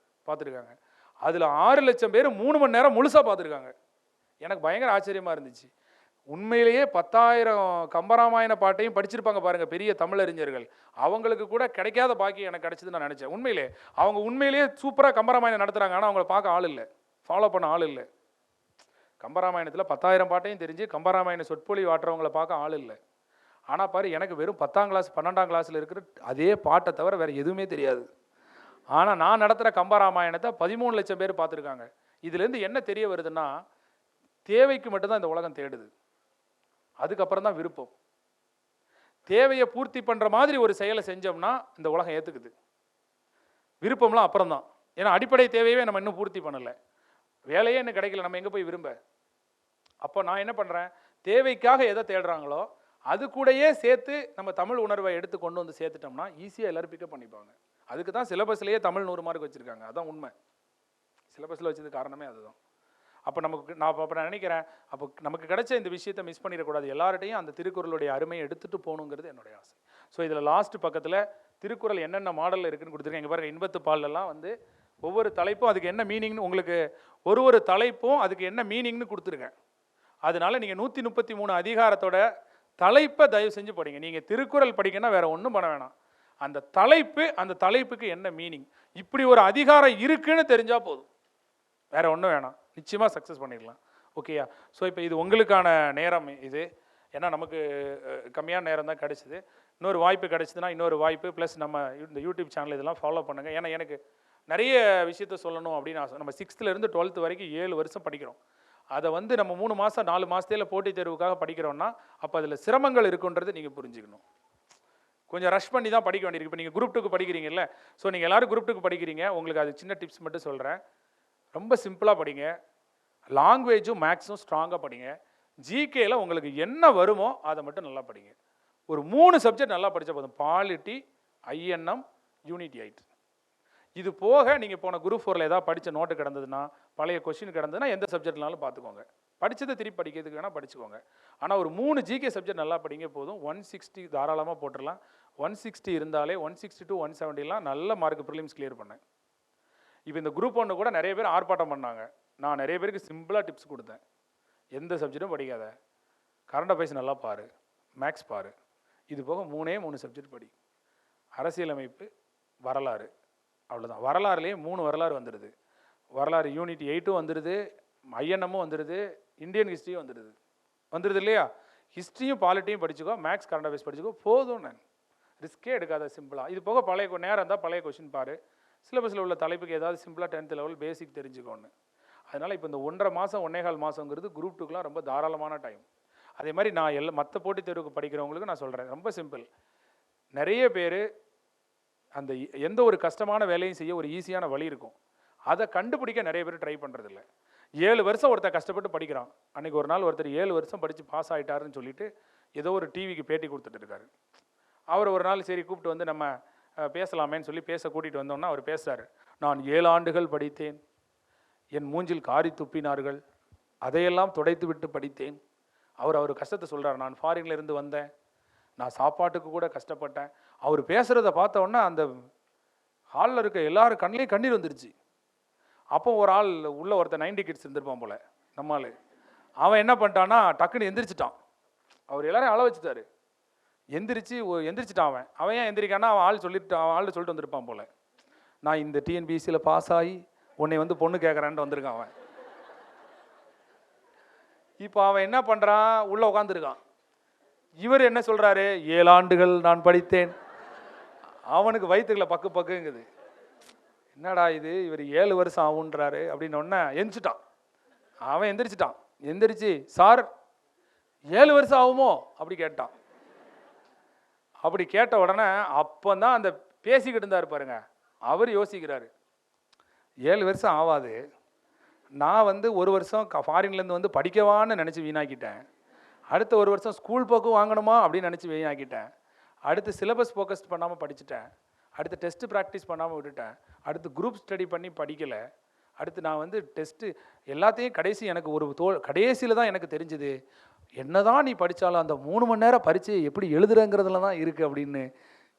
பார்த்துருக்காங்க. அதில் 6 லட்சம் பேர் 3 மணி நேரம் முழுசாக பார்த்துருக்காங்க. எனக்கு பயங்கர ஆச்சரியமாக இருந்துச்சு. உண்மையிலேயே 10,000 கம்பராமாயண பாட்டையும் படிச்சிருப்பாங்க பாருங்கள் பெரிய தமிழறிஞர்கள். அவங்களுக்கு கூட கிடைக்காத பாக்கி எனக்கு கிடைச்சதுன்னு நான் நினச்சேன். உண்மையிலே அவங்க உண்மையிலேயே சூப்பராக கம்பராமாயணம் நடத்துகிறாங்க. ஆனால் அவங்கள பார்க்க ஆள் இல்லை, ஃபாலோ பண்ண ஆள் இல்லை. கம்பராமாயணத்தில் 10,000 பாட்டையும் தெரிஞ்சு கம்பராமாயண சொற்பொழிவு ஆட்டுறவங்களை பார்க்க ஆள் இல்லை. ஆனால் பாரு, எனக்கு வெறும் 10ஆம் கிளாஸ் 12ஆம் கிளாஸில் இருக்கிற அதே பாட்டை தவிர வேறு எதுவுமே தெரியாது. ஆனால் நான் நடத்துகிற கம்பராமாயணத்தை 13 லட்சம் பேர் பார்த்துருக்காங்க. இதுலேருந்து என்ன தெரிய வருதுன்னா, தேவைக்கு மட்டும்தான் இந்த உலகம் தேடுது, அதுக்கப்புறம் தான் விருப்பம். தேவையை பூர்த்தி பண்ணுற மாதிரி ஒரு செயலை செஞ்சோம்னா இந்த உலகம் ஏற்றுக்குது. விருப்பம்லாம் அப்புறம் தான். ஏன்னா அடிப்படை தேவையவே நம்ம இன்னும் பூர்த்தி பண்ணலை. வேலையே இன்னும் கிடைக்கல, நம்ம எங்கே போய் விரும்ப? அப்போ நான் என்ன பண்ணுறேன், தேவைக்காக எதை தேடுறாங்களோ அது கூடயே சேர்த்து நம்ம தமிழ் உணர்வை எடுத்து கொண்டு வந்து சேர்த்துட்டோம்னா ஈஸியாக எல்லோரும் பிக்கப் பண்ணிப்பாங்க. அதுக்கு தான் சிலபஸ்லேயே தமிழ் 100 மார்க் வச்சுருக்காங்க. அதுதான் உண்மை. சிலபஸில் வச்சது காரணமே அதுதான். அப்போ நான் நினைக்கிறேன், அப்போ நமக்கு கிடைச்ச இந்த விஷயத்தை மிஸ் பண்ணிடக்கூடாது. எல்லார்ட்டையும் அந்த திருக்குறளுடைய அருமையை எடுத்துகிட்டு போகணுங்கிறது என்னுடைய ஆசை. ஸோ இதில் லாஸ்ட் பக்கத்தில் திருக்குறள் என்னென்ன மாடலில் இருக்குதுன்னு கொடுத்துருக்கேன். இங்கே பாருங்கள், இன்பத்துப்பாலெல்லாம் வந்து ஒவ்வொரு தலைப்பும் அதுக்கு என்ன மீனிங்னு உங்களுக்கு ஒரு தலைப்பும் அதுக்கு என்ன மீனிங்னு கொடுத்துருக்கேன். அதனால நீங்கள் 133 அதிகாரத்தோட தலைப்பை தயவு செஞ்சு படிங்க. நீங்கள் திருக்குறள் படிக்கணும்னா வேறு ஒன்றும் பண்ண வேணாம். அந்த தலைப்பு, அந்த தலைப்புக்கு என்ன மீனிங், இப்படி ஒரு அதிகாரம் இருக்குன்னு தெரிஞ்சால் போதும், வேறு ஒன்றும் வேணாம். நிச்சயமாக சக்ஸஸ் பண்ணிடலாம். ஓகேயா? ஸோ இப்போ இது உங்களுக்கான நேரம் இது. ஏன்னா நமக்கு கம்மியான நேரம் தான் கிடச்சிது. இன்னொரு வாய்ப்பு கிடச்சிதுன்னா இன்னொரு வாய்ப்பு, ப்ளஸ் நம்ம இந்த யூடியூப் சேனல் இதெல்லாம் ஃபாலோ பண்ணுங்கள். ஏன்னா எனக்கு நிறைய விஷயத்த சொல்லணும் அப்படின்னு ஆசை. நம்ம 6th-லேருந்து 12th வரைக்கும் 7 வருஷம் படிக்கிறோம். அதை வந்து நம்ம 3 மாதம் 4 மாதத்தில் போட்டித் தேர்வுக்காக படிக்கிறோன்னா அப்போ அதில் சிரமங்கள் இருக்குன்றது நீங்கள் புரிஞ்சுக்கணும். கொஞ்சம் ரஷ் பண்ணி தான் படிக்க வேண்டியிருக்கு. இப்போ நீங்கள் குரூப் 2க்கு படிக்கிறீங்கல்ல, ஸோ நீங்கள் எல்லோரும் குரூப் 2க்கு படிக்கிறீங்க. உங்களுக்கு அது சின்ன டிப்ஸ் மட்டும் சொல்கிறேன். ரொம்ப சிம்பிளாக படிங்க. லாங்குவேஜும் மேக்ஸும் ஸ்ட்ராங்காக படிங்க. ஜிகேயில் உங்களுக்கு என்ன வருமோ அதை மட்டும் நல்லா படிங்க. ஒரு 3 சப்ஜெக்ட் நல்லா படித்தா போதும். Polity, INM, unit 8. இது போக நீங்கள் போன குரூப் 4ல் ஏதாவது படித்த நோட்டு கிடந்ததுன்னா, பழைய கொஸ்டின் கிடந்ததுன்னா எந்த சப்ஜெக்ட்னாலும் பார்த்துக்கோங்க. படித்ததை திருப்பி படிக்கிறதுக்கு வேணால் படிச்சுக்கோங்க. ஆனால் ஒரு 3 ஜிகே சப்ஜெக்ட் நல்லா படிங்க போதும். 160 தாராளமாக போட்டுடலாம். 160 இருந்தாலே 160 to 170லாம் நல்ல மார்க் ப்ரிலிம்ஸ் கிளியர் பண்ணேன். இப்போ இந்த குரூப் 1 கூட நிறைய பேர் ஆர்ப்பாட்டம் பண்ணாங்க. நான் நிறைய பேருக்கு சிம்பிளாக டிப்ஸ் கொடுத்தேன். எந்த சப்ஜெக்டும் படிக்காத, கரண்ட் அஃபேர்ஸ் நல்லா பாரு, மேக்ஸ் பாரு, இது போக 3 சப்ஜெக்ட் படி. அரசியலமைப்பு, வரலாறு, அவ்வளோதான். வரலாறுலேயே 3 வரலாறு வந்துடுது. வரலாறு யூனிட் 8ம் வந்துடுது, ஐஎன்எம்மும் வந்துடுது, இந்தியன் ஹிஸ்ட்ரியும் வந்துடுது இல்லையா? ஹிஸ்ட்ரியும் பாலிட்டியும் படிச்சுக்கோ, மேக்ஸ் கரண்ட் அஃபேர்ஸ் படிச்சுக்கோ, போதும். நான் ரிஸ்கே எடுக்காத, சிம்பிளாக. இது போக பழைய நேரம் இருந்தால் பழைய கொஸ்டின் பாரு, சிலபஸில் உள்ள தலைப்புக்கு ஏதாவது சிம்பிளாக 10th லெவல் பேசிக் தெரிஞ்சுக்கோன்னு. அதனால் இப்போ இந்த 1.5 மாதம் 1.25 மாதங்கிறது குரூப் 2க்குலாம் ரொம்ப தாராளமான டைம். அதே மாதிரி நான் மற்ற போட்டித் தேர்வுக்கு படிக்கிறவங்களுக்கு நான் சொல்கிறேன், ரொம்ப சிம்பிள். நிறைய பேர் அந்த எந்த ஒரு கஷ்டமான வேலையும் செய்ய ஒரு ஈஸியான வழி இருக்கும். அதை கண்டுபிடிக்க நிறைய பேர் ட்ரை பண்ணுறதில்ல. 7 வருஷம் ஒருத்தர் கஷ்டப்பட்டு படிக்கிறான். அன்றைக்கி ஒரு நாள் ஒருத்தர் 7 வருஷம் படித்து பாஸ் ஆகிட்டாருன்னு சொல்லிட்டு ஏதோ ஒரு டிவிக்கு பேட்டி கொடுத்துட்டு இருக்காரு. அவர் ஒரு நாள் சரி கூப்பிட்டு வந்து நம்ம பேசலாமேன்னு சொல்லி கூட்டிகிட்டு வந்தோம்னா அவர் பேசுகிறார். நான் 7 ஆண்டுகள் படித்தேன், என் மூஞ்சில் காரி துப்பினார்கள், அதையெல்லாம் துடைத்து விட்டு படித்தேன். அவர் கஷ்டத்தை சொல்கிறார். நான் ஃபாரின்ல இருந்து வந்தேன், நான் சாப்பாட்டுக்கு கூட கஷ்டப்பட்டேன். அவர் பேசுகிறத பார்த்தோன்னா அந்த ஹாலில் இருக்க எல்லாரும் கண்ணிலையும் கண்ணீர் வந்துருச்சு. அப்போ ஒரு ஆள் உள்ள ஒருத்தர் 90 கிட்ஸ் இருந்திருப்பான் போல், நம்மால். அவன் என்ன பண்ணிட்டான்னா டக்குன்னு எந்திரிச்சிட்டான். அவர் எல்லாரையும் அள வச்சுட்டாரு. எந்திரிச்சிட்டான். அவன் ஏன் எந்திரிக்கானா, அவன் ஆள் சொல்லிட்டு வந்திருப்பான் போல், நான் இந்த டிஎன்பிஎஸ்சியில் பாஸ் ஆகி உன்னை வந்து பொண்ணு கேட்குறான்ட்டு வந்திருக்கான் அவன். இப்போ அவன் என்ன பண்ணுறான், உள்ளே உட்காந்துருக்கான். இவர் என்ன சொல்கிறாரு, 7 ஆண்டுகள் நான் படித்தேன். அவனுக்கு வயிற்றுக்குள்ள பக்குங்குது. என்னடா இது, இவர் 7 வருஷம் ஆகுன்றாரு அப்படின்னொன்னே எந்திரிச்சிட்டான். அவன் எந்திரிச்சு சார் 7 வருஷம் ஆகுமோ அப்படி கேட்டான். அப்படி கேட்ட உடனே அப்போ தான் அந்த பேசிக்கிட்டு இருந்தார் பாருங்க, அவர் யோசிக்கிறாரு, 7 வருஷம் ஆகாது, நான் வந்து ஒரு வருஷம் ஃபாரின்லேருந்து வந்து படிக்கவான்னு நினச்சி வீணாக்கிட்டேன். அடுத்த ஒரு வருஷம் ஸ்கூல் போக்கும் வாங்கணுமா அப்படின்னு நினச்சி வீணாக்கிட்டேன். அடுத்து சிலபஸ் ஃபோக்கஸ் பண்ணாமல் படிச்சுட்டேன். அடுத்து டெஸ்ட்டு ப்ராக்டிஸ் பண்ணாமல் விட்டுட்டேன். அடுத்து குரூப் ஸ்டடி பண்ணி படிக்கலை. அடுத்து நான் வந்து டெஸ்ட்டு எல்லாத்தையும் எனக்கு ஒரு கடைசியில் தான் எனக்கு தெரிஞ்சுது, என்னதான் நீ படித்தாலும் அந்த 3 மணி நேரம் பரீட்சையை எப்படி எழுதுறங்கிறதுல தான் இருக்குது அப்படின்னு.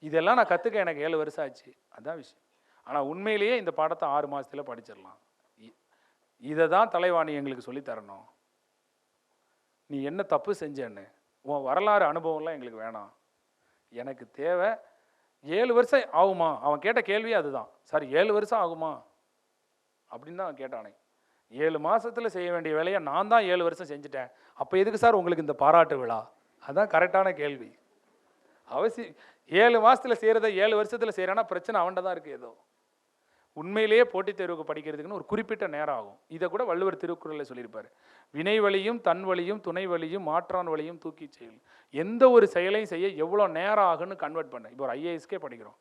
இதெல்லாம் நான் கற்றுக்க எனக்கு 7 வருஷம் ஆச்சு. அதான் விஷயம். ஆனால் உண்மையிலேயே இந்த பாடத்தை 6 மாதத்தில் படிச்சிடலாம். இதை தான் தலைவாணி எங்களுக்கு சொல்லித்தரணும். நீ என்ன தப்பு செஞ்சேன்னு உன் வரலாறு அனுபவம்லாம் எங்களுக்கு வேணாம். எனக்கு தேவை 7 வருஷம் ஆகுமா? அவன் கேட்ட கேள்வி அதுதான். சார் 7 வருஷம் ஆகுமா அப்படின்னு தான் அவன் கேட்டானே. 7 மாதத்தில் செய்ய வேண்டிய வேலையை நான் தான் 7 வருஷம் செஞ்சுட்டேன். அப்போ எதுக்கு சார் உங்களுக்கு இந்த பாராட்டு விழா? அதுதான் கரெக்டான கேள்வி. அவசியம் 7 மாதத்தில் செய்கிறத 7 வருஷத்தில் செய்கிறான்னா பிரச்சனை அவன்கிட்ட தான் இருக்குது. ஏதோ உண்மையிலேயே போட்டித் தேர்வுக்கு படிக்கிறதுக்குன்னு ஒரு குறிப்பிட்ட நேரம் ஆகும். இதை கூட வள்ளுவர் திருக்குறளில் சொல்லியிருப்பார். வினை வழியும் தன் வழியும் துணை வழியும் மாற்றான் வழியும் தூக்கி செயல். எந்த ஒரு செயலையும் செய்ய எவ்வளோ நேரம் ஆகுன்னு கன்வெர்ட் பண்ண. இப்போ ஒரு ஐஏஎஸ்கே படிக்கிறோம்.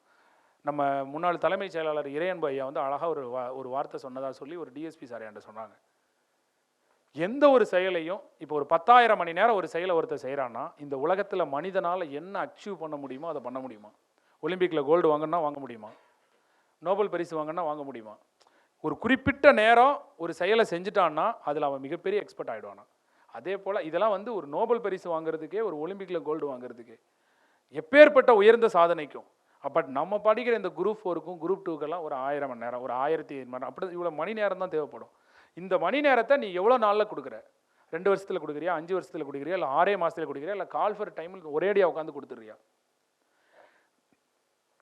நம்ம முன்னாள் தலைமைச் செயலாளர் இறையன்பு ஐயா வந்து அழகாக ஒரு வார்த்தை சொன்னதாக சொல்லி ஒரு டிஎஸ்பி சார் என்கிட்ட சொன்னாங்க. எந்த ஒரு செயலையும் இப்போ ஒரு 10,000 மணி நேரம் ஒரு செயலை ஒருத்தர் செய்கிறான்னா இந்த உலகத்தில் மனிதனால் என்ன அச்சீவ் பண்ண முடியுமோ அதை பண்ண முடியுமா? ஒலிம்பிக்கில் கோல்டு வாங்கினா வாங்க முடியுமா? நோபல் பரிசு வாங்கினா வாங்க முடியுமா? ஒரு குறிப்பிட்ட நேரம் ஒரு செயலை செஞ்சுட்டான்னா அதில் அவன் மிகப்பெரிய எக்ஸ்பர்ட் ஆகிடுவானா. அதே போல் இதெல்லாம் வந்து ஒரு நோபல் பரிசு வாங்குறதுக்கே, ஒரு ஒலிம்பிக்கில் கோல்டு வாங்குறதுக்கே, எப்பேற்பட்ட உயர்ந்த சாதனைக்கும். பட் நம்ம படிக்கிற இந்த குரூப் 4க்கும் குரூப் 2க்கெல்லாம் ஒரு 1000 மணி நேரம், ஒரு 1500 மணி நேரம், அப்படி இவ்வளோ மணி நேரம் தான் தேவைப்படும். இந்த மணி நேரத்தை நீ எவ்வளோ நாளில் கொடுக்குற? 2 வருஷத்தில் கொடுக்குறியா, 5 வருஷத்தில் கொடுக்குறியா, இல்லை 6 மாதத்தில் கொடுக்குறியா, இல்லை கால் ஃபார் டைமில் ஒரேடியாக உட்காந்து கொடுத்துறியா?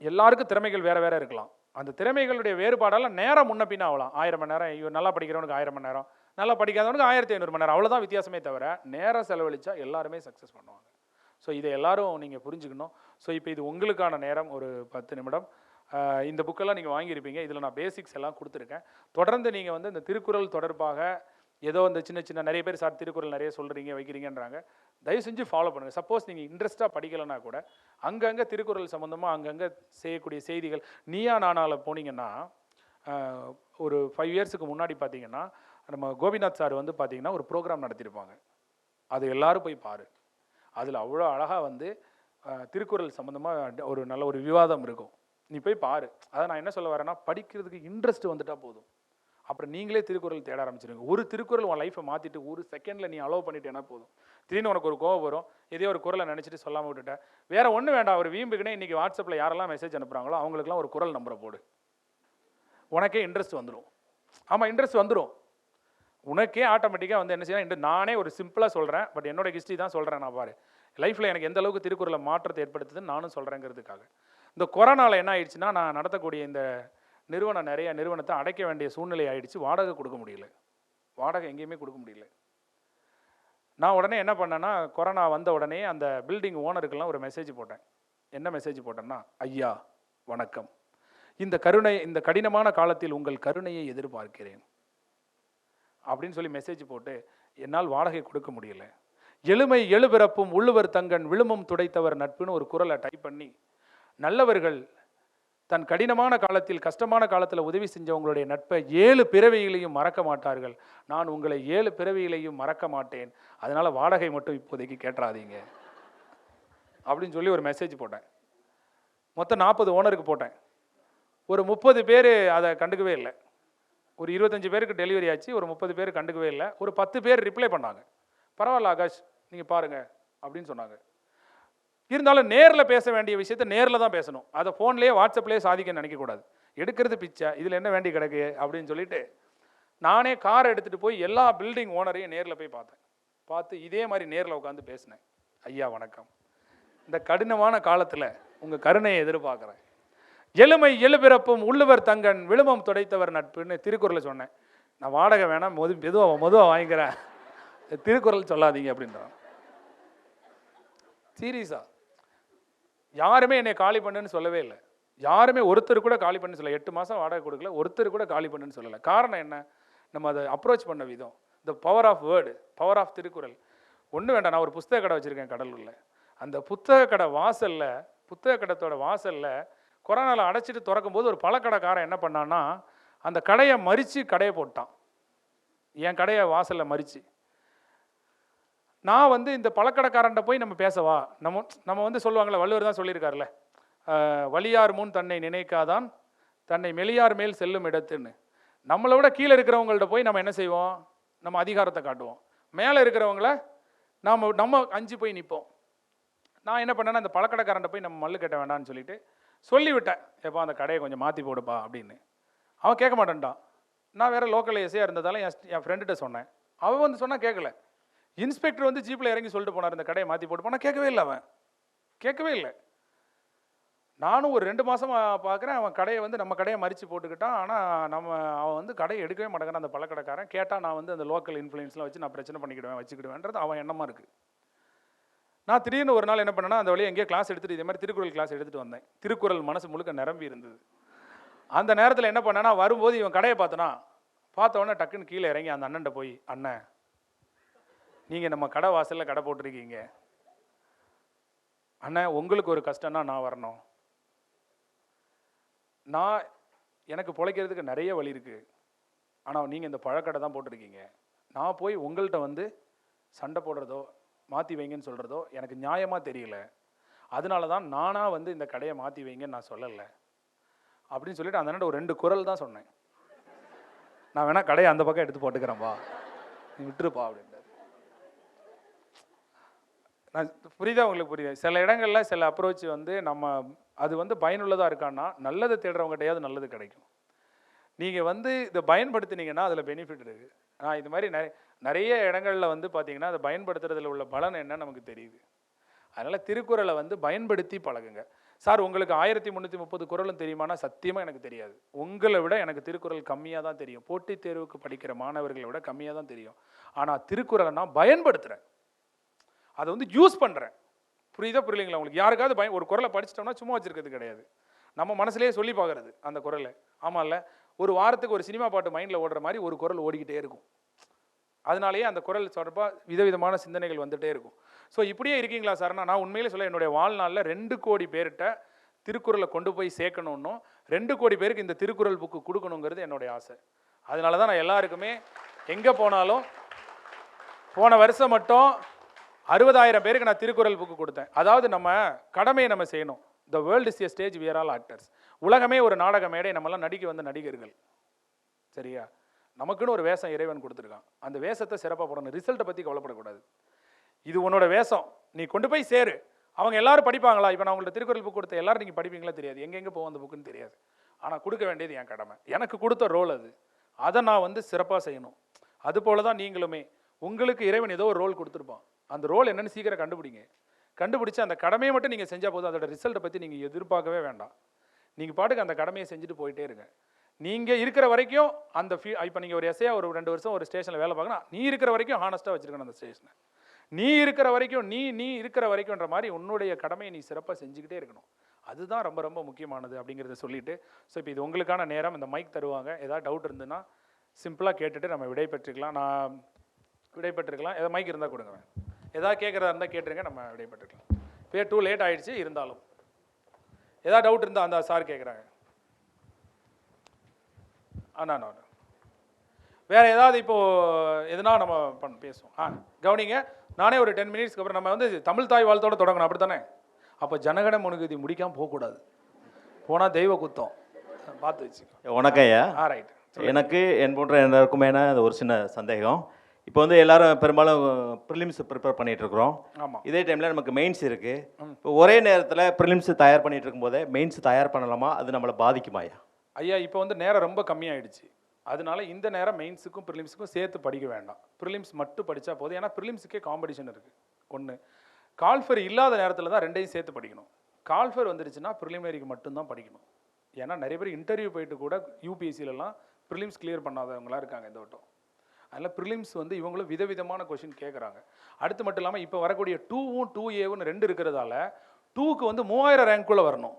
எல்லாருக்கும் திறமைகள் வேறு வேறு இருக்கலாம். அந்த திறமைகளுடைய வேறுபாடெல்லாம் நேரம் முன்ன பின்ன ஆகலாம். 1000 மணி நேரம், இவன் நல்லா படிக்கிறவனுக்கு 1000 மணி நேரம், நல்லா படிக்காதவனுக்கு 1500 மணி நேரம், அவ்வளோதான் வித்தியாசமே தவிர நேரம் செலவழித்தா எல்லாருமே சக்ஸஸ் பண்ணுவாங்க. ஸோ இதை எல்லாரும் நீங்கள் புரிஞ்சுக்கணும். ஸோ இப்போ இது உங்களுக்கான நேரம், ஒரு 10 நிமிடம். இந்த புக்கெல்லாம் நீங்கள் வாங்கியிருப்பீங்க. இதில் நான் பேசிக்ஸ் எல்லாம் கொடுத்துருக்கேன். தொடர்ந்து நீங்கள் வந்து இந்த திருக்குறள் தொடர்பாக ஏதோ இந்த சின்ன சின்ன நிறைய பேர் சார் திருக்குறள் நிறைய சொல்கிறீங்க வைக்கிறீங்கன்றாங்க, தயவு செஞ்சு ஃபாலோ பண்ணுங்கள். சப்போஸ் நீங்கள் இன்ட்ரெஸ்ட்டாக படிக்கலைன்னா கூட அங்கங்கே திருக்குறள் சம்மந்தமாக அங்கங்கே செய்யக்கூடிய செய்திகள், நீயா நானால போனீங்கன்னா ஒரு 5 இயர்ஸுக்கு முன்னாடி பார்த்தீங்கன்னா நம்ம கோபிநாத் சார் வந்து பார்த்தீங்கன்னா ஒரு ப்ரோக்ராம் நடத்தியிருப்பாங்க. அது எல்லோரும் போய் பாரு. அதில் அவ்வளோ அழகாக வந்து திருக்குறள் சம்மந்தமாக ஒரு நல்ல ஒரு விவாதம் இருக்கும். நீ போய் பாரு. அதை நான் என்ன சொல்ல வரேன்னா, படிக்கிறதுக்கு இன்ட்ரெஸ்ட் வந்துட்டால் போதும். அப்புறம் நீங்களே திருக்குறள் தேட ஆரம்பிச்சிருங்க. ஒரு திருக்குறள் உன் லைஃப்பை மாற்றிட்டு ஒரு செகண்டில் நீ அலோவ் பண்ணிட்டேன்னா போதும். திடீர்னு உனக்கு ஒரு கோவம் வரும், இதே ஒரு குறளை நினச்சிட்டு சொல்லாமல் விட்டுட்டேன். வேறு ஒன்றும் வேண்டாம். ஒரு வீம்புக்குனே இன்றைக்கி வாட்ஸ்அப்பில் யாரெல்லாம் மெசேஜ் அனுப்புகிறாங்களோ அவங்களுக்குலாம் ஒரு குறள் நம்பரை போடு. உனக்கே இன்ட்ரெஸ்ட் வந்துடும். ஆமாம், இன்ட்ரெஸ்ட் வந்துடும். உனக்கே ஆட்டோமேட்டிக்காக வந்து என்ன செய்யணும், நானே ஒரு சிம்பிளாக சொல்கிறேன், பட் என்னோட ஹிஸ்ட்ரி தான் சொல்கிறேன். நான் பாரு லைஃப்பில் எனக்கு எந்த அளவுக்கு திருக்குறளை மாற்றத்தை ஏற்படுத்துதுன்னு நானும் சொல்கிறேங்கிறதுக்காக. இந்த கொரோனாவில் என்ன ஆயிடுச்சுன்னா, நான் நடத்தக்கூடிய இந்த நிறைய நிறுவனத்தை அடைக்க வேண்டிய சூழ்நிலை ஆயிடுச்சு. வாடகை கொடுக்க முடியல. வாடகை எங்கேயுமே கொடுக்க முடியல. நான் உடனே என்ன பண்ணேன்னா, கொரோனா வந்த உடனே அந்த பில்டிங் ஓனருக்கெல்லாம் ஒரு மெசேஜ் போட்டேன். என்ன மெசேஜ் போட்டேன்னா, ஐயா வணக்கம், இந்த கடினமான காலத்தில் உங்கள் கருணையை எதிர்பார்க்கிறேன் அப்படின்னு சொல்லி மெசேஜ் போட்டு, என்னால் வாடகை கொடுக்க முடியல, எளிமை எழுபிறப்பும் உள்ளுவர் தங்கன் விழுமம் துடைத்தவர் நட்புன்னு ஒரு குறளை டைப் பண்ணி, நல்லவர்கள் தன் கடினமான காலத்தில் கஷ்டமான காலத்தில் உதவி செஞ்சவங்களுடைய நட்பை 7 பிறவிகளையும் மறக்க மாட்டார்கள், நான் உங்களை 7 பிறவிகளையும் மறக்க மாட்டேன், அதனால் வாடகை மட்டும் இப்போதைக்கு கேட்டுறாதீங்க அப்படின்னு சொல்லி ஒரு மெசேஜ் போட்டேன். மொத்தம் 40 ஓனருக்கு போட்டேன். ஒரு 30 பேர் அதை கண்டுக்கவே இல்லை. ஒரு 25 பேருக்கு டெலிவரி ஆச்சு. ஒரு 30 பேர் கண்டுக்கவே இல்லை. ஒரு 10 பேர் ரிப்ளை பண்ணாங்க, பரவாயில்ல ஆகாஷ் நீங்கள் பாருங்கள் அப்படின்னு சொன்னாங்க. இருந்தாலும் நேரில் பேச வேண்டிய விஷயத்தை நேரில் தான் பேசணும். அதை ஃபோன்லேயே வாட்ஸ்அப்லேயே சாதிக்க நினைக்கக்கூடாது. எடுக்கிறது பிச்சை, இதில் என்ன வேண்டி கிடக்கு அப்படின்னு சொல்லிட்டு நானே காரை எடுத்துகிட்டு போய் எல்லா பில்டிங் ஓனரையும் நேரில் போய் பார்த்தேன். பார்த்து இதே மாதிரி நேரில் உட்காந்து பேசினேன். ஐயா வணக்கம், இந்த கடினமான காலத்தில் உங்கள் கருணையை எதிர்பார்க்குறேன், எளிமை எழுபிறப்பும் உள்ளுவர் தங்கன் விழுமம் துடைத்தவர் நட்புன்னு திருக்குறளை சொன்னேன். நான் வாடகை வேணாம், மெதுவாக வாங்கிக்கிறேன், திருக்குறள் சொல்லாதீங்க அப்படின்றான். சீரியஸா யாருமே என்னை காலி பண்ணுன்னு சொல்லவே இல்லை. யாருமே ஒருத்தர் கூட காலி பண்ணு சொல்லலை. 8 மாதம் வாடகை கொடுக்கல, ஒருத்தர் கூட காலி பண்ணுன்னு சொல்லலை. காரணம் என்ன? நம்ம அதை அப்ரோச் பண்ண விதம். The power of word, power of Thirukkural. ஒன்றும் வேண்டாம், நான் ஒரு புத்தக கடை வச்சுருக்கேன் கடலூரில். அந்த புத்தக கடை வாசலில் கொரோனாவில் அடைச்சிட்டு திறக்கும் போது ஒரு பழக்கடைக்காரன் என்ன பண்ணான்னா, அந்த கடையை மறித்து கடையை போட்டான். என் கடையை வாசலில் மறிச்சு. நான் வந்து இந்த பழக்கடைக்காரன்ட்ட போய் நம்ம பேசவா? நம்ம வந்து சொல்லுவாங்களே, வள்ளுவர் தான் சொல்லியிருக்காருல்ல, வலியார் முன் தன்னை நினைக்காதான் தன்னை மெலியார் மேல் செல்லும் இடத்துன்னு. நம்மளை விட கீழே இருக்கிறவங்கள்ட்ட போய் நம்ம என்ன செய்வோம்? நம்ம அதிகாரத்தை காட்டுவோம். மேலே இருக்கிறவங்கள நம்ம அஞ்சு போய் நிற்போம். நான் என்ன பண்ணேன்னா, அந்த பழக்கடைக்காரன்ட்ட போய் நம்ம மல்லு கட்ட வேண்டாம்னு சொல்லிட்டு சொல்லிவிட்டேன், எப்போ அந்த கடையை கொஞ்சம் மாற்றி போடுப்பா அப்படின்னு. அவன் கேட்க மாட்டேன்ட்டான். நான் வேறு லோக்கல் எஸ்ஐயாக இருந்ததால என் ஃப்ரெண்டுகிட்ட சொன்னேன். அவன் வந்து சொன்னால் கேட்கல. இன்ஸ்பெக்டர் வந்து ஜீப்பில் இறங்கி சொல்லிட்டு போனார், இந்த கடையை மாற்றி போட்டு போனால் கேட்கவே இல்லை. அவன் கேட்கவே இல்லை. நானும் ஒரு 2 மாதமாக பார்க்குறேன், அவன் கடையை வந்து நம்ம கடையை மறித்து போட்டுக்கிட்டான். ஆனால் அவன் வந்து கடையை எடுக்கவே மாட்டேங்கிறான். அந்த பழக்கடைக்காரன் கேட்டால் நான் வந்து அந்த லோக்கல் இன்ஃப்ளூயன்ஸ்லாம் வச்சு நான் பிரச்சனை பண்ணிக்கிடுவேன், வச்சுக்கிடுவேன்றது அவன் எண்ணமாக இருக்குது. நான் திடீர்னு ஒரு நாள் என்ன பண்ணேன்னா, அந்த வழியை எங்கேயோ கிளாஸ் எடுத்துகிட்டு இதே மாதிரி திருக்குறள் கிளாஸ் எடுத்துகிட்டு வந்தேன். திருக்குறள் மனசு முழுக்க நிரம்பி இருந்தது. அந்த நேரத்தில் என்ன பண்ணேன்னா, வரும்போது இவன் கடையை பார்த்த உடனே டக்குன்னு கீழே இறங்கி அந்த அண்ணன்ட்ட போய், அண்ணன் நீங்கள் நம்ம கடை வாசலில் கடை போட்டிருக்கீங்க, அண்ணன் உங்களுக்கு ஒரு கஷ்டம்னா நான் வரணும். எனக்கு பிழைக்கிறதுக்கு நிறைய வழி இருக்குது. ஆனால் நீங்கள் இந்த பழக்கடை தான் போட்டிருக்கீங்க. நான் போய் உங்கள்கிட்ட வந்து சண்டை போடுறதோ மாற்றி வைங்கன்னு சொல்கிறதோ எனக்கு நியாயமாக தெரியல. அதனால தான் நானாக வந்து இந்த கடையை மாற்றி வைங்கன்னு நான் சொல்லலை அப்படின்னு சொல்லிட்டு அந்த நேரம் ஒரு 2 குறள் தான் சொன்னேன். நான் வேணா கடையை அந்த பக்கம் எடுத்து போட்டுக்கிறேன்ப்பா, நீ விட்டுருப்பா அப்படின்ட்டு. நான் புரியுதா உங்களுக்கு? புரியுது. சில இடங்களில் சில அப்ரோச் வந்து அது வந்து பயனுள்ளதாக இருக்கான்னா, நல்லதை தேடுறவங்ககிட்டையாவது நல்லது கிடைக்கும். நீங்கள் வந்து இதை பயன்படுத்தினீங்கன்னா அதில் பெனிஃபிட் இருக்குது. நான் இது மாதிரி நிறைய இடங்களில் வந்து பார்த்தீங்கன்னா அதை பயன்படுத்துறதுல உள்ள பலன் என்ன நமக்கு தெரியுது. அதனால் திருக்குறளை வந்து பயன்படுத்தி பழகுங்க. சார் உங்களுக்கு 1330 குறளும் தெரியுமானா சத்தியமாக எனக்கு தெரியாது. உங்களை விட எனக்கு திருக்குறள் கம்மியாக தான் தெரியும். போட்டித் தேர்வுக்கு படிக்கிற மாணவர்களை விட கம்மியாக தான் தெரியும். ஆனால் திருக்குறளை நான் பயன்படுத்துகிறேன், அதை வந்து யூஸ் பண்ணுறேன். புரியுதா புரியலைங்களா உங்களுக்கு? யாருக்காவது ஒரு குறளை படிச்சிட்டோம்னா சும்மா வச்சுருக்கிறது கிடையாது. நம்ம மனசுலேயே சொல்லி பார்க்குறது அந்த குறளை. ஆமாம் இல்லை, ஒரு வாரத்துக்கு ஒரு சினிமா பாட்டு மைண்டில் ஓடுற மாதிரி ஒரு குறள் ஓடிக்கிட்டே இருக்கும். அதனாலேயே அந்த குறள் தொடர்பாக விதவிதமான சிந்தனைகள் வந்துகிட்டே இருக்கும். ஸோ இப்படியே இருக்கீங்களா சார்னா, நான் உண்மையிலே சொல்ல, என்னுடைய வாழ்நாளில் 2 கோடி பேர்கிட்ட திருக்குறளை கொண்டு போய் சேர்க்கணுன்னும் 2 கோடி பேருக்கு இந்த திருக்குறள் புக்கு கொடுக்கணுங்கிறது என்னுடைய ஆசை. அதனால தான் நான் எல்லாருக்குமே எங்கே போனாலும், போன வருஷம் மட்டும் 60,000 பேருக்கு நான் திருக்குறள் புக்கு கொடுத்தேன். அதாவது நம்ம கடமையை நம்ம செய்யணும். The world is a stage, we are all actors. உலகமே ஒரு நாடக மேடை, நம்மளாம் நடிக்க வந்த நடிகர்கள். சரியா? நமக்குன்னு ஒரு வேஷம் இறைவன் கொடுத்துருக்கான். அந்த வேஷத்தை சிறப்பாக போடணும். ரிசல்ட்டை பற்றி கவலைப்படக்கூடாது. இது உன்னோட வேஷம், நீ கொண்டு போய் சேரு. அவங்க எல்லாரும் படிப்பாங்களா? இப்போ நான் உங்கள்கிட்ட திருக்குறள் புக் கொடுத்த எல்லாரும் நீங்கள் படிப்பீங்களா தெரியாது, எங்கெங்கே போவோம் அந்த புக்குன்னு தெரியாது. ஆனால் கொடுக்க வேண்டியது என் கடமை, எனக்கு கொடுத்த ரோல் அது. அதை நான் வந்து சிறப்பாக செய்யணும். அதுபோல தான் நீங்களுமே, உங்களுக்கு இறைவன் ஏதோ ஒரு ரோல் கொடுத்துருப்பான். அந்த ரோல் என்னென்னு சீக்கிரம் கண்டுபிடிங்க. கண்டுபிடிச்சி அந்த கடமையை மட்டும் நீங்கள் செஞ்சால் போதும். அதோட ரிசல்ட்டை பற்றி நீங்கள் எதிர்பார்க்கவே வேண்டாம். நீங்கள் பாட்டுக்கு அந்த கடமையை செஞ்சுட்டு போயிட்டே இருங்க. நீங்கள் இருக்கிற வரைக்கும் அந்த இப்போ நீங்கள் ஒரு எஸ்ஐயா ஒரு 2 வருஷம் ஒரு ஸ்டேஷனில் வேலை பார்க்கணும், நீ இருக்கிற வரைக்கும் ஹானஸ்ட்டாக வச்சுருக்கணும் அந்த ஸ்டேஷனை. நீ இருக்கிற வரைக்கும் நீ இருக்கிற வரைக்கும்ன்ற மாதிரி உன்னுடைய கடமையை நீ சிறப்பாக செஞ்சுக்கிட்டே இருக்கணும். அதுதான் ரொம்ப ரொம்ப முக்கியமானது அப்படிங்கிறத சொல்லிவிட்டு, ஸோ இப்போ இது உங்களுக்கான நேரம். இந்த மைக் தருவாங்க. ஏதாவது டவுட் இருந்துன்னா சிம்பிளாக கேட்டுட்டு நம்ம விடை பெற்றுக்கலாம். நான் விடை பெற்றுக்கலாம். ஏதாவது மைக் இருந்தால் கொடுங்க. ஏதாவது கேட்குறதா இருந்தால் கேட்டுருங்க, நம்ம விடை பெற்றுக்கலாம். இப்போ டூ லேட் ஆகிடுச்சு, இருந்தாலும் ஏதாவது டவுட் இருந்தால் அந்த சார் கேட்குறாங்க. அண்ணா வேறு ஏதாவது இப்போது எதுனா நம்ம பேசுவோம். கவனிங்க, நானே ஒரு 10 மினிட்ஸ்க்கு அப்புறம் நம்ம வந்து தமிழ் தாய் வாழ்த்தோடு தொடங்கணும், அப்படி தானே? அப்போ ஜனகன மனுகதி முடிக்காமல் போகக்கூடாது. போனால் தெய்வ குத்தம், பார்த்து வச்சுக்கோ. வணக்கம் ஐயா. ரைட். எனக்கு என் போன்ற எல்லாருக்குமே ஒரு சின்ன சந்தேகம். இப்போ வந்து எல்லாரும் பெரும்பாலும் ப்ரிலிம்ஸ் ப்ரிப்பேர் பண்ணிகிட்டு இருக்கிறோம். ஆமாம். இதே டைமில் நமக்கு மெயின்ஸ் இருக்குது. இப்போ ஒரே நேரத்தில் ப்ரிலிம்ஸ் தயார் பண்ணிகிட்டு இருக்கும்போதே மெயின்ஸ் தயார் பண்ணலாமா? அது நம்மளை பாதிக்குமா ஐயா? ஐயா, இப்போ வந்து நேரம் ரொம்ப கம்மியாயிடுச்சு. அதனால இந்த நேரம் மெயின்ஸுக்கும் ப்ரிலிம்ஸுக்கும் சேர்த்து படிக்க வேண்டாம். ப்ரிலிம்ஸ் மட்டும் படித்தா போதும். ஏன்னா ப்ரிலிம்ஸுக்கே காம்படிஷன் இருக்குது. ஒன்று, கால்ஃபர் இல்லாத நேரத்தில் தான் 2ஐயும் சேர்த்து படிக்கணும். கால்ஃபர் வந்துருச்சுன்னா ப்ரிலிமினரிக்கு மட்டும்தான் படிக்கணும். ஏன்னா நிறைய பேர் இன்டர்வியூ போயிட்டு கூட யூபிஎஸ்சிலலாம் ப்ரிலிம்ஸ் கிளியர் பண்ணாதவங்களாம் இருக்காங்க இந்த வட்டம். அதனால் ப்ரிலிம்ஸ் வந்து இவங்களும் விதவிதமான கொஷின் கேட்குறாங்க. அடுத்து மட்டும் இல்லாமல் இப்போ வரக்கூடிய 2வும் 2A 2 இருக்கிறதால 2க்கு வந்து 3000 ரேங்க்குள்ளே வரணும்.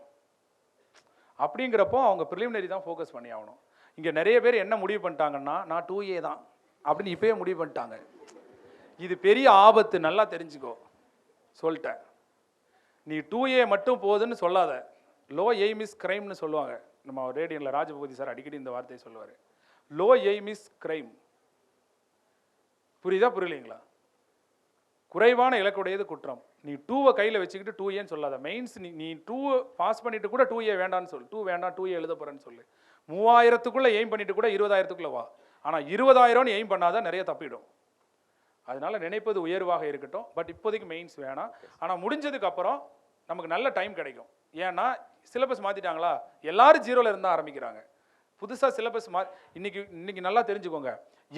அப்படிங்கிறப்போ அவங்க ப்ரிலிமினரி தான் ஃபோக்கஸ் பண்ணி ஆகணும். இங்கே நிறைய பேர் என்ன முடிவு பண்ணிட்டாங்கன்னா, நான் 2A தான் அப்படின்னு இப்போயே முடிவு பண்ணிட்டாங்க. இது பெரிய ஆபத்து, நல்லா தெரிஞ்சுக்கோ. சொல்லிட்டேன், நீ 2A மட்டும் போதுன்னு சொல்லாத. லோ எய்ம் இஸ் கிரைம்னு சொல்லுவாங்க. நம்ம ரேடியனில் ராஜபூதி சார் அடிக்கடி இந்த வார்த்தையை சொல்லுவார். Low aim is crime. புரியுதா புரியலைங்களா? குறைவான இலக்குடையது குற்றம். நீ 2வை கையில் வச்சுக்கிட்டு 2ஏன்னு சொல்லாத. மெயின்ஸ் நீ 2 பாஸ் பண்ணிட்டு கூட 2A வேண்டான்னு சொல்லு. 2 வேண்டாம் 2A எழுத போகிறேன்னு சொல்லு. 3000க்குள்ளே எய்ம் பண்ணிட்டு கூட 20,000க்குள்ளே வா. ஆனால் 20,000 எய்ம் பண்ணாதான் நிறைய தப்பிடும். அதனால நினைப்பது உயர்வாக இருக்கட்டும். பட் இப்போதைக்கு மெயின்ஸ் வேணாம். ஆனால் முடிஞ்சதுக்கு அப்புறம் நமக்கு நல்ல டைம் கிடைக்கும். ஏன்னா சிலபஸ் மாற்றிட்டாங்களா, எல்லாரும் 0ல இருந்தால் ஆரம்பிக்கிறாங்க. புதுசாக சிலபஸ் இன்னைக்கு நல்லா தெரிஞ்சுக்கோங்க.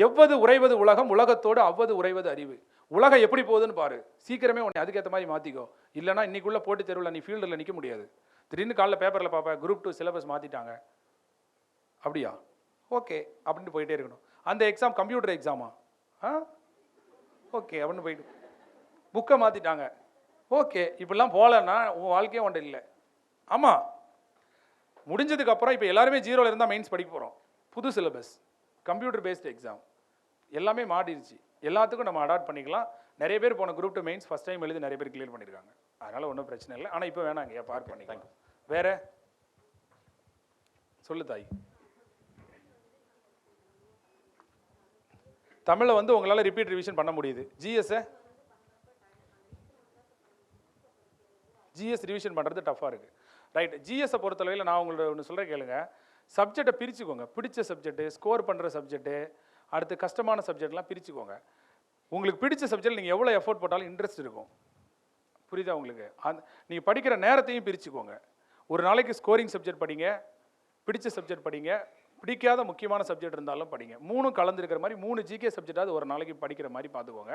எவ்வது உறைவது உலகம், உலகத்தோடு அவ்வது உறைவது அறிவு. உலகம் எப்படி போகுதுன்னு பாரு, சீக்கிரமே உன்னை அதுக்கேற்ற மாதிரி மாற்றிக்கோ. இல்லைனா இன்னைக்குள்ள போட்டி தெருவில் நீ ஃபீல்டில் நிற்க முடியாது. திடீர்னு காலைல பேப்பரில் பார்ப்பேன், குரூப் 2 சிலபஸ் மாற்றிட்டாங்க. அப்படியா, ஓகே அப்படின்ட்டு போயிட்டே இருக்கணும். அந்த எக்ஸாம் கம்ப்யூட்டர் எக்ஸாமா, ஓகே அப்படின்னு போயிட்டு. புக்கை மாற்றிட்டாங்க, ஓகே இப்படிலாம் போகலன்னா உன் வாழ்க்கையே ஒன்று இல்லை. ஆமாம், முடிஞ்சதுக்கப்புறம் இப்போ எல்லாருமே 0ல இருந்தால் மெயின்ஸ் படிக்க போகிறோம். புது சிலபஸ், கம்ப்யூட்டர் பேஸ்டு எக்ஸாம், எல்லாமே மாறிடுச்சு. எல்லாத்துக்கும் நம்ம அடாப்ட் பண்ணிக்கலாம். நிறைய பேர் போன குரூப் 2 மெயின்ஸ் ஃபஸ்ட் டைம் எழுதி நிறைய பேர் கிளியர் பண்ணியிருக்காங்க. அதனால் ஒன்றும் பிரச்சனை இல்லை. ஆனால் இப்போ வேணாங்க, பார்க் பண்ணிக்கலாம். வேற சொல்லு தாய். தமிழில் வந்து உங்களால் ரிப்பீட் ரிவிஷன் பண்ண முடியுது. ஜிஎஸ் ரிவிஷன் பண்ணுறது டஃப்பாக இருக்குது. ரைட், ஜிஎஸை பொறுத்தளவில் நான் உங்களோட ஒன்று சொல்கிறேன் கேளுங்க. சப்ஜெக்டை பிரிச்சுக்கோங்க. பிடிச்ச சப்ஜெக்ட்டு, ஸ்கோர் பண்ணுற சப்ஜெக்ட்டு, அடுத்து கஷ்டமான சப்ஜெக்ட்லாம் பிரிச்சுக்கோங்க. உங்களுக்கு பிடிச்ச சப்ஜெக்ட் நீங்கள் எவ்வளோ எஃபோர்ட் போட்டாலும் இன்ட்ரெஸ்ட் இருக்கும். புரியுதா உங்களுக்கு? நீங்கள் படிக்கிற நேரத்தையும் பிரிச்சுக்கோங்க. ஒரு நாளைக்கு ஸ்கோரிங் சப்ஜெக்ட் படிங்க, பிடிச்ச சப்ஜெக்ட் படிங்க, பிடிக்காத முக்கியமான சப்ஜெக்ட் இருந்தாலும் படிங்க. 3 கலந்துருக்கிற மாதிரி 3 ஜிகே சப்ஜெக்டாவது ஒரு நாளைக்கு படிக்கிற மாதிரி பார்த்துக்கோங்க.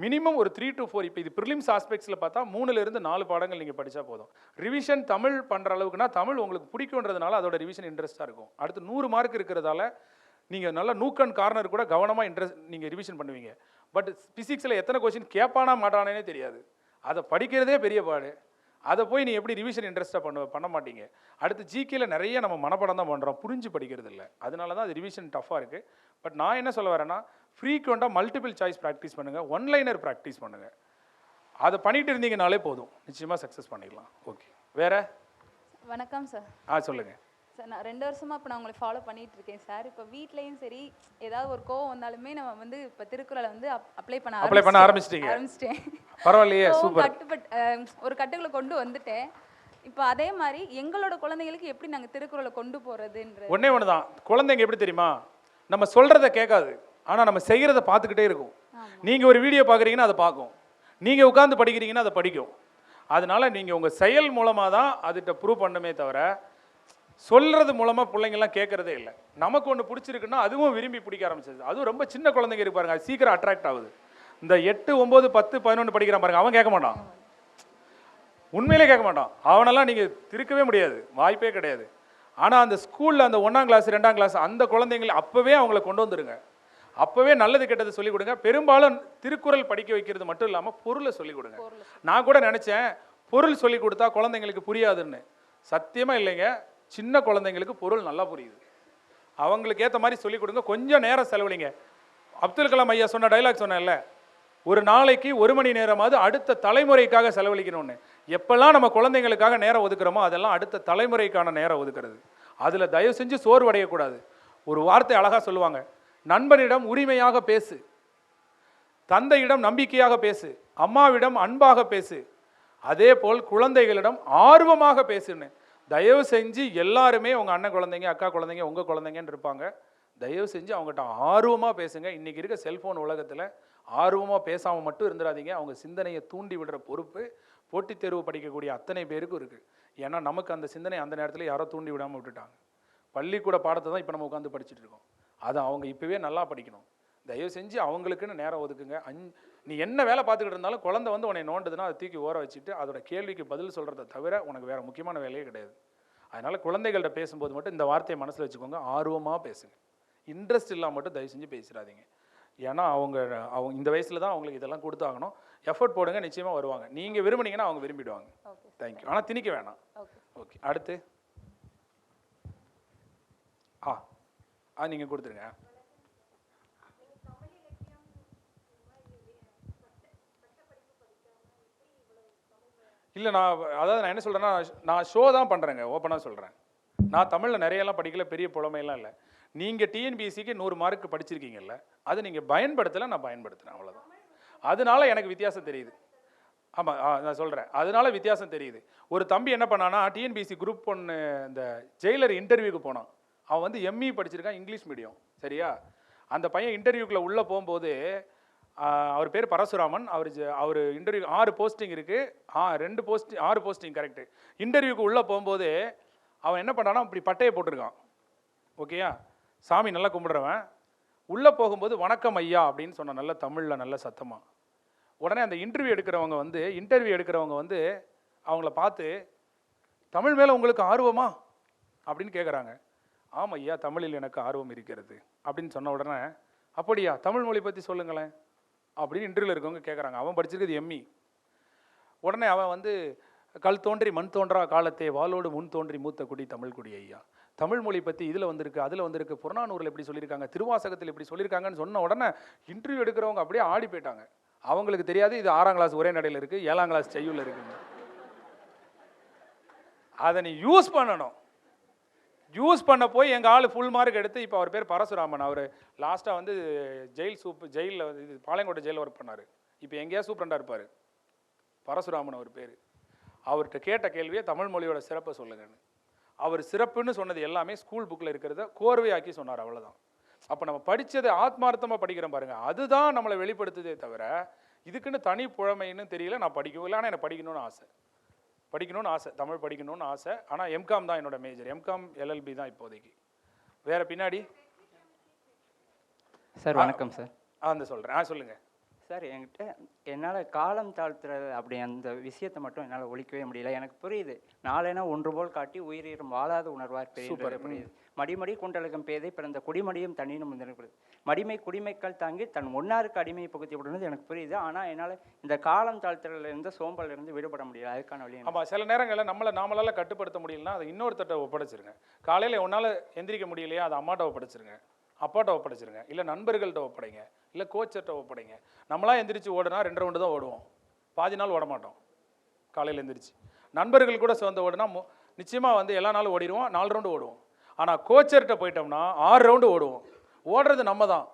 மினிமம் ஒரு 3 to 4. இப்போ இது ப்ரிலிம்ஸ் ஆஸ்பெக்ட்ஸில் பார்த்தா 3லேருந்து 4 பாடங்கள் நீங்கள் படித்தா போதும். ரிவிஷன் தமிழ் பண்ணுற அளவுக்குனா தமிழ் உங்களுக்கு பிடிக்குன்றதுனால அதோட ரிவிஷன் இன்ட்ரெஸ்ட்டாக இருக்கும். அடுத்து 100 மார்க் இருக்கிறதால நீங்கள் நல்லா நூக் அண்ட் கார்னர் கூட கவனமாக நீங்கள் ரிவிஷன் பண்ணுவீங்க. பட் ஃபிசிக்ஸில் எத்தனை கொஸ்டின் கேட்பானா மாட்டானே தெரியாது. அதை படிக்கிறதே பெரிய பாடு. அதை போய் நீ எப்படி ரிவிஷன் இன்ட்ரெஸ்ட்டாக பண்ண மாட்டீங்க. அடுத்து ஜிகேல நிறைய நம்ம மனப்படம் தான் பண்ணுறோம், புரிஞ்சு படிக்கிறது இல்லை. அதனால தான் அது ரிவிஷன் டஃப்பாக இருக்குது. பட் நான் என்ன சொல்ல வரேன்னா, ஃப்ரீக்வெண்ட்டாக மல்டிபிள் சாய்ஸ் ப்ராக்டிஸ் பண்ணுங்கள், ஒன்லைனர் ப்ராக்டிஸ் பண்ணுங்கள். அதை பண்ணிட்டு இருந்தீங்கனாலே போதும், நிச்சயமாக சக்ஸஸ் பண்ணிடலாம். ஓகே, வேற? வணக்கம் சார். சொல்லுங்கள் சார். நான் 2 வருஷமாக இப்போ நான் உங்களை ஃபாலோ பண்ணிட்டு இருக்கேன் சார். இப்போ வீட்லேயும் சரி, ஏதாவது ஒரு கோவம் வந்தாலுமே நம்ம வந்து இப்போ திருக்குறளை வந்து அப்ளை பண்ண ஆரம்பிச்சிட்டேன். பரவாயில்லையே, சூப்பர். ஒரு கட்டுக்குள்ள கொண்டு வந்துட்டேன். இப்போ அதே மாதிரி எங்களோட குழந்தைகளுக்கு எப்படி நாங்கள் திருக்குறளை கொண்டு போகிறதுன்ற ஒன்று தான். குழந்தைங்க எப்படி தெரியுமா, நம்ம சொல்கிறத கேட்காது, ஆனால் நம்ம செய்கிறத பார்த்துக்கிட்டே இருக்கும். நீங்கள் ஒரு வீடியோ பார்க்குறீங்கன்னா அதை பார்க்கும், நீங்கள் உட்காந்து படிக்கிறீங்கன்னா அதை படிக்கும். அதனால நீங்கள் உங்கள் செயல் மூலமாக தான் அதுகிட்ட ப்ரூவ் பண்ணுமே தவிர சொல்கிறது மூலமாக பிள்ளைங்கள்லாம் கேட்குறதே இல்லை. நமக்கு ஒன்று பிடிச்சிருக்குன்னா அதுவும் விரும்பி பிடிக்க ஆரம்பிச்சது. அதுவும் ரொம்ப சின்ன குழந்தைங்க இருப்பாருங்க, அது சீக்கிரம் அட்ராக்ட் ஆகுது. இந்த 8, 9, 10, 11 படிக்கிறான் பாருங்க, அவன் கேட்க மாட்டான், உண்மையிலே கேட்க மாட்டான். அவனெல்லாம் நீங்கள் திருக்கவே முடியாது, வாய்ப்பே கிடையாது. ஆனால் அந்த ஸ்கூலில் அந்த 1ஆம் கிளாஸ் 2ஆம் கிளாஸ் அந்த குழந்தைங்களை அப்போவே அவங்கள கொண்டு வந்துடுங்க. அப்போவே நல்லது கெட்டது சொல்லிக் கொடுங்க. பெரும்பாலும் திருக்குறள் படிக்க வைக்கிறது மட்டும் இல்லாமல் பொருளை சொல்லிக் கொடுங்க. நான் கூட நினச்சேன் பொருள் சொல்லிக் கொடுத்தா குழந்தைங்களுக்கு புரியாதுன்னு. சத்தியமாக இல்லைங்க, சின்ன குழந்தைங்களுக்கு பொருள் நல்லா புரியுது. அவங்களுக்கு ஏற்ற மாதிரி சொல்லிக் கொடுங்க, கொஞ்சம் நேரம் செலவழிங்க. அப்துல் கலாம் ஐயா சொன்ன டைலாக் சொன்னேன்ல, ஒரு நாளைக்கு 1 மணி நேரமாவது அடுத்த தலைமுறைக்காக செலவழிக்கணும்னு. எப்பெல்லாம் நம்ம குழந்தைங்களுக்காக நேரம் ஒதுக்குறோமோ அதெல்லாம் அடுத்த தலைமுறைக்கான நேரம் ஒதுக்குறது. அதில் தயவு செஞ்சு சோர்வடையக்கூடாது. ஒரு வார்த்தை அழகாக சொல்லுவாங்க, நண்பனிடம் உரிமையாக பேசு, தந்தையிடம் நம்பிக்கையாக பேசு, அம்மாவிடம் அன்பாக பேசு, அதே போல் குழந்தைகளிடம் ஆர்வமாக பேசுன்னு. தயவு செஞ்சு எல்லாருமே உங்கள் அண்ணன் குழந்தைங்க, அக்கா குழந்தைங்க, உங்கள் குழந்தைங்கன்னு இருப்பாங்க. தயவு செஞ்சு அவங்ககிட்ட ஆர்வமாக பேசுங்க. இன்றைக்கி இருக்க செல்ஃபோன் உலகத்தில் ஆர்வமாக பேசாமல் மட்டும் இருந்துடாதீங்க. அவங்க சிந்தனையை தூண்டி விடுற பொறுப்பு போட்டித் தேர்வு படிக்கக்கூடிய அத்தனை பேருக்கும் இருக்குது. ஏன்னா நமக்கு அந்த சிந்தனை அந்த நேரத்தில் யாரோ தூண்டி விடாமல் விட்டுட்டாங்க. பள்ளிக்கூட பாடத்தை தான் இப்போ நம்ம உட்காந்து படிச்சுட்டு இருக்கோம். அதை அவங்க இப்போவே நல்லா படிக்கணும். தயவு செஞ்சு அவங்களுக்குன்னு நேரம் ஒதுக்குங்க. நீ என்ன வேலை பார்த்துக்கிட்டு இருந்தாலும் குழந்தை வந்து உன்னை நோண்டுதுன்னா அதை தூக்கி ஓர வச்சுட்டு அதோட கேள்விக்கு பதில் சொல்கிறத தவிர உனக்கு வேறு முக்கியமான வேலையே கிடையாது. அதனால் குழந்தைகள்கிட்ட பேசும்போது மட்டும் இந்த வார்த்தையை மனசில் வச்சுக்கோங்க, ஆர்வமாக பேசுங்க. இன்ட்ரெஸ்ட் இல்லாமல் மட்டும் தயவு செஞ்சு பேசிடாதீங்க. ஏன்னா அவங்க இந்த வயசில் தான் அவங்களுக்கு இதெல்லாம் கொடுத்தாகணும். எஃபர்ட் போடுங்க, நிச்சயமாக வருவாங்க. நீங்கள் விரும்புனீங்கன்னா அவங்க விரும்பிடுவாங்க. தேங்க்யூ. ஆனால் திணிக்க வேணாம். ஓகே, அடுத்து நீங்கள் கொடுத்துருங்க. இல்லை, நான் என்ன சொல்கிறேன்னா, நான் ஷோ தான் பண்ணுறேங்க, ஓப்பனாக சொல்கிறேன். நான் தமிழில் நிறையெல்லாம் படிக்கல, பெரிய புலமையெல்லாம் இல்லை. நீங்கள் டிஎன்பிஎஸ்சிக்கு 100 மார்க் படிச்சிருக்கீங்கல்ல, அதை நீங்கள் பயன்படுத்தலை, நான் பயன்படுத்தினேன், அவ்வளோதான். அதனால எனக்கு வித்தியாசம் தெரியுது. ஆமாம், நான் சொல்கிறேன், அதனால வித்தியாசம் தெரியுது. ஒரு தம்பி என்ன பண்ணான்னா, டிஎன்பிஎஸ்சி குரூப் 1 இந்த ஜெயிலர் இன்டர்வியூக்கு போனான். அவன் வந்து எம்இ படிச்சிருக்கான், இங்கிலீஷ் மீடியம், சரியா? அந்த பையன் இன்டர்வியூக்குள்ளே உள்ளே போகும்போது, அவர் பேர் பரசுராமன். அவர் இன்டர்வியூ 6 போஸ்டிங் இருக்குது, 6 போஸ்டிங் கரெக்டு. இன்டர்வியூக்கு உள்ளே போகும்போது அவன் என்ன பண்ணான்னா, இப்படி பட்டையை போட்டிருக்கான், ஓகேயா? சாமி நல்லா கும்பிடுறவன். உள்ளே போகும்போது வணக்கம் ஐயா அப்படின்னு சொன்னான், நல்ல தமிழில், நல்ல சத்தமாக. உடனே அந்த இன்டர்வியூ எடுக்கிறவங்க வந்து அவங்கள பார்த்து, தமிழ் மேலே உங்களுக்கு ஆர்வமா அப்படின்னு கேட்குறாங்க. ஆமாம் ஐயா, தமிழில் எனக்கு ஆர்வம் இருக்கிறது அப்படின்னு சொன்ன உடனே, அப்படியா, தமிழ் மொழி பற்றி சொல்லுங்களேன் அப்படின்னு இன்டர்வியூவில் இருக்கவங்க கேட்குறாங்க. அவன் படிச்சிருக்கிறது எம்இ. உடனே அவன் வந்து, கல் தோன்றி மண் தோன்றா காலத்தே வாளோடு முன் தோன்றி மூத்த குடி தமிழ் குடி ஐயா, தமிழ் மொழி பற்றி இதில் வந்திருக்கு, அதில் வந்திருக்கு, புறநானூரில் எப்படி சொல்லியிருக்காங்க, திருவாசகத்தில் எப்படி சொல்லியிருக்காங்கன்னு சொன்ன உடனே இன்டர்வியூ எடுக்கிறவங்க அப்படியே ஆடி போயிட்டாங்க. அவங்களுக்கு தெரியாது இது 6ஆம் கிளாஸ் ஒரே நடையில் இருக்குது, 7ஆம் கிளாஸ் செய்யுள்ள இருக்குன்னு. அதை நீ யூஸ் பண்ணணும். யூஸ் பண்ண போய் எங்கள் ஆள் ஃபுல் மார்க் எடுத்து, இப்போ அவர் பேர் பரசுராமன். அவர் லாஸ்ட்டாக வந்து ஜெயிலில் வந்து இது பாளையங்கோட்டை ஜெயிலில் ஒர்க் பண்ணார். இப்போ எங்கேயா சூப்பரண்டாக இருப்பார். பரசுராமன் அவர் பேர். அவர்கிட்ட கேட்ட கேள்வியை தமிழ் மொழியோட சிறப்பை சொல்லுங்கன்னு. அவர் சிறப்புன்னு சொன்னது எல்லாமே ஸ்கூல் புக்கில் இருக்கிறத கோர்வையாக்கி சொன்னார், அவ்வளோதான். அப்போ நம்ம படித்ததை ஆத்மார்த்தமாக படிக்கிறோம் பாருங்கள், அதுதான் நம்மளை வெளிப்படுத்துதே தவிர இதுக்குன்னு தனி புழமைன்னு தெரியல. நான் படிக்கவும் இல்லை, ஆனால் எனக்கு படிக்கணும்னு ஆசை, தமிழ் படிக்கணும்னு ஆசை. ஆனால் எம்காம் தான் என்னோட மேஜர், எம்காம் எல்எல்பி தான் இப்போதைக்கு. வேறு பின்னாடி சார் வணக்கம் சார். அந்த சொல்கிறேன், சொல்லுங்கள் சார். என்னால் காலம் தாழ்த்துறது அப்படி அந்த விஷயத்தை மட்டும் என்னால் ஒழிக்கவே முடியல. எனக்கு புரியுது, நாளேனா ஒன்று போல் காட்டி உயிரிடும் வாழாத உணர்வார் பெரியது புரியுது. மடிமடி கொண்டலகம் பேதை பிறந்த குடிமடியும் தண்ணின்னு முந்தினப்படுது. மடிமை குடிமைக்கள் தாங்கி தன் ஒன்னாருக்கு அடிமையை புகுத்தி விடுறது எனக்கு புரியுது. ஆனால் என்னால் இந்த காலம் தாழ்த்துறதுலேருந்து சோம்பலிருந்து விடுபட முடியல. அதுக்கான வழி. ஆமாம், சில நேரங்களில் நாமளால் கட்டுப்படுத்த முடியலன்னா அதை இன்னொருத்தட்ட ஒப்படைச்சிருங்க. காலையில் உன்னால் எந்திரிக்க முடியலையா, அதை அம்மாட்ட ஒப்படைச்சிருங்க, அப்பாட்ட ஒப்படைச்சிருங்க, இல்லை நண்பர்கள்ட்ட ஒப்படைங்க, இல்லை கோச்சர்கிட்ட ஒப்படைங்க. நம்மளாம் எந்திரிச்சு ஓடுனா 2 ரவுண்டு தான் ஓடுவோம், பாதி நாள் ஓட மாட்டோம். காலையில் எந்திரிச்சு நண்பர்கள் கூட சேர்ந்து ஓடுனா நிச்சயமாக வந்து எல்லா நாளும் ஓடிடுவோம், 4 ரவுண்டு ஓடுவோம். ஆனால் கோச்சர்கிட்ட போயிட்டோம்னா 6 ரவுண்டு ஓடுவோம். ஓடுறது நம்ம தான்,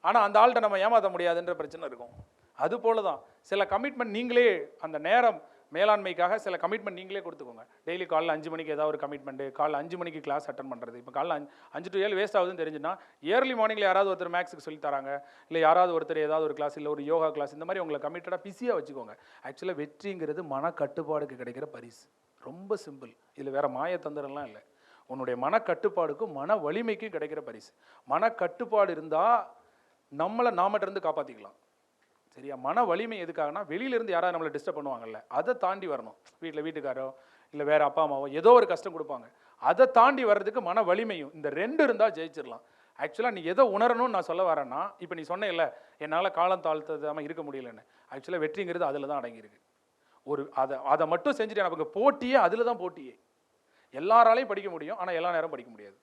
ஆனால் அந்த ஆள்கிட்ட நம்ம ஏமாற்ற முடியாதுன்ற பிரச்சனை இருக்கும். அது போல தான் சில கமிட்மெண்ட் நீங்களே, அந்த நேரம் மேலாண்மைக்காக சில கமிட்மெண்ட் நீங்களே கொடுத்துக்கோங்க. டெய்லி காலைல 5 மணிக்கு ஏதாவது ஒரு கமிட்மெண்ட்டு, காலைல 5 மணிக்கு கிளாஸ் அட்டன் பண்ணுறது. இப்போ காலைல 5 to 7 வேஸ்ட் ஆகுதுன்னு தெரிஞ்சுன்னா, ஏர்லி மார்னிங்கில் யாராவது ஒருத்தர் மேக்ஸுக்கு சொல்லி தராங்க, இல்லை யாராவது ஒருத்தர் ஏதாவது ஒரு கிளாஸ், இல்லை ஒரு யோகா கிளாஸ், இந்த மாதிரி உங்களை கமிட்டடாக பிஸியாக வச்சுக்கோங்க. ஆக்சுவலாக வெற்றிங்கிறது மனக்கட்டுப்பாடுக்கு கிடைக்கிற பரிசு. ரொம்ப சிம்பிள், இதில் வேறு மாயத்தந்திரம்லாம் இல்லை. உன்னுடைய மனக்கட்டுப்பாடுக்கும் மன வலிமைக்கும் கிடைக்கிற பரிசு. மனக்கட்டுப்பாடு இருந்தால் நம்மளை நாமட்டிருந்து காப்பாற்றிக்கலாம், சரியா? மன வலிமை எதுக்காகனா, வெளியிலேருந்து யாராவது நம்மளை டிஸ்டர்ப் பண்ணுவாங்கல்ல, அதை தாண்டி வரணும். வீட்டுக்காரோ இல்லை வேறு அப்பா அம்மாவோ ஏதோ ஒரு கஷ்டம் கொடுப்பாங்க, அதை தாண்டி வர்றதுக்கு மன வலிமையும், இந்த 2 இருந்தால் ஜெயிச்சிடலாம். ஆக்சுவலாக நீ எதை உணரணும்னு நான் சொல்ல வரேன்னா, இப்போ நீ சொன்ன இல்லை என்னால் காலம் தாழ்த்தாமல் இருக்க முடியலன்னு, ஆக்சுவலாக வெற்றிங்கிறது அதில் தான் அடங்கியிருக்கு. அதை மட்டும் செஞ்சுட்டு நமக்கு போட்டியே அதில் தான் போட்டியே. எல்லாராலையும் படிக்க முடியும், ஆனால் எல்லா நேரம் படிக்க முடியாது.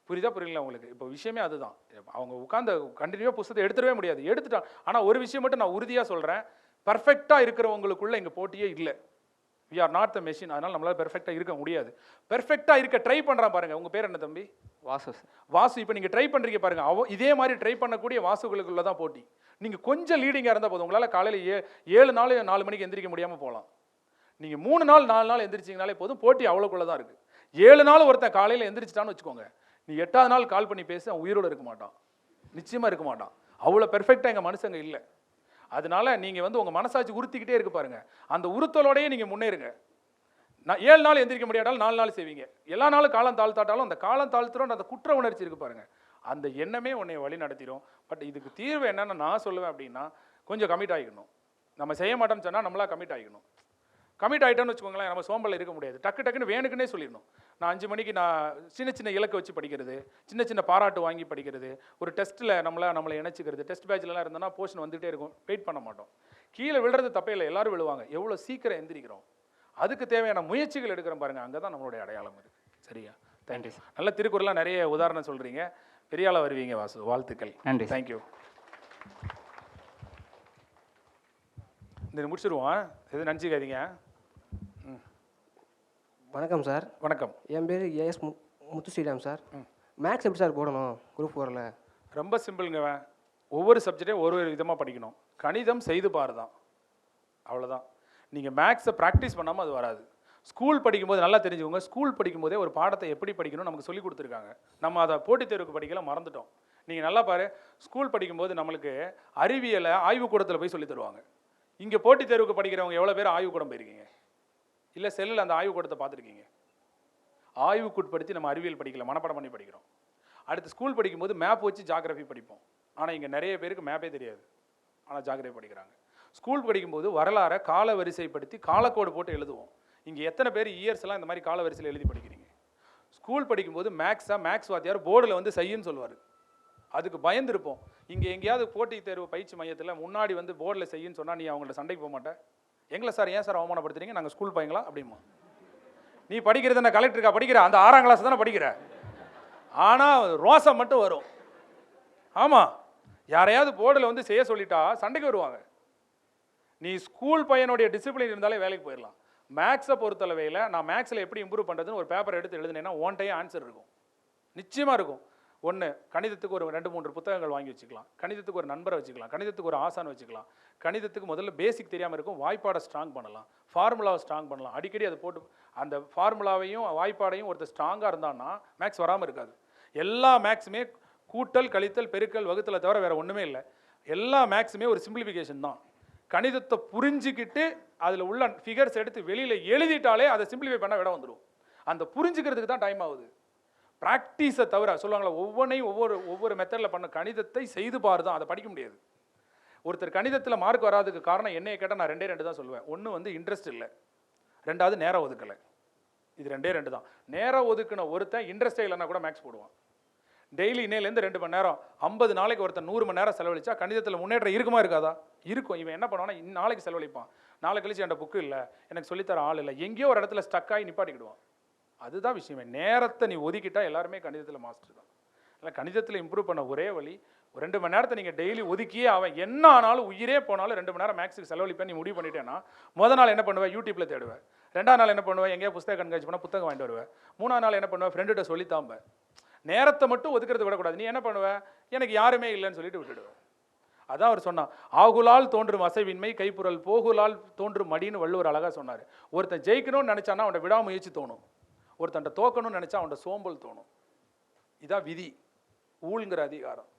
புரியல உங்களுக்கு? இப்போ விஷயமே அதுதான். அவங்க உட்காந்து கண்டினியூவாக புத்தகத்தை எடுத்துடவே முடியாது, எடுத்துட்டான். ஆனால் ஒரு விஷயம் மட்டும் நான் உறுதியாக சொல்கிறேன், பர்ஃபெக்டாக இருக்கிறவங்களுக்குள்ள இங்கே போட்டியே இல்லை. We are not the machine. அதனால் நம்மளால் பெர்ஃபெக்டாக இருக்க முடியாது. பெர்ஃபெக்டாக இருக்க ட்ரை பண்ணுறான் பாருங்க. உங்கள் பேர் என்ன தம்பி? வாசு. இப்போ நீங்கள் ட்ரை பண்ணுறீங்க பாருங்க, இதே மாதிரி ட்ரை பண்ணக்கூடிய வாசுகளுக்குள்ள தான் போட்டி. நீங்கள் கொஞ்சம் லீடிங்காக இருந்தால் போதும். உங்களால் காலையில் 7 நாள் 4 மணிக்கு எந்திரிக்க முடியாமல் போகலாம். நீங்கள் 3 நாள் 4 நாள் எந்திரிச்சிங்கனாலே போதும், போட்டி அவ்வளோக்குள்ளே தான் இருக்குது. 7 நாள் ஒருத்தன் காலையில் எந்திரிச்சிட்டான்னு வச்சுக்கோங்க, நீ 8ஆவது நாள் கால் பண்ணி பேச அவன் உயிரோடு இருக்க மாட்டான், நிச்சயமாக இருக்க மாட்டான். அவ்வளோ பெர்ஃபெக்டாக எங்கள் மனுஷங்க இல்லை. அதனால நீங்கள் வந்து உங்கள் மனசாட்சி உறுத்திக்கிட்டே இருக்கு பாருங்க, அந்த உறுத்தலோடையே நீங்கள் முன்னேறுங்க. நான் 7 நாள் எந்திரிக்க முடியாட்டாலும் 4 நாள் செய்வீங்க. எல்லா நாளும் காலம் தாழ்த்தாட்டாலும் அந்த காலம் தாழ்த்துறோம், அந்த குற்ற உணர்ச்சி இருக்கு பாருங்க, அந்த எண்ணமே உன்னை வழி நடத்திடும். பட் இதுக்கு தீர்வு என்னன்னு நான் சொல்லுவேன் அப்படின்னா, கொஞ்சம் கமிட் ஆகிக்கணும். நம்ம செய்ய மாட்டோம்னு சொன்னால் நம்மளா கமிட் ஆகிக்கணும். கமிட் ஆகிட்டோன்னு வச்சுக்கோங்களேன், நம்ம சோம்பல் இருக்க முடியாது. டக்குன்னு வேணுக்குன்னே சொல்லிடணும். நான் 5 மணிக்கு நான் சின்ன இலக்கை வச்சு படிக்கிறது, சின்ன பாராட்டு வாங்கி படிக்கிறது, ஒரு டெஸ்ட்டில் நம்மளை இணைச்சிக்கிறது. டெஸ்ட் பேட்ச்லாம் இருந்தோன்னா போர்ஷன் வந்துகிட்டே இருக்கும், வெயிட் பண்ண மாட்டோம். கீழே விழுறது தப்பே இல்லை, எல்லாரும் விழுவாங்க. எவ்வளோ சீக்கிரம் எந்திரிக்கிறோம், அதுக்கு தேவையான முயற்சிகள் எடுக்கிறோம் பாருங்கள், அங்கே தான் நம்மளுடைய அடையாளம் இருக்குது. சரியா? தேங்க்யூ. நல்ல திருக்குறளாக நிறைய உதாரணம் சொல்கிறீங்க, பெரிய ஆளாக வருவீங்க வாசு, வாழ்த்துக்கள். நன்றி. தேங்க்யூ. இந்த முடிச்சிருவோம், எதுவும் நினச்சிக்காதீங்க. வணக்கம் சார். வணக்கம். என் பேர் ஏஎஸ் முத்துஸ்ரீராம் சார். மேக்ஸ் எப்படி சார் போடணும் குரூப் 4ல்? ரொம்ப சிம்பிளுங்க. ஒவ்வொரு சப்ஜெக்டையும் ஒரு ஒரு விதமாக படிக்கணும். கணிதம் செய்து பாரு தான், அவ்வளோதான். நீங்கள் மேக்ஸை ப்ராக்டிஸ் பண்ணாமல் அது வராது. ஸ்கூல் படிக்கும்போது நல்லா தெரிஞ்சுக்கோங்க, ஸ்கூல் படிக்கும்போதே ஒரு பாடத்தை எப்படி படிக்கணும் நமக்கு சொல்லி கொடுத்துருக்காங்க. நம்ம அதை போட்டித் தேர்வுக்கு படிக்கல மறந்துட்டோம். நீங்கள் நல்லா பாரு, ஸ்கூல் படிக்கும்போது நம்மளுக்கு அறிவியலை ஆய்வுக்கூடத்தில் போய் சொல்லி தருவாங்க. இங்கே போட்டித் தேர்வுக்கு படிக்கிறவங்க எவ்வளோ பேர் ஆய்வுக்கூடம் போயிருக்கீங்க? இல்லை செல்லில் அந்த ஆய்வுக்கூடத்தை பார்த்துருக்கீங்க? ஆய்வுக்குட்படுத்தி நம்ம அறிவியல் படிக்கல, மனப்பாடம் பண்ணி படிக்கிறோம். அடுத்து ஸ்கூல் படிக்கும்போது மேப் வச்சு ஜாகிரஃபி படிப்போம். ஆனால் இங்கே நிறைய பேருக்கு மேப்பே தெரியாது, ஆனால் ஜாகிரஃபி படிக்கிறாங்க. ஸ்கூல் படிக்கும்போது வரலாறை கால வரிசைப்படுத்தி காலக்கோடு போட்டு எழுதுவோம். இங்கே எத்தனை பேர் இயர்ஸ் எல்லாம் இந்த மாதிரி கால வரிசையில் எழுதி படிக்கிறீங்க? ஸ்கூல் படிக்கும்போது மேக்ஸ் வாத்தியார் போர்டில் வந்து செய்யுன்னு சொல்லுவார், அதுக்கு பயந்துருப்போம். இங்கே எங்கேயாவது போட்டித் தேர்வு பயிற்சி மையத்தில் முன்னாடி வந்து போர்டில் செய்யுன்னு சொன்னால் நீ அவங்கள்ட்ட சண்டைக்கு போக மாட்டேன். எங்களை சார் ஏன் சார் அவமானப்படுத்துறீங்க, நாங்கள் ஸ்கூல் பையங்களா அப்படிமா? நீ படிக்கிறது என்ன கலெக்டருக்கா படிக்கிற? அந்த 6ஆம் கிளாஸ் தானே படிக்கிற. ஆனால் ரோசம் மட்டும் வரும். ஆமாம், யாரையாவது போர்டில் வந்து செய்ய சொல்லிட்டா சண்டைக்கு வருவாங்க. நீ ஸ்கூல் பையனுடைய டிசிப்ளின் இருந்தாலே வேலைக்கு போயிடலாம். மேக்ஸை பொறுத்தளவையில் நான் மேக்ஸில் எப்படி இம்ப்ரூவ் பண்ணுறதுன்னு ஒரு பேப்பர் எடுத்து எழுதுனேன்னா ஓன்டையே ஆன்சர் இருக்கும், நிச்சயமாக இருக்கும். ஒன்று, கணிதத்துக்கு ஒரு 2-3 புத்தகங்கள் வாங்கி வச்சுக்கலாம், கணிதத்துக்கு ஒரு நண்பரை வச்சுக்கலாம், கணிதத்துக்கு ஒரு ஆசான் வச்சுக்கலாம். கணிதத்துக்கு முதல்ல பேசிக் தெரியாமல் இருக்கும், வாய்ப்பாடை ஸ்ட்ராங் பண்ணலாம், ஃபார்முலாவை ஸ்ட்ராங் பண்ணலாம். அடிக்கடி அதை போட்டு அந்த ஃபார்முலாவையும் வாய்ப்பாடையும் ஒருத்தர் ஸ்ட்ராங்காக இருந்தான்னா மேக்ஸ் வராமல் இருக்காது. எல்லா மேக்ஸுமே கூட்டல் கழித்தல் பெருக்கல் வகுத்தலை தவிர வேறு ஒன்றுமே இல்லை. எல்லா மேக்ஸுமே ஒரு சிம்பிளிஃபிகேஷன் தான். கணிதத்தை புரிஞ்சுக்கிட்டு அதில் உள்ள ஃபிகர்ஸ் எடுத்து வெளியில் எழுதிட்டாலே அதை சிம்பிளிஃபை பண்ண விட வந்துடும். அந்த புரிஞ்சுக்கிறதுக்கு தான் டைம் ஆகுது. ப்ராக்டிஸை தவிர சொல்லுவாங்களா, ஒவ்வொன்றையும் ஒவ்வொரு மெத்தடில் பண்ண கணிதத்தை செய்து பாரு தான், அதை படிக்க முடியாது. ஒருத்தர் கணிதத்தில் மார்க் வராதுக்கு காரணம் என்னையை கேட்டால் நான் 2 தான் சொல்லுவேன். ஒன்று வந்து இன்ட்ரெஸ்ட் இல்லை, 2வது நேரம் ஒதுக்கலை. இது 2 தான். நேரம் ஒதுக்குன ஒருத்தன் இன்ட்ரெஸ்டே இல்லைன்னா கூட மேக்ஸ் போடுவான். டெய்லி இன்னையிலேருந்து 2 மணி நேரம் 50 நாளைக்கு ஒருத்தன் 100 மணி நேரம் செலவழிச்சா கணிதத்தில் முன்னேற்றம் இருக்குமா இருக்காதா? இருக்கும். இவன் என்ன பண்ணுவான்னா நாளைக்கு செலவழிப்பான், நாளை கழிச்சு என்கிட்ட புக்கு இல்லை, எனக்கு சொல்லித்தர ஆள் இல்லை, எங்கேயோ ஒரு இடத்துல ஸ்டக் ஆகி நிப்பாட்டிக்கிடுவான். அதுதான் விஷயமே. நேரத்தை நீ ஒதுக்கிட்டா எல்லாருமே கணிதத்தில் மாஸ்டர் தான். இல்லை, கணிதத்தில் இம்ப்ரூவ் பண்ண ஒரே வழி 2 மணி நேரத்தை நீங்கள் டெய்லி ஒதுக்கியே அவன் என்ன ஆனாலும் உயிரே போனாலும் 2 மணி நேரம் மேக்ஸுக்கு செலவழிப்பேன் நீ முடிவு பண்ணிட்டேன்னா, முதல் நாள் என்ன பண்ணுவேன், யூடியூப்பில் தேடுவேன். 2ஆம் நாள் என்ன பண்ணுவேன், எங்கேயா புத்தக கண்காட்சி பண்ணால் புத்தகம் வாங்கிட்டு வருவேன். 3ஆம் நாள் என்ன பண்ணுவேன், ஃப்ரெண்டுகிட்ட சொல்லித்தாம்பேன். நேரத்தை மட்டும் ஒதுக்கிறது விடக்கூடாது. நீ என்ன பண்ணுவேன், எனக்கு யாருமே இல்லைன்னு சொல்லிட்டு விட்டுடுவேன். அதான் அவர் சொன்னான், ஆகுலால் தோன்றும் அசைவின்மை கைப்புறல் போகுலால் தோன்றும் மடின்னு வள்ளுவர் அழகாக சொன்னார். ஒருத்தன் ஜெயிக்கணும்னு நினச்சானா அவனை விடாமுயற்சி தோணும், ஒருத்தன்ட்ட தோக்கணும்னு நினச்சா அவன்கிட்ட சோம்பல் தோணும். இதான் விதி, ஊழ்ங்கிற அதிகாரம்.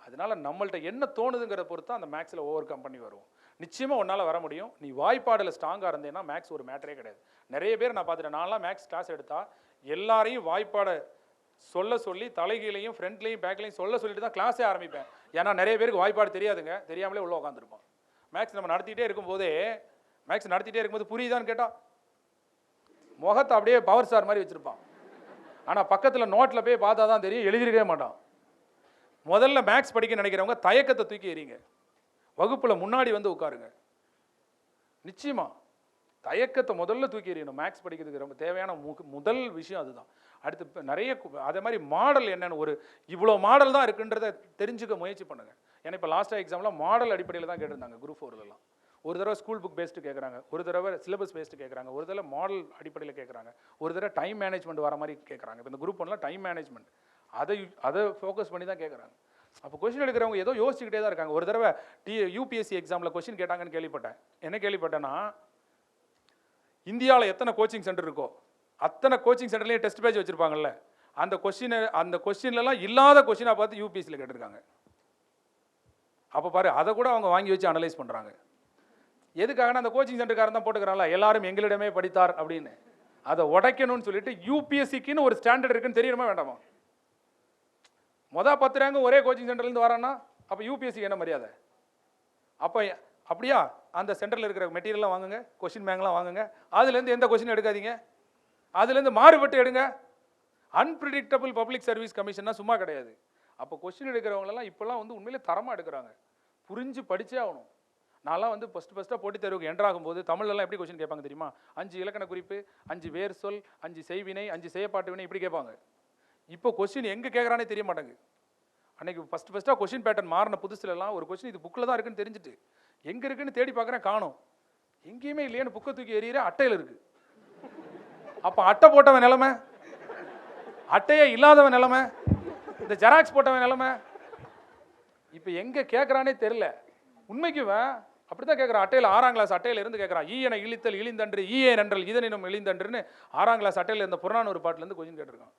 அதனால நம்மள்ட்ட என்ன தோணுதுங்கிற பொறுத்து அந்த மேக்ஸில் ஓவர் கம் பண்ணி வருவோம். நிச்சயமாக உன்னால் வர முடியும். நீ வாய்ப்பாடில் ஸ்ட்ராங்காக இருந்தேன்னா மேக்ஸ் ஒரு மேட்டரே கிடையாது. நிறைய பேர் நான் பார்த்துட்டேன், நான்லாம் மேக்ஸ் கிளாஸ் எடுத்தால் எல்லாரையும் வாய்ப்பாடை சொல்ல சொல்லி தலைகீழையும் ஃப்ரண்ட்லையும் பேக்லையும் சொல்லிட்டு தான் கிளாஸே ஆரம்பிப்பேன். ஏன்னா நிறைய பேருக்கு வாய்ப்பாடு தெரியாதுங்க, தெரியாமலே உள்ளே உட்காந்துருப்பான். மேக்ஸ் நம்ம நடத்திட்டே இருக்கும்போது புரியுதான்னு கேட்டால் முகத்தை அப்படியே பவர் ஸ்டார் மாதிரி வச்சுருப்பான். ஆனால் பக்கத்தில் நோட்டில் போய் பார்த்தா தான் தெரியும், எழுதிருக்கவே மாட்டான். முதல்ல மேக்ஸ் படிக்க நினைக்கிறவங்க தயக்கத்தை தூக்கி எறிங்க, வகுப்பில் முன்னாடி வந்து உட்காருங்க. நிச்சயமா தயக்கத்தை முதல்ல தூக்கி எறியணும். மேக்ஸ் படிக்கிறதுக்கு ரொம்ப தேவையான முதல் விஷயம் அதுதான். அடுத்து நிறைய அதே மாதிரி மாடல் என்னென்னு ஒரு இவ்வளோ மாடல் தான் இருக்குன்றதை தெரிஞ்சுக்க முயற்சி பண்ணுங்கள். ஏன்னா இப்போ லாஸ்ட்டாக எக்ஸாமில் மாடல் அடிப்படையில் தான் கேட்டிருந்தாங்க குரூப் 4லலாம். ஒரு தடவை ஸ்கூல் புக் பேஸ்டு கேட்குறாங்க, ஒரு தடவை சிலபஸ் பேஸ்டு கேட்குறாங்க, ஒரு தடவை மாடல் அடிப்படையில் கேட்குறாங்க, ஒரு தடவை டைம் மேனேஜ்மெண்ட் வர மாதிரி கேட்குறாங்க. இப்போ இந்த குரூப் 1ல டைம் மேனேஜ்மெண்ட் அதை ஃபோக்கஸ் பண்ணி தான் கேட்குறாங்க. அப்போ கொஸ்டின் எடுக்கிறவங்க ஏதோ யோசிச்சுக்கிட்டே தான் இருக்காங்க. ஒரு தடவை யூபிஎஸ்சி எக்ஸாமில் கொஸ்டின் கேட்டாங்கன்னு கேள்விப்பட்டேன். என்ன கேள்விப்பட்டேன்னா, இந்தியாவில் எத்தனை கோச்சிங் சென்டர் இருக்கோ அத்தனை கோச்சிங் சென்டர்லேயும் டெஸ்ட் பேட்ச் வச்சுருப்பாங்கல்ல, அந்த கொஸ்டின்லாம் இல்லாத கொஸ்டினாக பார்த்து யூபிஎஸ்சியில் கேட்டிருக்காங்க. அப்போ பாரு, அதை கூட அவங்க வாங்கி வச்சு அனலைஸ் பண்ணுறாங்க. எதுக்காகனா அந்த கோச்சிங் சென்டருக்காரன் தான் போட்டுக்கிறாங்களா எல்லாரும் எங்களிடமே படித்தார் அப்படின்னு. அதை உடைக்கணும்னு சொல்லிட்டு யூபிஎஸ்சிக்குன்னு ஒரு ஸ்டாண்டர்ட் இருக்குன்னு தெரியணுமா வேண்டாமா? 10 ரேங்க் ஒரே கோச்சிங் சென்டர்லேருந்து வரான்னா அப்போ யூபிஎஸ்சிக்கு என்ன மரியாதை? அப்போ அப்படியா, அந்த சென்டரில் இருக்கிற மெட்டீரியல்லாம் வாங்குங்க, கொஸ்டின் பேங்க்லாம் வாங்குங்க, அதுலேருந்து எந்த கொஸ்டின் எடுக்காதீங்க, அதுலேருந்து மாறுபட்டு எடுங்க. அன்பிரிடிக்டபிள் பப்ளிக் சர்வீஸ் கமிஷன்னா சும்மா கிடையாது. அப்போ கொஸ்டின் எடுக்கிறவங்களெல்லாம் இப்போல்லாம் வந்து உண்மையிலே தரமாக எடுக்கிறாங்க, புரிஞ்சு படித்தே ஆகணும். நான்லாம் வந்து ஃபஸ்ட்டாக போட்டித் தேர்வுக்கு என்ட்ராகும்போது தமிழ்லாம் எப்படி கொஸ்டின் கேட்பாங்க தெரியுமா? 5 இலக்கண குறிப்பு, 5 வேர் சொல், 5 செய்வினை, 5 செய்யப்பாட்டு வினை, இப்படி கேட்பாங்க. இப்போ கொஸ்டின் எங்கே கேட்குறானே தெரிய மாட்டாங்க. அன்றைக்கி ஃபஸ்ட்டாக கொஸ்டின் பேட்டர்ன் மாறின புதுசுலலாம் ஒரு கொஸ்டின் இது புக்கில் தான் இருக்குன்னு தெரிஞ்சுட்டு எங்கே இருக்குன்னு தேடி பார்க்குறேன், காணும். எங்கேயுமே இல்லையேன்னு புக்கை தூக்கி எறிகிற, அட்டையில் இருக்குது. அப்போ அட்டை போட்டவன் நிலைமை, அட்டையே இல்லாதவன் நிலைமை. இந்த ஜெராக்ஸ் போட்டவன் நிலைமை இப்போ எங்கே கேட்குறானே தெரில. உண்மைக்குவன் அப்படி தான் கேட்குறான். அட்டையில் 6ஆம் கிளாஸ் அட்டையில் இருந்து கேட்குறான். ஈயனை இழித்தல் இழிந்தன்று ஈயே நன்றல் இதனினும் இழிந்தன்றுன்னு 6ஆம் கிளாஸ் அட்டையில் இருந்த புறநானூறு பாட்டிலேருந்து கொஸ்டின் கேட்டிருக்கான்.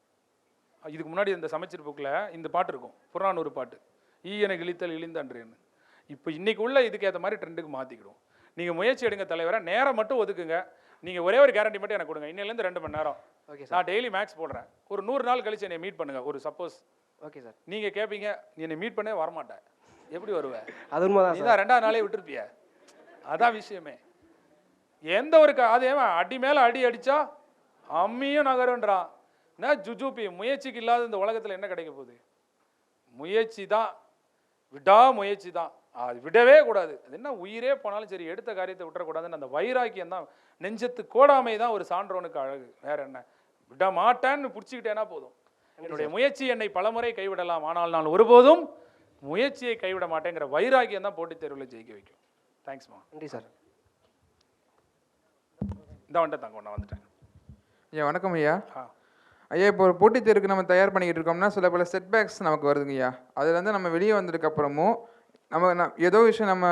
இதுக்கு முன்னாடி இந்த சமைச்சர் புக்கில் இந்த பாட்டு இருக்கும், புறநானூறு பாட்டு, ஈயனை இழித்தல் இழிந்தன்றுன்னு. இப்போ இன்னைக்கு உள்ள இதுக்கு ஏற்ற மாதிரி ட்ரெண்டுக்கு மாற்றிக்கிடும். நீங்கள் முயற்சி எடுங்க தலைவரை, நேரம் மட்டும் ஒதுக்குங்க. நீங்கள் ஒரே ஒரு கேரண்டி மட்டும் எனக்கு கொடுங்க, இன்னிலேருந்து 2 மணி நேரம். Okay sir. நான் டெய்லி மேக்ஸ் போடுறேன். ஒரு 100 நாள் கழிச்சு என்னை மீட் பண்ணுங்க. ஒரு சப்போஸ் ஓகே சார். நீங்கள் கேட்பீங்க, நீ என்னை மீட் பண்ணவே வரமாட்டேன், எப்படி வருவேன்? அது உண்மைதான் நீ சார். தான் 2ஆவது நாளே விட்டுருப்பிய. அதான் விஷயமே. எந்த ஒரு அதே அடி மேலே அடி அடித்தா அம்மியும் நகருன்றான். என்ன ஜுஜூபி, முயற்சிக்கு இல்லாத இந்த உலகத்தில் என்ன கிடைக்க போகுது? முயற்சி தான், விடா முயற்சி தான். அது விடவே கூடாது. அது என்ன உயிரே போனாலும் சரி, எடுத்த காரியத்தை விட்டுறக்கூடாதுன்னு அந்த வைராக்கியம் தான், நெஞ்சத்து கோடாமை தான் ஒரு சான்றோனுக்கு அழகு. வேற என்ன? விட மாட்டேன்னு பிடிச்சிக்கிட்டேன்னா போதும். என்னுடைய முயற்சி என்னை பலமுறை கைவிடலாம், ஆனால் நான் ஒருபோதும் முயற்சியை கைவிட மாட்டேங்கிற வைராக்கியம் தான் போட்டித் தேர்வில் ஜெயிக்க வைக்கும். தேங்க்ஸ்மா. நன்றி சார். இந்த வந்துட்டு தாங்க நான் வந்துட்டேன். ஐயா வணக்கம் ஐயா. ஆ ஐயா இப்போ ஒரு போட்டித் தேர்வுக்கு நம்ம தயார் பண்ணிக்கிட்டு இருக்கோம்னா சில பல செட்பேக்ஸ் நமக்கு வருதுங்க ஐயா. அதுலேருந்து நம்ம வெளியே வந்ததுக்கப்புறமும் நம்ம ஏதோ விஷயம் நம்ம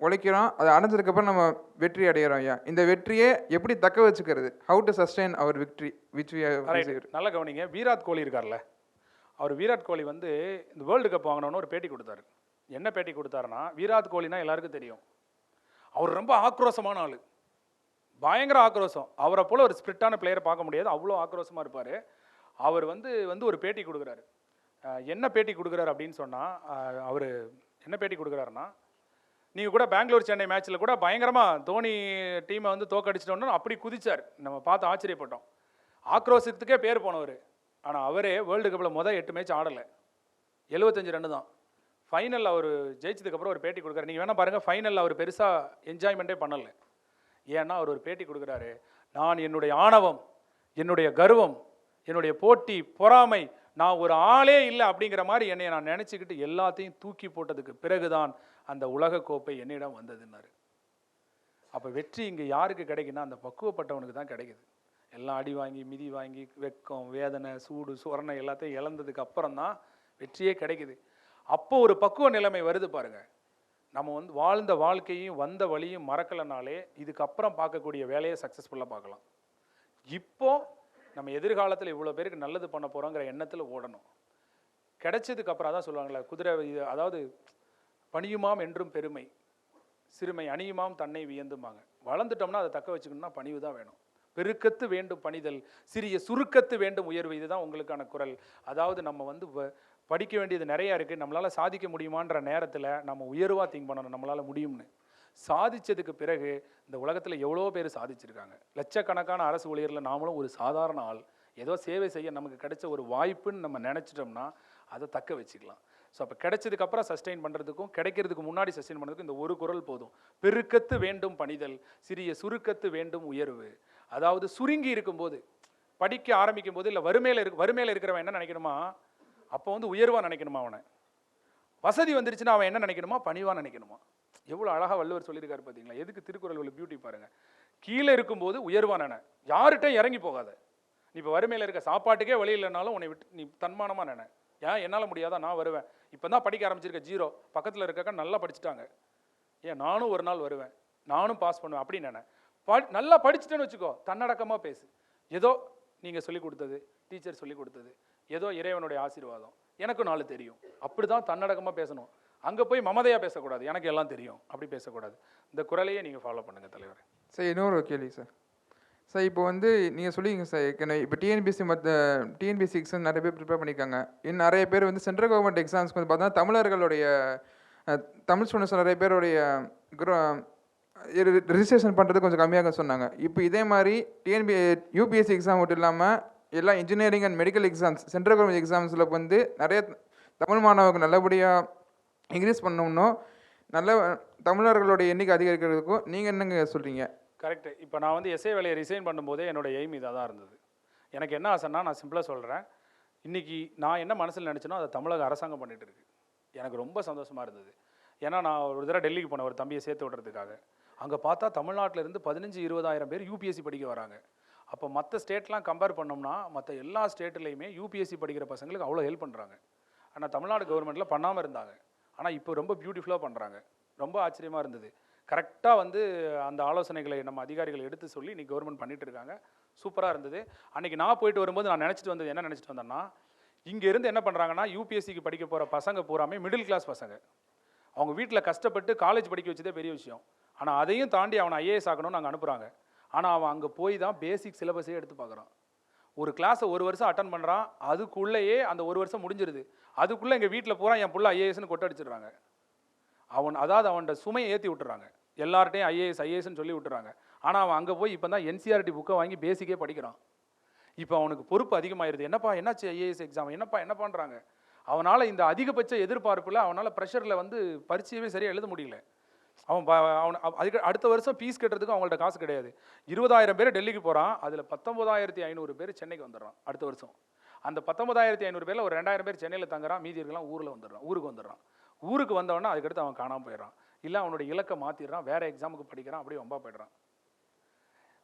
உழைக்கிறோம், அதை அடைஞ்சதுக்கப்புறம் நம்ம வெற்றி அடைகிறோம் ஐயா. இந்த வெற்றியை எப்படி தக்க வச்சுக்கிறது? How to sustain our victory which we right. நல்ல கவனிங்க. விராட் கோலி இருக்கார்ல, அவர் விராட் கோலி வந்து இந்த வேர்ல்டு கப் வாங்கினோன்னு ஒரு பேட்டி கொடுத்தாரு. என்ன பேட்டி கொடுத்தாருன்னா, விராட் கோலினா எல்லாருக்கும் தெரியும், அவர் ரொம்ப ஆக்ரோஷமான ஆள், பயங்கர ஆக்ரோஷம். அவரை போல் ஒரு ஸ்பிரிட்டான பிளேயரை பார்க்க முடியாது, அவ்வளோ ஆக்ரோஷமாக இருப்பார். அவர் வந்து ஒரு பேட்டி கொடுக்குறாரு. என்ன பேட்டி கொடுக்குறாரு அப்படின்னு சொன்னால், அவர் என்ன பேட்டி கொடுக்குறாருன்னா, நீங்கள் கூட பெங்களூர் சென்னை மேட்ச்சில் கூட பயங்கரமாக தோனி டீமை வந்து தோக்கடிச்சிட்டோன்னு அப்படி குதிச்சார். நம்ம பார்த்து ஆச்சரியப்பட்டோம். ஆக்ரோஷத்துக்கே பேர் போனவர். ஆனால் அவரே வேர்ல்டு கப்பில் மொதல் 8 மேட்ச் ஆடலை, 75 ரன் தான். ஃபைனலில் அவர் ஜெயிச்சதுக்கப்புறம் ஒரு பேட்டி கொடுக்குறாரு. நீங்கள் வேணால் பாருங்கள், ஃபைனலில் அவர் பெருசாக என்ஜாய்மெண்ட்டே பண்ணலை. ஏன்னா அவர் ஒரு பேட்டி கொடுக்குறாரு, நான் என்னுடைய ஆணவம், என்னுடைய கர்வம், என்னுடைய போட்டி பொறாமை, நான் ஒரு ஆளே இல்லை அப்படிங்கிற மாதிரி என்னை நான் நினச்சிக்கிட்டு எல்லாத்தையும் தூக்கி போட்டதுக்கு பிறகுதான் அந்த உலகக்கோப்பை என்னிடம் வந்ததுன்னாரு. அப்போ வெற்றி இங்கே யாருக்கு கிடைக்குன்னா, அந்த பக்குவப்பட்டவனுக்கு தான் கிடைக்குது. எல்லாம் அடி வாங்கி மிதி வாங்கி வெக்கம் வேதனை சூடு சொரணை எல்லாத்தையும் இழந்ததுக்கு அப்புறம் தான் வெற்றியே கிடைக்குது. அப்போ ஒரு பக்குவ நிலைமை வருது பாருங்க. நம்ம வந்து வாழ்ந்த வாழ்க்கையும் வந்த வழியும் மறக்கலைனாலே இதுக்கப்புறம் பார்க்கக்கூடிய வேலையை சக்ஸஸ்ஃபுல்லாக பார்க்கலாம். இப்போ நம்ம எதிர்காலத்தில் இவ்வளோ பேருக்கு நல்லது பண்ண போகிறோங்கிற எண்ணத்தில் ஓடணும். கிடைச்சதுக்கு அப்புறம் தான் சொல்லுவாங்களே, குதிரை அதாவது பணியுமாம் என்றும் பெருமை, சிறுமை அணியுமாம் தன்னை வியந்துமாங்க. வளர்ந்துட்டோம்னா அதை தக்க வச்சுக்கணும்னா பணிவு தான் வேணும். பெருக்கத்து வேண்டும் பணிதல், சிறிய சுருக்கத்து வேண்டும் உயர்வு. இதுதான் உங்களுக்கான குரல். அதாவது நம்ம வந்து படிக்க வேண்டியது நிறையா இருக்குது, நம்மளால் சாதிக்க முடியுமான்ற நேரத்தில் நம்ம உயர்வாக திங்க் பண்ணணும், நம்மளால் முடியும்னு. சாதிச்சதுக்கு பிறகு இந்த உலகத்தில் எவ்வளோ பேர் சாதிச்சிருக்காங்க. லட்சக்கணக்கான அரசு ஊழியரில் நாமளும் ஒரு சாதாரண ஆள். ஏதோ சேவை செய்ய நமக்கு கிடைச்ச ஒரு வாய்ப்புன்னு நம்ம நினச்சிட்டோம்னா அதை தக்க வச்சுக்கலாம். ஸோ அப்போ கிடைச்சதுக்கப்புறம் சஸ்டெயின் பண்ணுறதுக்கும் கிடைக்கிறதுக்கு முன்னாடி சஸ்டெயின் பண்ணுறதுக்கும் இந்த ஒரு குரல் போதும். பெருக்கத்து வேண்டும் பணிதல், சிறிய சுருக்கத்து வேண்டும் உயர்வு. அதாவது சுருங்கி இருக்கும்போது, படிக்க ஆரம்பிக்கும் போது, இல்லை வறுமையில் இருக்கிறவன் என்ன நினைக்கணுமா, அப்போ வந்து உயர்வாக நினைக்கணுமா அவனை. வசதி வந்துருச்சுன்னா அவன் என்ன நினைக்கணுமா, பணிவாக நினைக்கணுமா. எவ்வளோ அழகாக வள்ளுவர் சொல்லியிருக்காரு பார்த்தீங்களா. எதுக்கு திருக்குறள் உள்ள பியூட்டி பாருங்கள். கீழே இருக்கும்போது உயர்வாக நினை, யார்கிட்ட இறங்கி போகாத. நீ இப்போ வறுமையில் இருக்க, சாப்பாட்டுக்கே வழி இல்லைனாலும் உன்னை விட்டு நீ தன்மானமாக நினை. ஏன் என்னால் முடியாதா, நான் வருவேன். இப்போ தான் படிக்க ஆரம்பிச்சிருக்க ஜீரோ, பக்கத்தில் இருக்க நல்லா படிச்சுட்டாங்க, ஏன் நானும் ஒரு நாள் வருவேன், நானும் பாஸ் பண்ணுவேன் அப்படின்னு நினை. நல்லா படிச்சுட்டேன்னு வச்சுக்கோ, தன்னடக்கமாக பேசு. ஏதோ நீங்கள் சொல்லிக் கொடுத்தது, டீச்சர் சொல்லிக் கொடுத்தது, ஏதோ இறைவனுடைய ஆசீர்வாதம், எனக்கும் 4 தெரியும், அப்படி தான் தன்னடக்கமாக பேசணும். அங்கே போய் மமதையாக பேசக்கூடாது, எனக்கு எல்லாம் தெரியும் அப்படி பேசக்கூடாது. இந்த குரலையே நீங்கள் ஃபாலோ பண்ணுங்கள் தலைவர். சார் இன்னொரு கேள்வி சார். சார் இப்போ வந்து நீங்கள் சொல்லிங்க சார், இப்போ டிஎன்பிஎஸ்சி எக்ஸாம் நிறைய பேர் ப்ரிப்பேர் பண்ணியிருக்காங்க. இன்னும் நிறைய பேர் வந்து சென்ட்ரல் கவர்மெண்ட் எக்ஸாம்ஸ்க்கு வந்து பார்த்தா தமிழர்களுடைய தமிழ் ஸ்டூடெண்ட்ஸ் நிறைய பேருடைய ரிஜிஸ்ட்ரேஷன் பண்ணுறது கொஞ்சம் கம்மியாக சொன்னாங்க. இப்போ இதே மாதிரி யூபிஎஸ்சி எக்ஸாம் மட்டும் இல்லாமல் எல்லா engineering and medical exams, central government எக்ஸாம்ஸில் வந்து நிறைய தமிழ் மாணவர்கள் நல்லபடியாக இன்க்ரீஸ் பண்ணணும்னும் நல்ல தமிழர்களுடைய எண்ணிக்கை அதிகரிக்கிறதுக்கும் நீங்கள் என்னங்க சொல்கிறீங்க? கரெக்டு. இப்போ நான் வந்து எஸ்ஏ வேலையை ரிசைன் பண்ணும்போதே என்னோட எய்ம் இதாக தான் இருந்தது. எனக்கு என்ன ஆசைன்னா, நான் சிம்பிளாக சொல்கிறேன், இன்றைக்கி நான் என்ன மனசில் நினச்சேனோ அதை தமிழக அரசாங்கம் பண்ணிகிட்டு இருக்கு. எனக்கு ரொம்ப சந்தோஷமாக இருந்தது. ஏன்னா நான் ஒரு தடவை டெல்லிக்கு போனேன் ஒரு தம்பியை சேர்த்து விடுறதுக்காக. அங்கே பார்த்தா தமிழ்நாட்டிலேருந்து 15-20 பேர் யூபிஎஸ்சி படிக்க வராங்க. அப்போ மற்ற ஸ்டேட்லாம் கம்பேர் பண்ணோம்னா மற்ற எல்லா ஸ்டேட்லேயுமே யூபிஎஸ்சி படிக்கிற பசங்களுக்கு அவ்வளோ ஹெல்ப் பண்ணுறாங்க. ஆனால் தமிழ்நாடு கவர்மெண்ட்டில் பண்ணாமல் இருந்தாங்க. ஆனால் இப்போ ரொம்ப பியூட்டிஃபுல்லாக பண்ணுறாங்க. ரொம்ப ஆச்சரியமாக இருந்தது. கரெக்டாக வந்து அந்த ஆலோசனைகளை நம்ம அதிகாரிகள் எடுத்து சொல்லி இன்றைக்கி கவர்மெண்ட் பண்ணிகிட்டு இருக்காங்க. சூப்பராக இருந்தது. அன்றைக்கி நான் போயிட்டு வரும்போது நான் நினச்சிட்டு வந்தது என்ன நினச்சிட்டு வந்தேன்னா, இங்கேருந்து என்ன பண்ணுறாங்கன்னா யூபிஎஸ்சிக்கு படிக்க போகிற பசங்க பூராமே மிடில் கிளாஸ் பசங்க. அவங்க வீட்டில் கஷ்டப்பட்டு காலேஜ் படிக்க வச்சதே பெரிய விஷயம். ஆனால் அதையும் தாண்டி அவனை ஐஏஎஸ் ஆகணும்னு நாங்கள் அனுப்புகிறாங்க. ஆனால் அவன் அங்கே போய் தான் பேசிக் சிலபஸே எடுத்து பார்க்குறான். ஒரு கிளாஸை 1 வருஷம் அட்டன் பண்ணுறான். அதுக்குள்ளேயே அந்த 1 வருஷம் முடிஞ்சிருது. அதுக்குள்ளே எங்கள் வீட்டில் பூரா என் புள்ள ஐஏஎஸ்னு கொட்டடிச்சிடுறாங்க. அதாவது அவன்கிட்ட சுமையை ஏற்றி விட்டுறாங்க. எல்லார்ட்டையும் ஐஏஎஸ்ன்னு சொல்லி விட்டுறாங்க. ஆனால் அவன் அங்கே போய் இப்போ தான் என்சிஆர்டி புக்கை வாங்கி பேசிக்கே படிக்கிறான். இப்போ அவனுக்கு பொறுப்பு அதிகமாகிடுது. என்னப்பா என்னாச்சு ஐஏஎஸ் எக்ஸாம் என்ன பண்ணுறாங்க? அவனால் இந்த அதிகபட்ச எதிர்பார்ப்பில் அவனால் ப்ரெஷரில் வந்து பரீட்சையவே சரியாக எழுத முடியல. அவன் அதுக்கு அடுத்த வருஷம் ஃபீஸ் கட்டுறதுக்கு அவங்கள்ட்ட காசு கிடையாது. 20,000 பேர் டெல்லிக்கு போகிறான். அதில் 19,500 பேர் சென்னைக்கு வந்துடுறான் அடுத்த வருஷம். அந்த 19,500 பேரில் ஒரு 2,000 பேர் சென்னையில் தங்குறான். மீதி இருக்கலாம் ஊருக்கு வந்துடுறான். ஊருக்கு வந்தவொடனே அதுக்கடுத்து அவன் காணாமல் போயிடுறான். இல்லை அவனோட இலக்கை மாற்றிடுறான். வேறு எக்ஸாமுக்கு படிக்கிறான். அப்படியே வம்பா போயிடுறான்.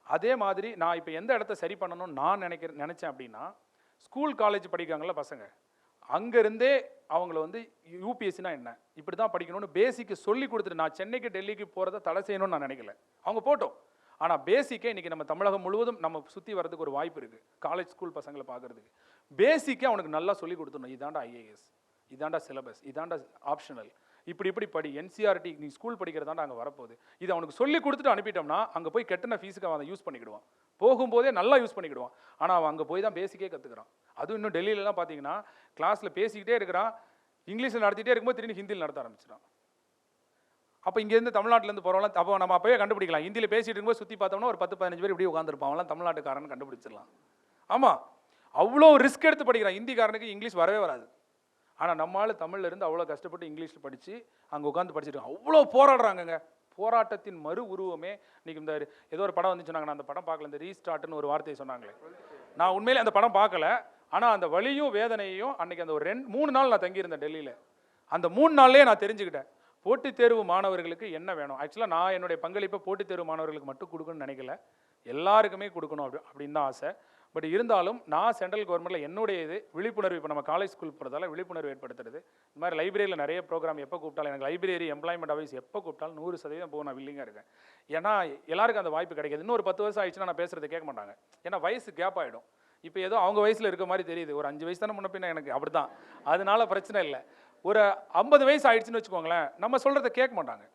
அதே மாதிரி நான் இப்போ எந்த இடத்த சரி பண்ணணும்னு நான் நினச்சேன் அப்படின்னா, ஸ்கூல் காலேஜ் படிக்கிறாங்கள பசங்க, அங்கேருந்தே அவங்கள வந்து யூபிஎஸ்சினா என்ன, இப்படி தான் படிக்கணும்னு பேசிக்கு சொல்லி கொடுத்துட்டு, நான் சென்னைக்கு டெல்லிக்கு போகிறத தடை செய்யணும்னு நான் நினைக்கல. அவங்க போட்டோம். ஆனால் பேசிக்கே இன்றைக்கி நம்ம தமிழகம் முழுவதும் நம்ம சுற்றி வர்றதுக்கு ஒரு வாய்ப்பு இருக்குது. காலேஜ் ஸ்கூல் பசங்களை பார்க்குறதுக்கு பேசிக்கே அவனுக்கு நல்லா சொல்லி கொடுத்துடணும். இதாண்டா ஐஏஎஸ், இதாண்டா சிலபஸ், இதாண்டா ஆப்ஷனல், இப்படி படி, என்சிஆர்டி நீ ஸ்கூல் படிக்கிறதாண்டா அங்கே வரப்போகுது. இது அவனுக்கு சொல்லி கொடுத்துட்டு அனுப்பிட்டோம்னா அங்கே போய் கெட்டின ஃபீஸுக்கு அவன் யூஸ் பண்ணிக்கிடுவான். போகும்போதே நல்லா யூஸ் பண்ணிக்கிடுவான். ஆனால் அவன் அங்கே போய் தான் பேசிக்கே கற்றுக்கிறான். அதுவும் இன்னும் டெல்லியிலலாம் பார்த்தீங்கன்னா கிளாஸில் பேசிக்கிட்டே இருக்கிறான். இங்கிலீஷில் நடத்திட்டே இருக்கும்போது திரும்பி ஹிந்தியில் நடத்த ஆரம்பிச்சிடான். அப்போ இங்கேருந்து தமிழ்நாட்டிலேருந்து போகிறவங்களாம் அப்போ நம்ம அப்போவே கண்டுபிடிக்கலாம். ஹிந்தியில் பேசிகிட்டு இருக்கும்போது சுற்றி பார்த்தோம்னா ஒரு 10-15 பேர் இப்படி உட்காந்துருப்பான். அவன்லாம் தமிழ்நாட்டுக்காரன்னு கண்டுபிடிச்சிடலாம். ஆமாம், அவ்வளோ ரிஸ்க் எடுத்து படிக்கிறான். ஹிந்திக்காரனுக்கு இங்கிலீஷ் வரவே வராது. ஆனால் நம்மளால் தமிழில் இருந்து அவ்வளோ கஷ்டப்பட்டு இங்கிலீஷில் படித்து அங்கே உட்காந்து படிச்சுட்டு அவ்வளோ போராடுறாங்கங்க. போராட்டத்தின் மறு உருவமே இன்றைக்கி இந்த ஏதோ ஒரு படம் வந்து சொன்னாங்க. நான் அந்த படம் பார்க்கல. இந்த ரீஸ்டார்ட்னு ஒரு வார்த்தையை சொன்னாங்களே, நான் உண்மையிலே அந்த படம் பார்க்கல. ஆனால் அந்த வலியும் வேதனையும் அன்றைக்கி அந்த ஒரு 3 நாள் நான் தங்கியிருந்தேன் டெல்லியில். அந்த 3 நாள்லேயே நான் தெரிஞ்சுக்கிட்டேன் போட்டித் தேர்வு மாணவர்களுக்கு என்ன வேணும். ஆக்சுவலாக நான் என்னுடைய பங்களிப்பை போட்டித் தேர்வு மாணவர்களுக்கு மட்டும் கொடுக்கணும்னு நினைக்கல, எல்லாருக்குமே கொடுக்கணும் அப்படின்னு தான் ஆசை. பட் இருந்தாலும் நான் சென்ட்ரல் கவர்மெண்ட்டில் என்னுடைய விழிப்புணர்வு, இப்போ நம்ம காலேஜ் ஸ்கூல் போகிறதால விழிப்புணர்வு ஏற்படுத்துறது. இந்த மாதிரி லைப்ரரியில் நிறைய ப்ரோக்ராம் எப்போ கூப்பிட்டாலும், எனக்கு லைப்ரரி எம்ப்ளாய்மெண்ட் ஆஃபீஸ் எப்போ கூப்பிட்டாலும் 100% போக நான் வில்லிங்காக இருக்கேன். ஏன்னா எல்லாருக்கும் அந்த வாய்ப்பு கிடைக்கிது. இன்னொரு 10 வருஷம் ஆயிடுச்சுன்னா நான் பேசுகிறத கேட்க மாட்டாங்க. ஏன்னா வயசு கேப் ஆகிடும். இப்போ ஏதோ அவங்க வயசில் இருக்க மாதிரி தெரியுது. ஒரு 5 வயசு தானே முன்ன பின்ன எனக்கு அப்படி தான். அதனால பிரச்சனை இல்லை. ஒரு 50 வயசு ஆயிடுச்சுன்னு வச்சுக்கோங்களேன், நம்ம சொல்கிறத கேட்க மாட்டாங்க.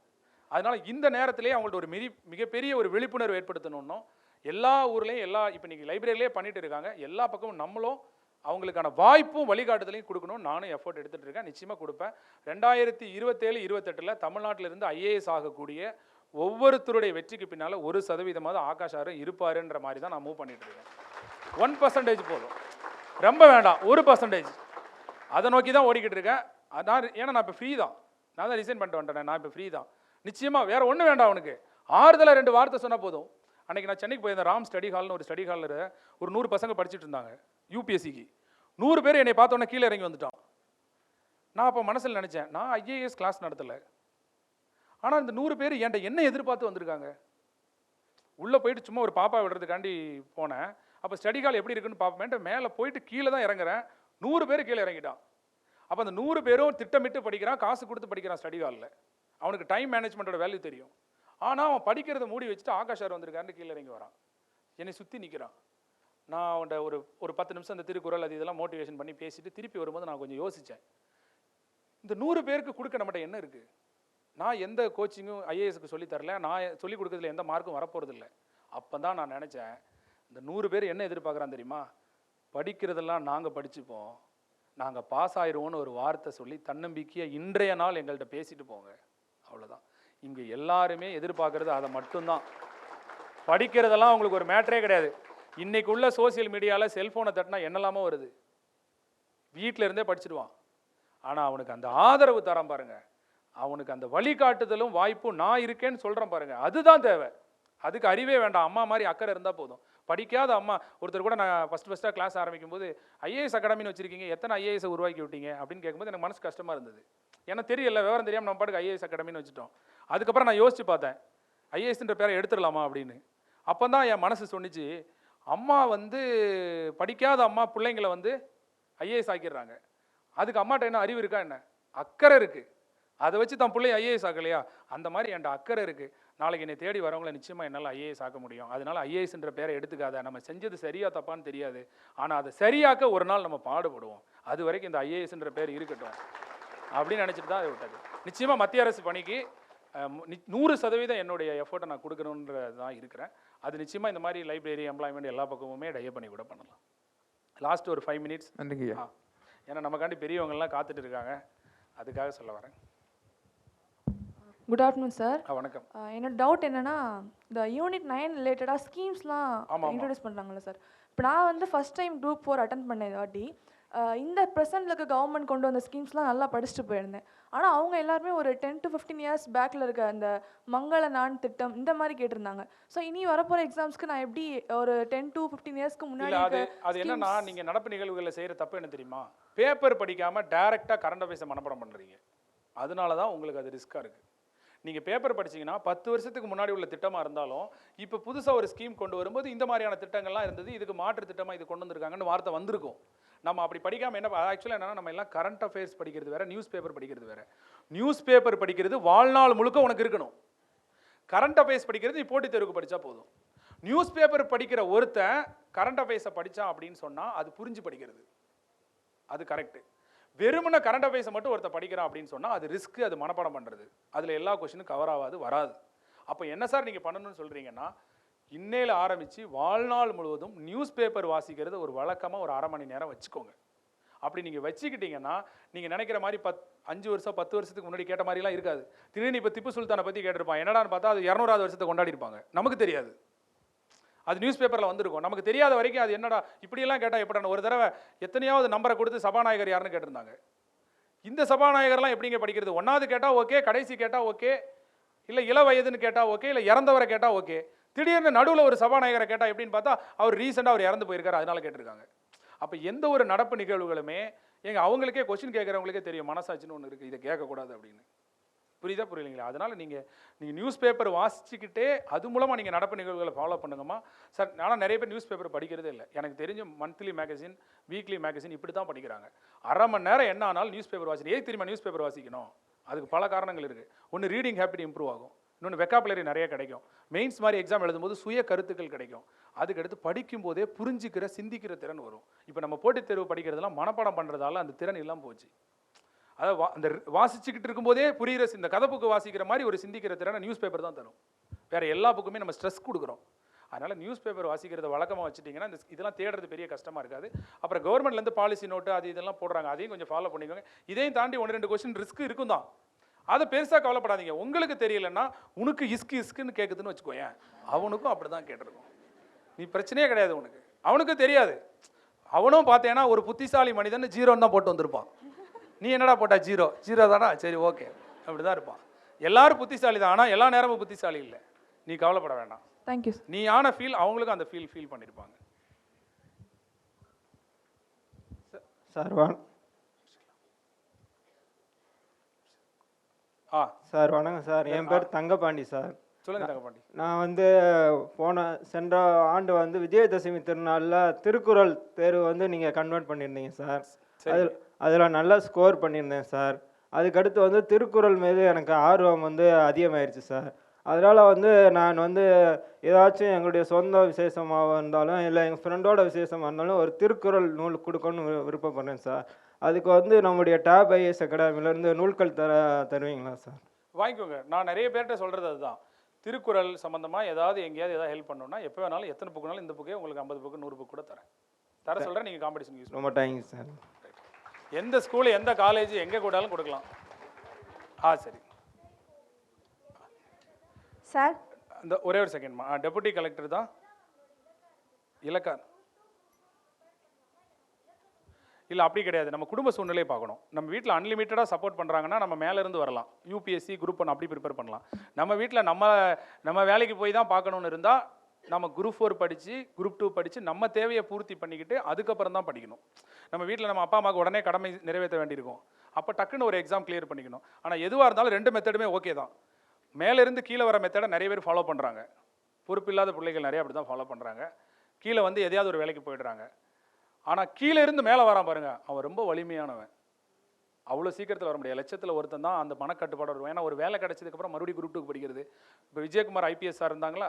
அதனால் இந்த நேரத்திலே அவங்கள்ட்ட ஒரு மிகப்பெரிய ஒரு விழிப்புணர்வு ஏற்படுத்தணும்னோ எல்லா ஊர்லேயும் இப்போ இன்றைக்கி லைப்ரரியிலே பண்ணிட்டு இருக்காங்க. எல்லா பக்கமும் நம்மளும் அவங்களுக்கான வாய்ப்பும் வழிகாட்டுதலையும் கொடுக்கணும். நானும் எஃபோர்ட் எடுத்துகிட்டு இருக்கேன். நிச்சயமாக கொடுப்பேன். 2027-28 தமிழ்நாட்டிலிருந்து ஐஏஎஸ் ஆகக்கூடிய ஒவ்வொருத்தருடைய வெற்றிக்கு பின்னால் 1% ஆகாஷ் சார் இருப்பாருன்ற மாதிரி தான் நான் மூவ் பண்ணிட்டு இருக்கேன். 1% போதும், ரொம்ப வேண்டாம், 1%. அதை நோக்கி தான் ஓடிக்கிட்டு இருக்கேன். ஏன்னா நான் இப்போ ஃப்ரீ தான். நான் தான் ரிசைன் பண்ணிட்டு வந்துட்டேன். நான் இப்போ ஃப்ரீ தான். நிச்சயமாக வேறு ஒன்றும் வேண்டாம். அவனுக்கு ஆறுதலாக 2 வார்த்தை சொன்னால் போதும். அன்றைக்கி நான் சென்னைக்கு போயிருந்தேன். ராம் ஸ்டடி ஹால்னு ஒரு ஸ்டடி ஹாலில் ஒரு 100 பசங்க படிச்சுட்டு இருந்தாங்க யூபிஎஸ்சிக்கு. 100 பேர் என்னை பார்த்தோன்னே கீழே இறங்கி வந்துட்டான். நான் அப்போ மனசில் நினச்சேன், நான் ஐஏஎஸ் கிளாஸ் நடத்தலை, ஆனால் இந்த 100 பேர் என்கிட்ட என்ன எதிர்பார்த்து வந்திருக்காங்க. உள்ளே போயிட்டு சும்மா ஒரு பாப்பா விடுறதுக்காண்டி போனேன். அப்போ ஸ்டடி ஹால் எப்படி இருக்குன்னு பார்ப்பேன்ட்டு மேலே போயிட்டு கீழே தான் இறங்குறேன். 100 பேர் கீழே இறங்கிட்டான். அப்போ அந்த 100 பேரும் திட்டமிட்டு படிக்கிறான், காசு கொடுத்து படிக்கிறான் ஸ்டடி ஹாலில். அவனுக்கு டைம் மேனேஜ்மெண்ட்டோட வேல்யூ தெரியும். ஆனால் அவன் படிக்கிறத மூடி வச்சுட்டு ஆகாஷ் சார் வந்திருக்காருன்னு கீழே இறங்கி வரான். என்னை சுற்றி நிற்கிறான். நான் அவன்கிட்ட ஒரு 10 நிமிஷம் இந்த திருக்குறள் அது இதெல்லாம் மோட்டிவேஷன் பண்ணி பேசிட்டு திருப்பி வரும்போது நான் கொஞ்சம் யோசித்தேன். இந்த 100 பேருக்கு கொடுக்க நம்மகிட்ட என்ன இருக்குது? நான் எந்த கோச்சிங்கும் ஐஏஎஸ்க்கு சொல்லி தரல. நான் சொல்லிக் கொடுக்கறதுல எந்த மார்க்கும் வரப்போகிறதில்ல. அப்போ தான் நான் நினச்சேன், இந்த 100 பேர் என்ன எதிர்பார்க்குறான் தெரியுமா? படிக்கிறதெல்லாம் நாங்கள் படிச்சுப்போம், நாங்கள் பாஸ் ஆயிடுவோன்னு ஒரு வார்த்தை சொல்லி தன்னம்பிக்கையாக இன்றைய நாள் எங்கள்கிட்ட பேசிட்டு போங்க. அவ்வளோதான். இங்கே எல்லாருமே எதிர்பார்க்குறது அதை மட்டும்தான். படிக்கிறதெல்லாம் அவங்களுக்கு ஒரு மேட்டரே கிடையாது. இன்றைக்கு உள்ள சோசியல் மீடியாவில் செல்ஃபோனை தட்டினா என்னெல்லாமோ வருது. வீட்டில் இருந்தே படிச்சுடுவான். ஆனால் அவனுக்கு அந்த ஆதரவு தரம் பாருங்கள், அவனுக்கு அந்த வழிகாட்டுதலும் வாய்ப்பும் நான் இருக்கேன்னு சொல்கிறேன் பாருங்கள், அதுதான் தேவை. அதுக்கு அறிவே வேண்டாம், அம்மா மாதிரி அக்கறை இருந்தால் போதும். படிக்காத அம்மா ஒருத்தர் கூட நான் ஃபஸ்ட்டாக கிளாஸ் ஆரம்பிக்கும் போது ஐஏஎஸ் அகாடமின்னு வச்சுருக்கீங்க, எத்தனை ஐஏஎஸ் உருவாக்கி விட்டீங்க அப்படின்னு கேட்கும்போது எனக்கு மனசு கஷ்டமாக இருந்தது. ஏன்னா தெரியல, விவரம் தெரியாமல் நம்ம பாட்டுக்கு ஐஏஎஸ் அகாடமின்னு வச்சுட்டோம். அதுக்கப்புறம் நான் யோசிச்சு பார்த்தேன், ஐஏஎஸ்ன்ற பேரை எடுத்துடலாமா அப்படின்னு. அப்போ தான் என் மனசு சொன்னிச்சு, அம்மா வந்து படிக்காத அம்மா பிள்ளைங்களை வந்து ஐஏஎஸ் ஆக்கிடுறாங்க. அதுக்கு அம்மாட்ட என்ன அறிவு இருக்கா என்ன? அக்கறை இருக்குது. அதை வச்சு தான் பிள்ளை ஐஏஎஸ் ஆகலையா? அந்த மாதிரி என்கிட்ட அக்கறை இருக்குது. நாளைக்கு என்னை தேடி வரவங்களை நிச்சயமாக என்னால் ஐஏஎஸ் ஆக்க முடியும். அதனால் ஐஏஎஸ்ன்ற பேரை எடுத்துக்காத. நம்ம செஞ்சது சரியா தப்பான்னு தெரியாது, ஆனால் அதை சரியாக்க ஒரு நாள் நம்ம பாடுபடுவோம். அது வரைக்கும் இந்த ஐஏஎஸ்ன்ற பேர் இருக்கட்டும் அப்படின்னு நினச்சிட்டு தான் அதை விட்டது. நிச்சயமாக மத்திய அரசு பணிக்கு 100% என்னுடைய எஃபர்ட்டை நான் கொடுக்கணுன்றது தான் இருக்கிறேன். அது நிச்சயமாக இந்த மாதிரி லைப்ரரி, எம்ப்ளாய்மெண்ட் எல்லா பக்கமுமே டைப் பண்ணி கூட பண்ணலாம். லாஸ்ட் ஒரு 5 மினிட்ஸ். நன்றிங்கய்யா. ஏன்னா நமக்காண்டி பெரியவங்கள்லாம் காத்துட்டு இருக்காங்க, அதுக்காக சொல்ல வரேன். Good afternoon sir. வணக்கம். என்னோட டவுட் என்னன்னா, இந்த யூனிட் 9 ரிலேட்டடாக ஸ்கீம்ஸ்லாம் இன்ட்ரடியூஸ் பண்ணுறாங்கல்ல சார். இப்போ நான் வந்து ஃபஸ்ட் டைம் குரூப் 4 அட்டன் பண்ண இதாட்டி இந்த ப்ரெசென்ட்டில் இருக்க கவர்மெண்ட் கொண்டு வந்த ஸ்கீம்ஸ்லாம் நல்லா படிச்சுட்டு போயிருந்தேன். ஆனால் அவங்க எல்லாருமே ஒரு 10 to 15 இயர்ஸ் பேக்கில் இருக்க அந்த மங்கள நான் திட்டம் இந்த மாதிரி கேட்டிருந்தாங்க. ஸோ இனி வரப்போகிற எக்ஸாம்ஸ்க்கு நான் எப்படி ஒரு 10 to 15 இயர்ஸ்க்கு முன்னாடி அது என்னன்னா, நீங்கள் நடப்பு நிகழ்வுகளில் செய்கிற தப்பு என்ன தெரியுமா? பேப்பர் படிக்காமல் டைரெக்டாக கரண்ட் அஃபேர்ஸை மனப்பாடம் பண்ணுறீங்க. அதனால தான் உங்களுக்கு அது ரிஸ்க்காக இருக்குது. நீங்கள் பேப்பர் படிச்சிங்கன்னா 10 வருஷத்துக்கு முன்னாடி உள்ள திட்டமாக இருந்தாலும் இப்போ புதுசாக ஒரு ஸ்கீம் கொண்டு வரும்போது இந்த மாதிரியான திட்டங்கள்லாம் இருந்தது, இதுக்கு மாற்று திட்டமாக இது கொண்டு வந்திருக்காங்கன்னு வார்த்தை வந்திருக்கும். நம்ம அப்படி படிக்காமல் என்ன ஆக்சுவலாக என்னன்னா, நம்ம எல்லாம் கரண்ட் அஃபேர்ஸ் படிக்கிறது வேறு, நியூஸ் பேப்பர் படிக்கிறது வேறு. நியூஸ் பேப்பர் படிக்கிறது வாழ்நாள் முழுக்க உனக்கு இருக்கணும். கரண்ட் அஃபேர்ஸ் படிக்கிறது நீ போட்டித் தேர்வுக்கு படித்தா போதும். நியூஸ் பேப்பர் படிக்கிற ஒருத்தன் கரண்ட் அஃபேர்ஸை படித்தான் அப்படின்னு சொன்னால் அது புரிஞ்சு படிக்கிறது, அது கரெக்டு. வெறுமன கரண்ட் அஃபேர்ஸை மட்டும் ஒருத்தர் படிக்கிறான் அப்படின்னு சொன்னால் அது ரிஸ்க்கு, அது மனப்பாடம் பண்ணுறது. அதில் எல்லா கொஸ்டினும் கவர் ஆகாது, வராது. அப்போ என்ன சார் நீங்கள் பண்ணணும்னு சொல்கிறீங்கன்னா, இன்னையில் ஆரம்பித்து வாழ்நாள் முழுவதும் நியூஸ் பேப்பர் வாசிக்கிறது ஒரு வழக்கமாக ஒரு 1/2 மணி நேரம் வச்சுக்கோங்க. அப்படி நீங்கள் வச்சுக்கிட்டீங்கன்னா நீங்கள் நினைக்கிற மாதிரி 5 வருஷம் 10 வருஷத்துக்கு முன்னாடி கேட்ட மாதிரிலாம் இருக்காது. திடீர்னு இப்போ திப்பு சுல்தானை பற்றி கேட்டிருப்பான், என்னடான்னு பார்த்தா அது 200வது வருஷத்தை கொண்டாடி இருப்பாங்க. நமக்கு தெரியாது, அது நியூஸ் பேப்பரில் வந்திருக்கும். நமக்கு தெரியாத வரைக்கும் அது என்னடா இப்படியெல்லாம் கேட்டால் எப்படின்னு ஒரு தடவை எத்தனையாவது நம்பரை கொடுத்து சபாநாயகர் யாருன்னு கேட்டிருந்தாங்க. இந்த சபாநாயகர்லாம் எப்படிங்க படிக்கிறது? 1வது கேட்டால் ஓகே, கடைசி கேட்டால் ஓகே, இல்லை இள வயதுன்னு கேட்டால் ஓகே, இல்லை இறந்தவரை கேட்டால் ஓகே. திடீர்னு நடுவில் ஒரு சபாநாயகரை கேட்டால் எப்படின்னு பார்த்தா அவர் ரீசெண்டாக அவர் இறந்து போயிருக்காரு, அதனால கேட்டிருக்காங்க. அப்போ எந்த ஒரு நடப்பு நிகழ்வுகளுமே அவங்களுக்கே கொஸ்டின் கேட்குறவங்களுக்கே தெரியும் மனசாட்சின்னு ஒன்று இருக்குது, இதை கேட்கக்கூடாது அப்படின்னு. புரியுதா புரியலைங்களா? அதனால் நீங்கள் நியூஸ் பேப்பர் வாசிச்சுக்கிட்டே அது மூலமாக நீங்கள் நடப்பு நிகழ்வுகளை ஃபாலோ பண்ணுங்கம்மா சார். ஆனால் நிறைய பேர் நியூஸ் பேப்பர் படிக்கிறதே இல்லை. எனக்கு தெரிஞ்ச மந்த்லி மேகசின், வீக்லி மேகசின் இப்படி தான் படிக்கிறாங்க. 1/2 மணி நேரம் என்ன ஆனாலும் நியூஸ் பேப்பர் வாசிக்கணும். ஏன் தெரியுமா நியூஸ் பேப்பர் வாசிக்கணும்? அதுக்கு பல காரணங்கள் இருக்குது. ஒன்று, ரீடிங் ஹேபிட் இம்ப்ரூவ் ஆகும். இன்னொன்று, வெக்காபுலரி நிறைய கிடைக்கும். மெயின்ஸ் மாதிரி எக்ஸாம் எழுதும்போது சுய கருத்துக்கள் கிடைக்கும். அதுக்கடுத்து படிக்கும் போதே புரிஞ்சிக்கிற சிந்திக்கிற திறன் வரும். இப்போ நம்ம போட்டித் தேர்வு படிக்கிறதெல்லாம் மனப்பாடம் பண்ணுறதால அந்த திறன் இல்லாமல் போச்சு. அதாவது அந்த வாசிச்சுக்கிட்டு இருக்கும்போதே புரிகிற இந்த கதை புக்கு வாசிக்கிற மாதிரி ஒரு சிந்திக்கிற திறனை நியூஸ் பேப்பர் தான் தரும். வேறு எல்லா புக்குமே நம்ம ஸ்ட்ரெஸ் கொடுக்குறோம். அதனால் நியூஸ் பேப்பர் வாசிக்கிறத வழக்கமாக வச்சுட்டிங்கன்னா இதெல்லாம் தேடுறது பெரிய கஷ்டமாக இருக்காது. அப்புறம் கவர்மெண்ட்லேருந்து பாலிசி நோட்டு அது இதெல்லாம் போடுறாங்க, அதையும் கொஞ்சம் ஃபாலோ பண்ணிக்கோங்க. இதையும் தாண்டி 1-2 கொஸ்டின் ரிஸ்க் இருக்கும் தான், அதை பெருசாக கவலைப்படாதீங்க. உங்களுக்கு தெரியலன்னா உனக்கு இஸ்குன்னு கேட்குதுன்னு வச்சுக்கோயேன், அவனுக்கும் அப்படி தான் கேட்டிருக்கும். நீ பிரச்சனையே கிடையாது, அவனுக்கும் தெரியாது. அவனும் பார்த்தேன்னா ஒரு புத்திசாலி மனிதன் 0 தான் போட்டு வந்திருப்பான். நீ என்னடா போட்டா 0 தானா, சரி ஓகே, அப்படி தான் இருப்பான். எல்லாரும் புத்திசாலி தான், ஆனால் எல்லா நேரமும் புத்திசாலி இல்லை. நீ கவலைப்பட வேண்டாம். தேங்க்யூ. நீ ஆன ஃபீல் அவங்களுக்கும் அந்த ஃபீல் பண்ணியிருப்பாங்க. சார் வணக்கம் சார். என் பேர் தங்கபாண்டி சார். சொல்லுங்க தங்கபாண்டி. நான் வந்து சென்ற ஆண்டு விஜயதசமி திருநாளில் திருக்குறள் தேர்வு நீங்கள் கன்வெர்ட் பண்ணியிருந்தீங்க சார். அதில் நல்லா ஸ்கோர் பண்ணியிருந்தேன் சார். அதுக்கடுத்து திருக்குறள் மீது எனக்கு ஆர்வம் அதிகமாயிருச்சு சார். அதனால் நான் ஏதாச்சும் எங்களுடைய சொந்த விசேஷமாக இருந்தாலும் இல்லை எங்கள் ஃப்ரெண்டோட விசேஷமாக இருந்தாலும் ஒரு திருக்குறள் நூல் கொடுக்கணும்னு விருப்பப்படுறேன் சார். அதுக்கு நம்முடைய டேப் ஐஏஎஸ் அகாடமிலேருந்து நூல்கள் தருவீங்களா சார்? வாங்கிக்கோங்க. நான் நிறைய பேர்கிட்ட சொல்கிறது அதுதான். திருக்குறள் சம்மந்தமாக எங்கேயாவது ஏதாவது ஹெல்ப் பண்ணணும்னா எப்போ வேணாலும் எத்தனை புக்குனாலும் இந்த புக்கே உங்களுக்கு 50 புக்கு 100 புக்கு கூட தர சொல்கிறேன். நீங்கள் காம்படிஷன் யூஸ் ரொம்ப தேங்க்ஸ் சார். எந்த ஸ்கூலு எந்த காலேஜ் எங்கே கூடாலும் கொடுக்கலாம். சரி சார். இந்த ஒரே ஒரு செகண்ட்மா. டெபுட்டி கலெக்டர் தான் இலக்கா இல்லை, அப்படி கிடையாது. நம்ம குடும்ப சூழ்நிலையை பார்க்கணும். நம்ம வீட்டில் அன்லிமிட்டடாக சப்போர்ட் பண்ணுறாங்கன்னா நம்ம மேலேருந்து வரலாம். யூபிஎஸ்சி குரூப் 1 அப்படி ப்ரிப்பேர் பண்ணலாம். நம்ம வீட்டில் நம்ம வேலைக்கு போய் தான் பார்க்கணுன்னு இருந்தால் நம்ம குரூப் 4 படித்து குரூப் 2 படித்து நம்ம தேவையை பூர்த்தி பண்ணிக்கிட்டு அதுக்கப்புறம் தான் படிக்கணும். நம்ம வீட்டில் நம்ம அப்பா அம்மாவுக்கு உடனே கடமை நிறைவேற்ற வேண்டியிருக்கும். அப்போ டக்குன்னு ஒரு எக்ஸாம் கிளியர் பண்ணிக்கணும். ஆனால் எதுவாக இருந்தாலும் 2 மெத்தடுமே ஓகே தான். மேலேருந்து கீழே வர மெத்தடை நிறைய பேர் ஃபாலோ பண்ணுறாங்க. பொறுப்பில்லாத பிள்ளைகள் நிறைய அப்படி தான் ஃபாலோ பண்ணுறாங்க. கீழே எதையாவது ஒரு வேலைக்கு போயிடுறாங்க. ஆனால் கீழே இருந்து மேலே வரான் பாருங்க, அவன் ரொம்ப வலிமையானவன். அவ்வளோ சீக்கிரத்தில் வர முடியாது. லட்சத்தில் ஒருத்தன் தான் அந்த மனக்கட்டுப்பாடு வரும். ஏன்னா ஒரு வேலை கிடைச்சதுக்கப்புறம் மறுபடியும் குரூப் 2 படிக்கிறது. இப்போ விஜயகுமார் ஐபிஎஸ் சார் இருந்தாங்களா,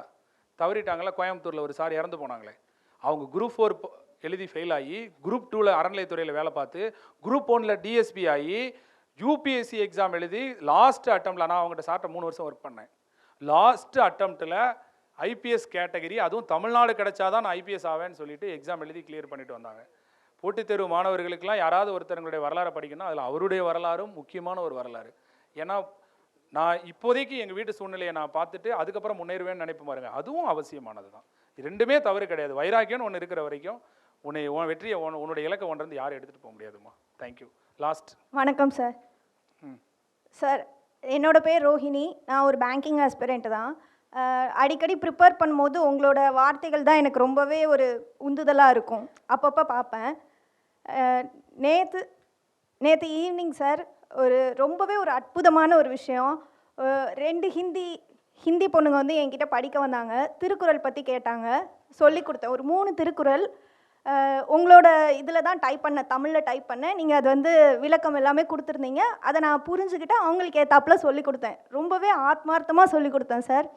தவறிட்டாங்களா, கோயம்புத்தூரில் ஒரு சார் இறந்து போனாங்களே, அவங்க குரூப் 4 எழுதி ஃபெயில் ஆகி குரூப் 2ல் அறநிலையத்துறையில் வேலை பார்த்து குரூப் 1ல் டிஎஸ்பி ஆகி யூபிஎஸ்சி எக்ஸாம் எழுதி லாஸ்ட் அட்டம்ப்டில், நான் அவங்ககிட்ட சார்ட்ட 3 வருஷம் ஒர்க் பண்ணேன். லாஸ்ட் அட்டம்ப்டில் ஐபிஎஸ் கேட்டகரி, அதுவும் தமிழ்நாடு கிடைச்சாதான் நான் ஐபிஎஸ் ஆவேன்னு சொல்லிட்டு எக்ஸாம் எழுதி கிளியர் பண்ணிட்டு வந்தாங்க. போட்டித் தேர்வு மாணவர்களுக்கெல்லாம் யாராவது ஒருத்தருங்களுடைய வரலாறை படிக்கணும், அதில் அவருடைய வரலாறும் முக்கியமான ஒரு வரலாறு. ஏன்னா நான் இப்போதைக்கு எங்கள் வீட்டு சூழ்நிலையை நான் பார்த்துட்டு அதுக்கப்புறம் முன்னேறுவேன்னு நினைப்பேன் பாருங்க, அதுவும் அவசியமானது தான். ரெண்டுமே தவறு கிடையாது. வைராக்கியம்னு ஒன்று இருக்கிற வரைக்கும் உன் வெற்றியை உன்னுடைய இலக்கை ஒன்றிருந்து யாரும் எடுத்துகிட்டு போக முடியாதுமா. தேங்க்யூ. லாஸ்ட். வணக்கம் சார். சார், என்னோட பேர் ரோஹிணி. நான் ஒரு பேங்கிங் ஆஸ்பிரண்ட் தான். அடிக்கடி ப்ரிப்பேர் பண்ணும்போது உங்களோட வார்த்தைகள் தான் எனக்கு ரொம்பவே ஒரு உந்துதலாக இருக்கும். அப்பப்போ பார்ப்பேன். நேற்று ஈவினிங் சார், ரொம்பவே ஒரு அற்புதமான ஒரு விஷயம். 2 ஹிந்தி பொண்ணுங்க வந்து என்கிட்ட படிக்க வந்தாங்க. திருக்குறள் பற்றி கேட்டாங்க, சொல்லி கொடுத்தேன். ஒரு 3 திருக்குறள் உங்களோட இதில் தான் டைப் பண்ணேன், தமிழில் டைப் பண்ணேன். நீங்கள் அது வந்து விளக்கம் எல்லாமே கொடுத்துருந்தீங்க. அதை நான் புரிஞ்சுக்கிட்டு அவங்களுக்கு ஏற்றாப்புல சொல்லி கொடுத்தேன். ரொம்பவே ஆத்மார்த்தமாக சொல்லி கொடுத்தேன் சார்.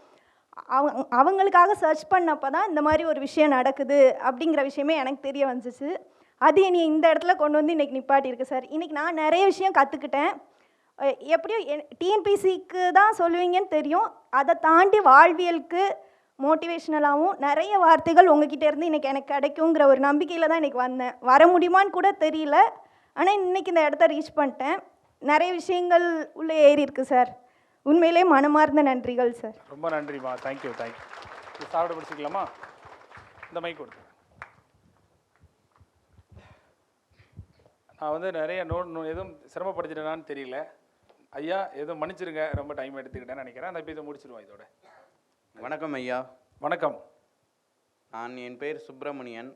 அவங்களுக்காக சர்ச் பண்ணப்போ தான் இந்த மாதிரி ஒரு விஷயம் நடக்குது அப்படிங்கிற விஷயமே எனக்கு தெரிய வந்துச்சு. அது என்னை இந்த இடத்துல கொண்டு வந்து இன்றைக்கி நிப்பாட்டியிருக்கு சார். இன்றைக்கி நான் நிறைய விஷயம் கற்றுக்கிட்டேன். எப்படியும் டிஎன்பிசிக்கு தான் சொல்லுவீங்கன்னு தெரியும். அதை தாண்டி வாழ்வியலுக்கு மோட்டிவேஷ்னலாகவும் நிறைய வார்த்தைகள் உங்ககிட்ட இருந்து இன்றைக்கி எனக்கு கிடைக்குங்கிற ஒரு நம்பிக்கையில் தான் இன்றைக்கி வந்தேன். வர முடியுமான்னு கூட தெரியல, ஆனால் இன்றைக்கி இந்த இடத்த ரீச் பண்ணிட்டேன். நிறைய விஷயங்கள் உள்ளே ஏறி இருக்கு சார். உண்மையிலே மனமார்ந்த நன்றிகள் சார். ரொம்ப நன்றிம்மா. தேங்க்யூ. சாப்பிட பிடிச்சிக்கலாமா? இந்த மைக் கொடுத்து. நான் வந்து நிறைய எதுவும் சிரமப்படுத்திட்டேனான்னு தெரியல. ஐயா எதுவும் மன்னிச்சிருங்க, ரொம்ப டைம் எடுத்துக்கிட்டேன்னு நினைக்கிறேன். அந்த இதை முடிச்சிருவோம் இதோட. வணக்கம் ஐயா. வணக்கம். என் பேர் சுப்பிரமணியன்.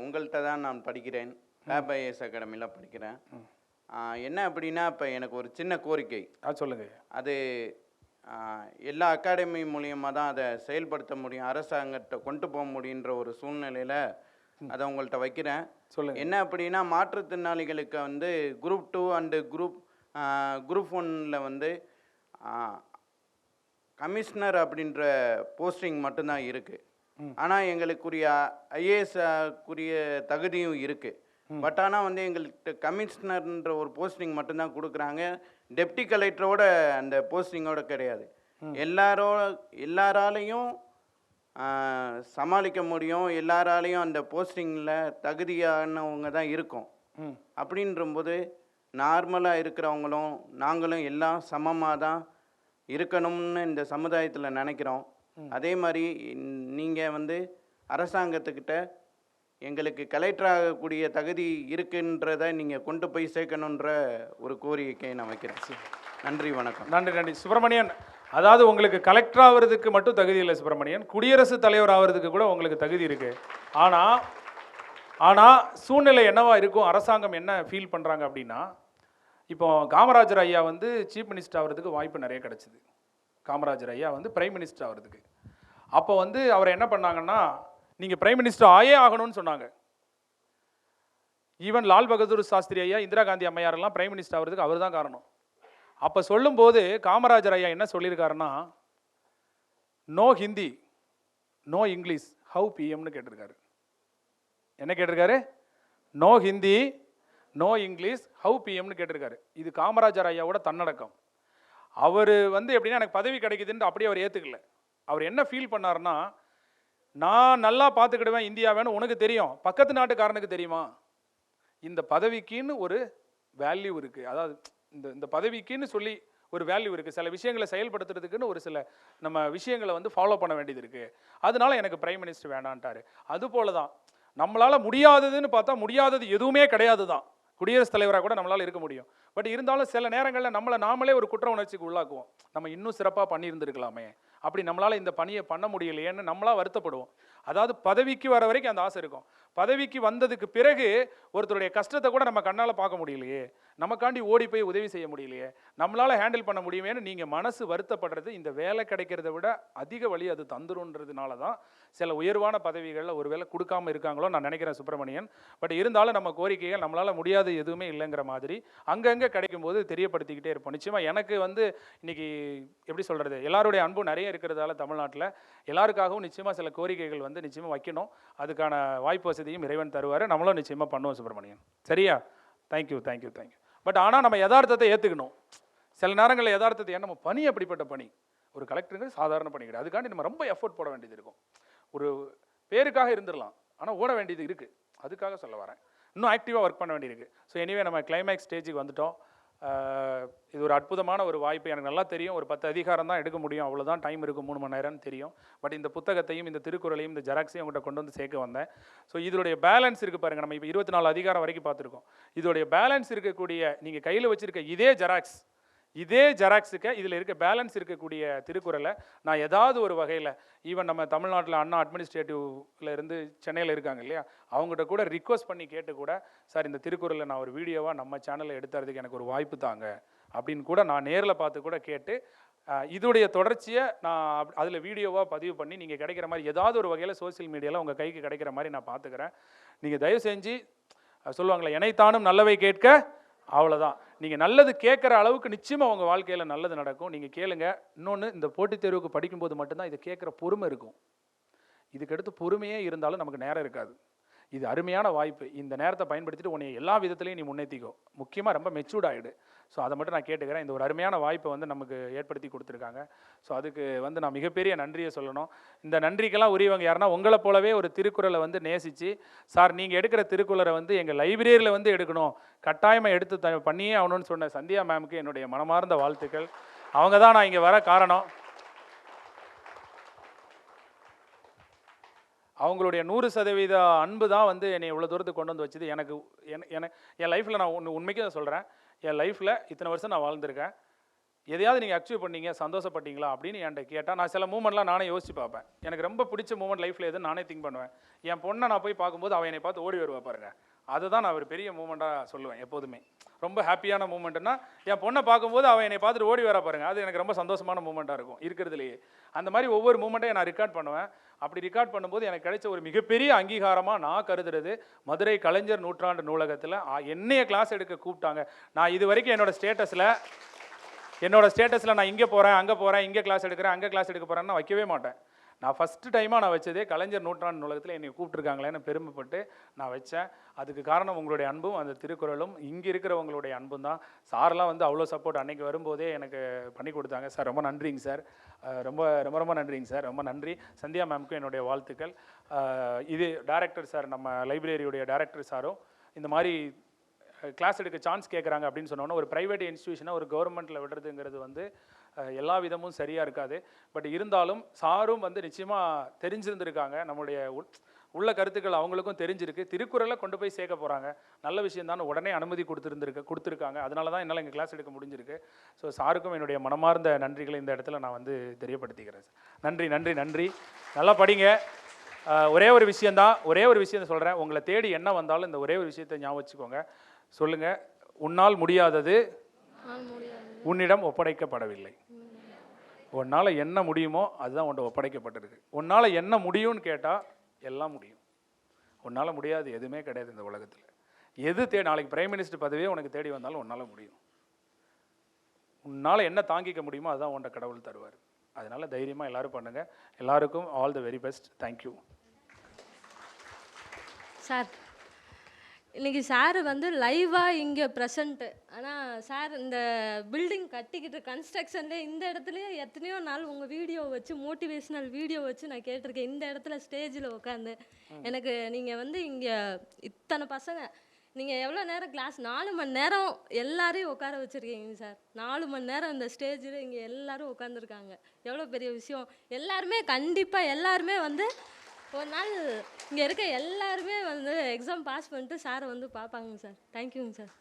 உங்கள்கிட்ட தான் நான் படிக்கிறேன். லேப் ஐஏஎஸ் அகாடமியில் படிக்கிறேன். என்ன அப்படின்னா, இப்போ எனக்கு ஒரு சின்ன கோரிக்கை. சொல்லுங்க. அது எல்லா அகாடமி மூலியமாக தான் அதை செயல்படுத்த முடியும், அரசாங்கத்தை கொண்டு போக முடியுன்ற ஒரு சூழ்நிலையில் அதை உங்கள்கிட்ட வைக்கிறேன். சொல்லுங்கள். என்ன அப்படின்னா, மாற்றுத்திறனாளிகளுக்கு வந்து குரூப் 2 அண்டு குரூப் 1ல் வந்து கமிஷனர் அப்படின்ற போஸ்டிங் மட்டும்தான் இருக்குது. ஆனால் எங்களுக்குரிய ஐஏஎஸ்க்குரிய தகுதியும் இருக்குது. பட் ஆனால் வந்து எங்கள்கிட்ட கமிஷனர்ன்ற ஒரு போஸ்டிங் மட்டும்தான் கொடுக்குறாங்க. டெப்டி கலெக்டரோட அந்த போஸ்டிங்கோட கிடையாது. எல்லாராலையும் சமாளிக்க முடியும், எல்லாராலையும் அந்த போஸ்டிங்கில் தகுதியானவங்க தான் இருக்கும். அப்படின்றபோது நார்மலாக இருக்கிறவங்களும் நாங்களும் எல்லாம் சமமாக தான் இருக்கணும்னு இந்த சமுதாயத்தில் நினைக்கிறோம். அதே மாதிரி நீங்கள் வந்து அரசாங்கத்துக்கிட்ட எங்களுக்கு கலெக்டர் ஆகக்கூடிய தகுதி இருக்குன்றதை நீங்கள் கொண்டு போய் சேர்க்கணுன்ற ஒரு கோரிக்கையை நான் வைக்கிறேன். நன்றி, வணக்கம். நன்றி. சுப்பிரமணியன், அதாவது உங்களுக்கு கலெக்டர் ஆகிறதுக்கு மட்டும் தகுதி இல்லை சுப்பிரமணியன், குடியரசுத் தலைவர் ஆகிறதுக்கு கூட உங்களுக்கு தகுதி இருக்குது. ஆனால் சூழ்நிலை என்னவா இருக்கும், அரசாங்கம் என்ன ஃபீல் பண்ணுறாங்க அப்படின்னா, இப்போ காமராஜர் ஐயா வந்து சீஃப் மினிஸ்டர் ஆகிறதுக்கு வாய்ப்பு நிறைய கிடச்சிது. காமராஜர் ஐயா வந்து பிரைம் மினிஸ்டர் ஆகிறதுக்கு. அப்போ வந்து அவரை என்ன பண்ணாங்கன்னா, நீங்கள் பிரைம் மினிஸ்டர் ஆகணும்னு சொன்னாங்க. ஈவன் லால் பகதூர் சாஸ்திரி ஐயா, இந்திரா காந்தி அம்மையாரெல்லாம் பிரைம் மினிஸ்டர் ஆகிறதுக்கு அவர் தான் காரணம். அப்போ சொல்லும்போது காமராஜர் ஐயா என்ன சொல்லியிருக்காருன்னா, no Hindi no English, how பிஎம்னு கேட்டிருக்காரு. என்ன கேட்டிருக்காரு? No Hindi no English, how பிஎம்னு கேட்டிருக்காரு. இது காமராஜர் ஐயாவோட தன்னடக்கம். அவர் வந்து எப்படின்னா, எனக்கு பதவி கிடைக்குதுன்னு அப்படியே அவர் ஏற்றுக்கல. அவர் என்ன ஃபீல் பண்ணார்னா, நான் நல்லா பார்த்துக்கிடுவேன் இந்தியாவேன்னு உனக்கு தெரியும், பக்கத்து நாட்டுக்காரனுக்கு தெரியுமா? இந்த பதவிக்குன்னு ஒரு வேல்யூ இருக்குது. அதாவது இந்த பதவிக்குன்னு சொல்லி ஒரு வேல்யூ இருக்குது. சில விஷயங்களை செயல்படுத்துறதுக்குன்னு ஒரு சில நம்ம விஷயங்களை வந்து ஃபாலோ பண்ண வேண்டியது இருக்குது. அதனால எனக்கு பிரைம் மினிஸ்டர் வேண்டான்ட்டார். அதுபோல தான் நம்மளால் முடியாததுன்னு பார்த்தா முடியாதது எதுவுமே கிடையாது தான். குடியரசுத் தலைவராக கூட நம்மளால் இருக்க முடியும். பட் இருந்தாலும் சில நேரங்களில் நாமளே ஒரு குற்ற உணர்ச்சிக்கு உள்ளாக்குவோம். நம்ம இன்னும் சிறப்பாக பண்ணியிருந்துருக்கலாமே, அப்படி நம்மளால் இந்த பணியை பண்ண முடியலையேன்னு நம்மளா வருத்தப்படுவோம். அதாவது பதவிக்கு வர வரைக்கும் அந்த ஆசை இருக்கும். பதவிக்கு வந்ததுக்கு பிறகு ஒருத்தருடைய கஷ்டத்தை கூட நம்ம கண்ணால் பார்க்க முடியலையே, நமக்காண்டி ஓடி போய் உதவி செய்ய முடியலையே, நம்மளால் ஹேண்டில் பண்ண முடியுமேன்னு நீங்கள் மனசு வருத்தப்படுறது இந்த வேலை கிடைக்கிறத விட அதிக வழி அது தந்துருன்றதுனால தான் சில உயர்வான பதவிகளில் ஒரு வேலை கொடுக்காம இருக்காங்களோ நான் நினைக்கிறேன் சுப்பிரமணியன். பட் இருந்தாலும் நம்ம கோரிக்கைகள் நம்மளால் முடியாது எதுவுமே இல்லைங்கிற மாதிரி அங்கங்கே கிடைக்கும் போது தெரியப்படுத்திக்கிட்டே இருப்போம். நிச்சயமாக எனக்கு வந்து இன்னைக்கு எப்படி சொல்கிறது, எல்லாருடைய அன்பும் நிறைய இருக்கிறதால தமிழ்நாட்டில் எல்லாருக்காகவும் நிச்சயமாக சில கோரிக்கைகள் வந்து நிச்சயமாக வைக்கணும். அதுக்கான வாய்ப்பு வசதியும் இறைவன் தருவார், நம்மளும் நிச்சயமாக பண்ணுவோம் சுப்பிரமணியன். சரியா? Thank you thank you thank you. பட் ஆனால் நம்ம யதார்த்தத்தை ஏற்றுக்கணும். சில நேரங்களில் யதார்த்தத்தை ஏன் நம்ம பணி அப்படிப்பட்ட பணி, ஒரு கலெக்டருங்கிறது சாதாரண பணி கிடையாது. அதுக்காண்டி நம்ம ரொம்ப எஃபோர்ட் போட வேண்டியது இருக்கும். ஒரு பேருக்காக இருந்துடலாம், ஆனால் ஓட வேண்டியது இருக்குது. அதுக்காக சொல்ல வரேன், இன்னும் ஆக்டிவாக ஒர்க் பண்ண வேண்டியிருக்கு. ஸோ எனிவே நம்ம கிளைமேக்ஸ் ஸ்டேஜுக்கு வந்துட்டோம். இது ஒரு அற்புதமான ஒரு வாய்ப்பு. எனக்கு நல்லா தெரியும் ஒரு 10 அதிகாரம் தான் எடுக்க முடியும், அவ்வளோதான் டைம் இருக்கும், 3 மணி நேரம்னு தெரியும். பட் இந்த புத்தகத்தையும் இந்த திருக்குறளையும் இந்த ஜெராக்ஸையும் உங்கள்கிட்ட கொண்டு வந்து சேர்க்க வந்தேன். ஸோ இதோடைய பேலன்ஸ் இருக்குது பாருங்கள். நம்ம இப்போ 24 அதிகாரம் வரைக்கும் பார்த்துருக்கோம். இதோடைய பேலன்ஸ் இருக்கக்கூடிய நீங்கள் கையில் வச்சுருக்க இதே ஜெராக்ஸுக்கு இதில் இருக்க பேலன்ஸ் இருக்கக்கூடிய திருக்குறளை நான் ஏதாவது ஒரு வகையில் ஈவன் நம்ம தமிழ்நாட்டில் அண்ணா அட்மினிஸ்ட்ரேட்டிவ்ல இருந்து சென்னையில் இருக்காங்க இல்லையா, அவங்ககிட்ட கூட ரிக்வஸ்ட் பண்ணி கேட்டு கூட, சார் இந்த திருக்குறளை நான் ஒரு வீடியோவாக நம்ம சேனலில் எடுத்துறதுக்கு எனக்கு ஒரு வாய்ப்பு தாங்க அப்படின்னு கூட நான் நேரில் பார்த்து கூட கேட்டு இதோடைய தொடர்ச்சியை நான் அதில் வீடியோவாக பதிவு பண்ணி நீங்கள் கிடைக்கிற மாதிரி ஏதாவது ஒரு வகையில் சோசியல் மீடியாவில் உங்கள் கைக்கு கிடைக்கிற மாதிரி நான் பார்த்துக்கிறேன். நீங்கள் தயவு செஞ்சு சொல்லுவாங்களே எனைத்தானும் நல்லவை கேட்க, அவ்வளோதான். நீங்கள் நல்லது கேட்குற அளவுக்கு நிச்சயமாக உங்கள் வாழ்க்கையில் நல்லது நடக்கும். நீங்கள் கேளுங்க. இன்னொன்று, இந்த போட்டித் தேர்வுக்கு படிக்கும்போது மட்டும்தான் இதை கேட்குற பொறுமை இருக்கும். இதுக்கடுத்து பொறுமையே இருந்தாலும் நமக்கு நேரம் இருக்காது. இது அருமையான வாய்ப்பு. இந்த நேரத்தை பயன்படுத்திட்டு உன்னை எல்லா விதத்துலையும் நீ முன்னேற்றிக்கோ. முக்கியமாக ரொம்ப மெச்சூர்ட் ஆகிடு. ஸோ அதை மட்டும் நான் கேட்டுக்கிறேன். இந்த ஒரு அருமையான வாய்ப்பை வந்து நமக்கு ஏற்படுத்தி கொடுத்துருக்காங்க. ஸோ அதுக்கு வந்து நான் மிகப்பெரிய நன்றியை சொல்லணும். இந்த நன்றிக்கெல்லாம் உரியவங்க யாருன்னா, உங்களை போலவே ஒரு திருக்குறளை வந்து நேசித்து, சார் நீங்கள் எடுக்கிற திருக்குறளை வந்து எங்கள் லைப்ரரியில் வந்து எடுக்கணும், கட்டாயமாக எடுத்து பண்ணியே ஆகணும்னு சொன்ன சந்தியா மேமுக்கு என்னுடைய மனமார்ந்த வாழ்த்துக்கள். அவங்க தான் நான் இங்கே வர காரணம். அவங்களுடைய 100% அன்பு தான் வந்து என்னை இவ்வளோ தூரத்துக்கு கொண்டு வந்து வச்சுது. எனக்கு என் லைஃப்பில் நான் உண்மைக்கு தான் சொல்கிறேன், என் லைஃப்பில் இத்தனை வருஷம் நான் வாழ்ந்திருக்கேன். எதையாவது நீங்கள் அச்சீவ் பண்ணீங்க, சந்தோஷப்பட்டீங்களா அப்படின்னு என்கிட்ட கேட்டால் நான் சில மூமெண்ட்லாம் நானே யோசிச்சு பார்ப்பேன். எனக்கு ரொம்ப பிடிச்ச மூமெண்ட் லைஃப்பில் எதுன்னு நானே திங்க் பண்ணுவேன். என் பொண்ணை நான் போய் பார்க்கும்போது அவன் என்னை பார்த்து ஓடி வருவா பாருங்க, அதுதான் நான் ஒரு பெரிய மூமெண்ட்டாக சொல்லுவேன் எப்போதுமே. ரொம்ப ஹாப்பியான மூமெண்ட்னா என் பொண்ணை பார்க்கும்போது அவன் என்னை பார்த்துட்டு ஓடி வர பாருங்க, அது எனக்கு ரொம்ப சந்தோஷமான மூமெண்ட்டாக இருக்கும் இருக்கிறதுலையே. அந்த மாதிரி ஒவ்வொரு மூமெண்ட்டையும் நான் ரெக்கார்ட் பண்ணுவேன். அப்படி ரெக்கார்ட் பண்ணும்போது எனக்கு கிடைச்ச ஒரு மிகப்பெரிய அங்கீகாரமாக நான் கருதுறது, மதுரை கலைஞர் நூற்றாண்டு நூலகத்தில் என்னைய கிளாஸ் எடுக்க கூப்பிட்டாங்க. நான் இது வரைக்கும் என்னோட ஸ்டேட்டஸில் நான் இங்கே போகிறேன், அங்கே போகிறேன், இங்கே கிளாஸ் எடுக்கிறேன், அங்கே கிளாஸ் எடுக்க போகிறேன்னு நான் வைக்கவே மாட்டேன். நான் ஃபஸ்ட்டு டைமாக நான் வச்சதே கலைஞர் நூற்றாண்டு நூலகத்தில் என்னை கூப்பிட்டுருக்காங்களேன்னு பெருமைப்பட்டு நான் வச்சேன். அதுக்கு காரணம் உங்களுடைய அன்பும் அந்த திருக்குறளும் இங்கே இருக்கிறவங்களுடைய அன்பும் தான். சார்லாம் வந்து அவ்வளோ சப்போர்ட் அன்றைக்கி வரும்போதே எனக்கு பண்ணி கொடுத்தாங்க. சார் ரொம்ப நன்றிங்க சார், ரொம்ப ரொம்ப ரொம்ப நன்றிங்க சார், ரொம்ப நன்றி. சந்தியா மேம்க்கும் என்னுடைய வாழ்த்துக்கள். இது டைரக்டர் சார், நம்ம லைப்ரரியுடைய டைரக்டர் சாரும் இந்த மாதிரி கிளாஸ் எடுக்க சான்ஸ் கேட்குறாங்க அப்படின்னு சொன்னோன்னா, ஒரு ப்ரைவேட் இன்ஸ்டியூஷனை ஒரு கவர்மெண்ட்டில் விடுறதுங்கிறது வந்து எல்லா விதமும் சரியாக இருக்காது. பட் இருந்தாலும் சாரும் வந்து நிச்சயமாக தெரிஞ்சிருந்துருக்காங்க, நம்மளுடைய உள்ள கருத்துக்கள் அவங்களுக்கும் தெரிஞ்சிருக்கு. திருக்குறளை கொண்டு போய் சேர்க்க போகிறாங்க, நல்ல விஷயம் தான், உடனே அனுமதி கொடுத்துருக்காங்க. அதனால தான் என்னால் இங்கே கிளாஸ் எடுக்க முடிஞ்சிருக்கு. ஸோ சாருக்கும் என்னுடைய மனமார்ந்த நன்றிகளை இந்த இடத்துல நான் வந்து தெரியப்படுத்திக்கிறேன். நன்றி நன்றி நன்றி. நல்லா படிங்க. ஒரே ஒரு விஷயம் சொல்கிறேன், உங்களை தேடி என்ன வந்தாலும் இந்த ஒரே ஒரு விஷயத்தை ஞாபகம் வச்சுக்கோங்க. சொல்லுங்கள், உன்னால் முடியாதது உன்னிடம் ஒப்படைக்கப்படவில்லை. உன்னால் என்ன முடியுமோ அதுதான் உன்னை ஒப்படைக்கப்பட்டிருக்கு. உன்னால் என்ன முடியும்னு கேட்டால் எல்லாம் முடியும். உன்னால் முடியாது எதுவுமே கிடையாது இந்த உலகத்தில். எது நாளைக்கு பிரைம் மினிஸ்டர் பதவியே உனக்கு தேடி வந்தாலும் உன்னால் முடியும். உன்னால் என்ன தாங்கிக்க முடியுமோ அதுதான் உன்னை கடவுள் தருவார். அதனால் தைரியமாக எல்லோரும் பண்ணுங்கள். எல்லாருக்கும் all the very best. Thank you sir. இன்றைக்கி சார் வந்து லைவாக இங்கே ப்ரெசண்ட்டு. ஆனால் சார் இந்த பில்டிங் கட்டிக்கிட்டு கன்ஸ்ட்ரக்ஷன்லேயே இந்த இடத்துலையே எத்தனையோ நாள் உங்கள் வீடியோ வச்சு, மோட்டிவேஷ்னல் வீடியோ வச்சு நான் கேட்டிருக்கேன். இந்த இடத்துல ஸ்டேஜில் உட்காந்து எனக்கு நீங்கள் வந்து இங்கே இத்தனை பசங்க, நீங்கள் எவ்வளோ நேரம் கிளாஸ் 4 மணி நேரம் எல்லாரையும் உட்கார வச்சுருக்கீங்க சார். 4 மணி நேரம் இந்த ஸ்டேஜில் இங்கே எல்லோரும் உட்காந்துருக்காங்க. எவ்வளோ பெரிய விஷயம். எல்லாருமே கண்டிப்பாக எல்லாருமே வந்து ஒரு நாள் இங்கே இருக்க எல்லாருமே வந்து எக்ஸாம் பாஸ் பண்ணிட்டு சாரை வந்து பார்ப்பாங்க சார். தேங்க்யூங்க சார்.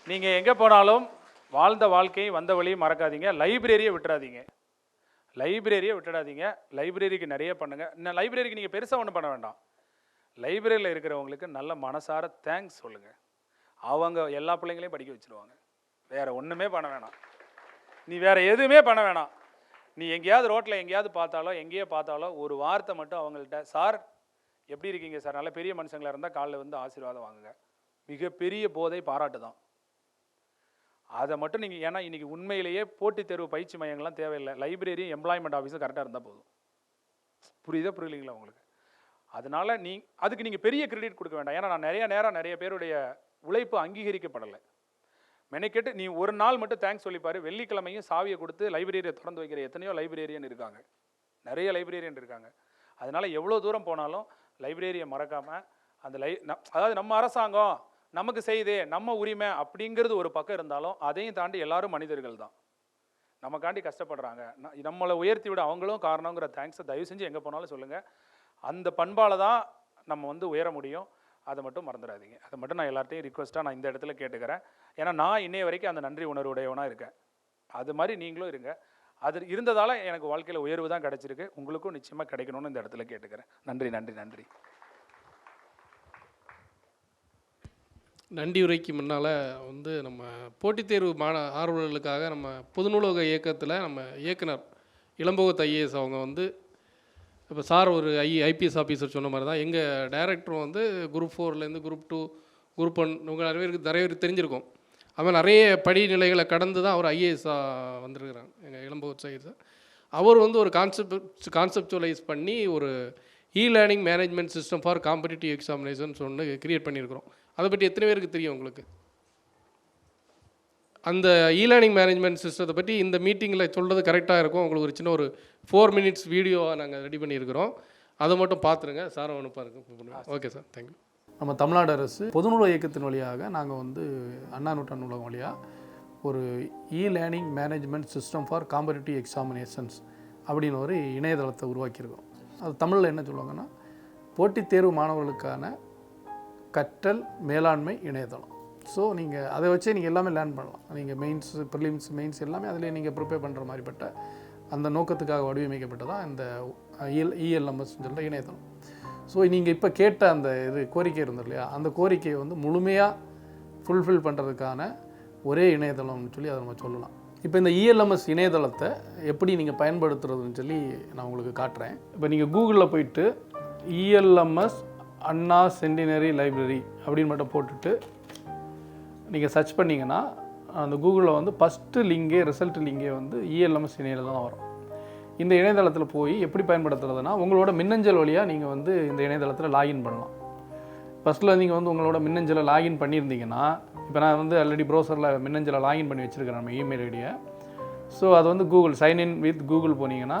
நீங்கள் எங்கே போனாலும் வாழ்ந்த வாழ்க்கை வந்த வழியும் மறக்காதீங்க. லைப்ரரியை விட்டுறாதீங்க. லைப்ரரிக்கு நிறைய பண்ணுங்கள். இன்னும் லைப்ரரிக்கு நீங்கள் பெருசாக ஒன்றும் பண்ண வேண்டாம். லைப்ரரியில் இருக்கிறவங்களுக்கு நல்ல மனசார தேங்க்ஸ் சொல்லுங்கள். அவங்க எல்லா பிள்ளைங்களையும் படிக்க வச்சுருவாங்க. வேறு ஒன்றுமே பண்ண வேணாம், நீ வேறு எதுவுமே பண்ண வேணாம். நீ எங்கேயாவது ரோட்டில் எங்கேயாவது பார்த்தாலோ எங்கேயோ பார்த்தாலோ ஒரு வார்த்தை மட்டும் அவங்கள்ட்ட, சார் எப்படி இருக்கீங்க சார், நல்ல பெரிய மனுஷங்களாக இருந்தால் காலைல வந்து ஆசீர்வாதம் வாங்குங்க. மிகப்பெரிய போதை பாராட்டு தான். அதை மட்டும் நீங்கள், ஏன்னா இன்றைக்கி உண்மையிலேயே போட்டித் தேர்வு பயிற்சி மையங்கள்லாம் தேவையில்லை, லைப்ரரியும் எம்ப்ளாய்மெண்ட் ஆஃபீஸும் கரெக்டாக இருந்தால் போதும். புரியுதா புரியலைங்களா உங்களுக்கு? அதனால் அதுக்கு நீங்கள் பெரிய கிரெடிட் கொடுக்க வேண்டாம். ஏன்னா நான் நிறைய பேருடைய உழைப்பு அங்கீகரிக்கப்படலை. மெனக்கெட்டு நீ ஒரு நாள் மட்டும் தேங்க்ஸ் சொல்லிப்பார். வெள்ளிக்கிழமையும் சாவியை கொடுத்து லைப்ரரியை திறந்து வைக்கிற எத்தனையோ லைப்ரரியன் இருக்காங்க, நிறைய லைப்ரரியன் இருக்காங்க. அதனால் எவ்வளோ தூரம் போனாலும் லைப்ரரியை மறக்காமல் அந்த அதாவது நம்ம அரசாங்கம் நமக்கு செய்யுது, நம்ம உரிமை அப்படிங்கிறது ஒரு பக்கம் இருந்தாலும் அதையும் தாண்டி எல்லாரும் மனிதர்கள் தான், நமக்காண்டி கஷ்டப்படுறாங்க, நம்மளை உயர்த்தி விட அவங்களும் காரணங்கிற தேங்க்ஸை தயவு செஞ்சு எங்கே போனாலும் சொல்லுங்கள். அந்த பண்பால் தான் நம்ம வந்து உயர முடியும். அதை மட்டும் மறந்துடாதீங்க. அதை மட்டும் நான் எல்லார்ட்டையும் ரிக்வெஸ்ட்டாக நான் இந்த இடத்துல கேட்டுக்கிறேன். ஏன்னா நான் இன்னைய வரைக்கும் அந்த நன்றி உணர்வுடையவனாக இருக்கேன். அது மாதிரி நீங்களும் இருங்க. அது இருந்ததால் எனக்கு வாழ்க்கையில் உயர்வு தான் கிடச்சிருக்கு. உங்களுக்கும் நிச்சயமாக கிடைக்கணும்னு இந்த இடத்துல கேட்டுக்கிறேன். நன்றி நன்றி நன்றி. நன்றி உரைக்கு முன்னால் வந்து நம்ம போட்டித் தேர்வு ஆர்வலர்களுக்காக நம்ம பொதுநூலக இயக்கத்தில் நம்ம இயக்குனர் இளம்பகத் ஐஏஎஸ் அவங்க வந்து, இப்போ சார் ஒரு ஐபிஎஸ் ஆஃபீஸர் சொன்ன மாதிரி தான் எங்கள் டைரக்டரும் வந்து குரூப் 4லேருந்து குரூப் 2 குரூப் 1 இவங்க நிறைய பேருக்கு தெரிஞ்சிருக்கும். அவன் நிறைய படிநிலைகளை கடந்து தான் அவர் ஐஏஎஸ்ஸாக வந்திருக்கிறாங்க. எங்கள் இளம்பகத் ஐஏஎஸ் சார் அவர் வந்து ஒரு கான்செப்டுவலைஸ் பண்ணி ஒரு learning management system for competitive examinations ஒன்று கிரியேட் பண்ணியிருக்கிறோம். அதை பற்றி எத்தனை பேருக்கு தெரியும் உங்களுக்கு? அந்த லேர்னிங் மேனேஜ்மெண்ட் சிஸ்டத்தை பற்றி இந்த மீட்டிங்கில் சொல்கிறது கரெக்டாக இருக்கும். உங்களுக்கு ஒரு சின்ன ஒரு 4 மினிட்ஸ் வீடியோவாக நாங்கள் ரெடி பண்ணியிருக்கிறோம். அதை மட்டும் பார்த்துருங்க. சார் அனுப்பாருங்க. Okay sir, thank you. நம்ம தமிழ்நாடு அரசு பொதுநூலக இயக்கத்தின் வழியாக நாங்கள் வந்து அண்ணா நூற்றாண்டு நூலகம் வழியாக ஒரு learning management system for competitive examinations அப்படின்னு ஒரு இணையதளத்தை உருவாக்கியிருக்கோம். அது தமிழில் என்ன சொல்லுவாங்கன்னா, போட்டித் தேர்வு மாணவர்களுக்கான கற்றல் மேலாண்மை இணையதளம். ஸோ நீங்கள் அதை வச்சே நீங்கள் எல்லாமே லேர்ன் பண்ணலாம். நீங்கள் மெயின்ஸ், ப்ரிலிம்ஸ், மெயின்ஸ் எல்லாமே அதிலே நீங்கள் ப்ரிப்பேர் பண்ணுற மாதிரிப்பட்ட அந்த நோக்கத்துக்காக வடிவமைக்கப்பட்டதான் இந்த இஎல்எம்எஸ் சொல்கிற இணையதளம். ஸோ நீங்கள் இப்போ கேட்ட அந்த கோரிக்கை இருந்தது இல்லையா, அந்த கோரிக்கையை வந்து முழுமையாக ஃபுல்ஃபில் பண்ணுறதுக்கான ஒரே இணையதளம்னு சொல்லி அதை நம்ம சொல்லலாம். இப்போ இந்த இஎல்எம்எஸ் இணையதளத்தை எப்படி நீங்கள் பயன்படுத்துறதுன்னு சொல்லி நான் உங்களுக்கு காட்டுறேன். இப்போ நீங்கள் கூகுளில் போயிட்டு இஎல்எம்எஸ் அண்ணா சென்டினரி லைப்ரரி அப்படின்னு மட்டும் போட்டுட்டு நீங்கள் சர்ச் பண்ணிங்கன்னா அந்த கூகுளில் வந்து ஃபஸ்ட்டு ரிசல்ட் லிங்கே வந்து இஎல்எம்எஸ் இணையதளம் தான் வரும். இந்த இணையதளத்தில் போய் எப்படி பயன்படுத்துறதுனா, உங்களோட மின்னஞ்சல் வழியாக நீங்கள் வந்து இந்த இணையதளத்தில் லாகின் பண்ணலாம். ஃபஸ்ட்டில் நீங்கள் வந்து உங்களோட மின்னஞ்சலை லாகின் பண்ணியிருந்தீங்கன்னா, இப்போ நான் வந்து ஆல்ரெடி ப்ரௌசரில் மின்னஞ்சலை லாகின் பண்ணி வச்சுருக்கிறேன் நம்ம இமெயில் ஐடியை. ஸோ அது வந்து கூகுள் சைன்இன் வித் கூகுள் போனீங்கன்னா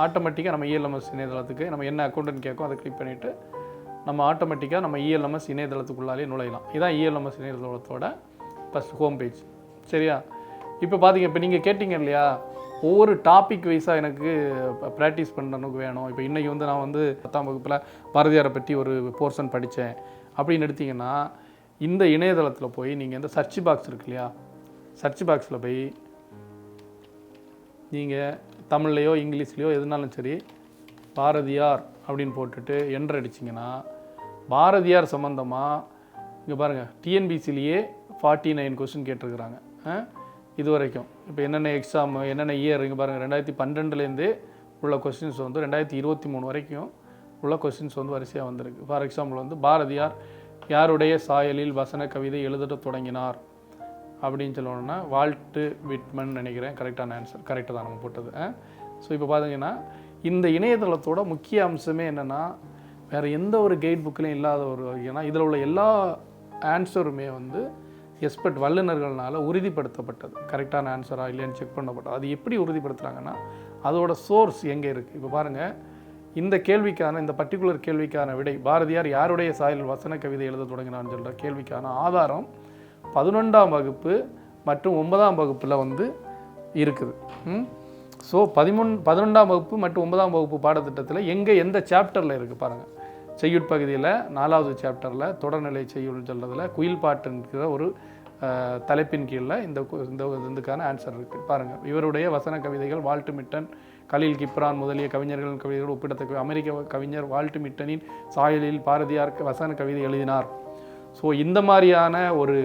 ஆட்டோமேட்டிக்காக நம்ம இஎல்எம்எஸ் இணையதளத்துக்கு நம்ம என்ன அக்கௌண்ட்டுன்னு கேட்கும், அதை கிளிக் பண்ணிவிட்டு நம்ம ஆட்டோமேட்டிக்காக நம்ம இஎல்எம்எஸ் இணையதளத்துக்குள்ளாலே நுழையலாம். இதுதான் இஎல்எம்எஸ் இணையதளத்தோட ஃபஸ்ட் ஹோம் பேஜ். சரியா? இப்போ பார்த்தீங்க, இப்போ நீங்கள் கேட்டிங்க இல்லையா, ஒவ்வொரு டாபிக் வைஸாக எனக்கு ப்ராக்டிஸ் பண்ணுறதுக்கு வேணும். இப்போ இன்றைக்கி வந்து நான் வந்து 10ஆம் வகுப்பில் பாரதியாரை பற்றி ஒரு போர்ஷன் படித்தேன் அப்படின்னு எடுத்திங்கன்னா, இந்த இணையதளத்தில் போய் நீங்கள் இந்த சர்ச் பாக்ஸ் இருக்கு இல்லையா, சர்ச் பாக்ஸில் போய் நீங்கள் தமிழ்லையோ இங்கிலீஷ்லேயோ எதுனாலும் சரி பாரதியார் அப்படின்னு போட்டுட்டு என்ட்ரு அடிச்சிங்கன்னா, பாரதியார் சம்மந்தமாக இங்கே பாருங்கள், டிஎன்பிசிலேயே 49 கொஸ்டின் கேட்டிருக்கிறாங்க இது வரைக்கும். இப்போ என்னென்ன எக்ஸாம், என்னென்ன இயர் இங்கே பாருங்கள், 2012லேருந்தே உள்ள கொஸ்டின்ஸ் வந்து 2023 வரைக்கும் உள்ள கொஸ்டின்ஸ் வந்து வரிசையாக வந்திருக்கு. ஃபார் எக்ஸாம்பிள் வந்து பாரதியார் யாருடைய சாயலில் வசன கவிதை எழுத தொடங்கினார் அப்படின்னு சொல்லணும்னா வால்ட் விட்மன் நினைக்கிறேன். கரெக்டான ஆன்சர், கரெக்டாக தான் நம்ம போட்டது. ஸோ இப்போ பார்த்தீங்கன்னா இந்த இணையதளத்தோட முக்கிய அம்சமே என்னென்னா, வேறு எந்த ஒரு கைட் புக்கிலையும் இல்லாத ஒரு, ஏன்னா இதில் உள்ள எல்லா ஆன்சருமே வந்து எக்ஸ்பர்ட் வல்லுநர்களால் உறுதிப்படுத்தப்பட்டது. கரெக்டான ஆன்சராக இல்லையான்னு செக் பண்ணப்பட்டது. அது எப்படி உறுதிப்படுத்துகிறாங்கன்னா, அதோட சோர்ஸ் எங்கே இருக்குது. இப்போ பாருங்கள், இந்த கேள்விக்கான, இந்த பர்டிகுலர் கேள்விக்கான விடை, பாரதியார் யாருடைய சாயலில் வசன கவிதை எழுத தொடங்கினான்னு சொல்கிற கேள்விக்கான ஆதாரம் 11ஆம் வகுப்பு மற்றும் 9ஆம் வகுப்பில் வந்து இருக்குது. ஸோ 11ஆம் வகுப்பு மற்றும் 9ஆம் வகுப்பு பாடத்திட்டத்தில் எந்த சாப்டரில் இருக்குது பாருங்கள். செய்யுட்பகுதியில் 4வது சாப்டரில் தொடர்நிலை செய்யுள்னு சொல்கிறதுல குயில் பாட்டுங்கிற ஒரு தலைப்பின் கீழே இதுக்கான ஆன்சர் இருக்குது பாருங்கள். இவருடைய வசன கவிதைகள் வால்ட் மிட்டன், கலீல் கிப்ரான் முதலிய கவிஞர்களின் கவிதைகள் ஒப்பிடத்தக்க. அமெரிக்க கவிஞர் வால்ட் மிட்டனின் சாயலில் பாரதியார் வசன கவிதை எழுதினார். ஸோ இந்த மாதிரியான ஒரு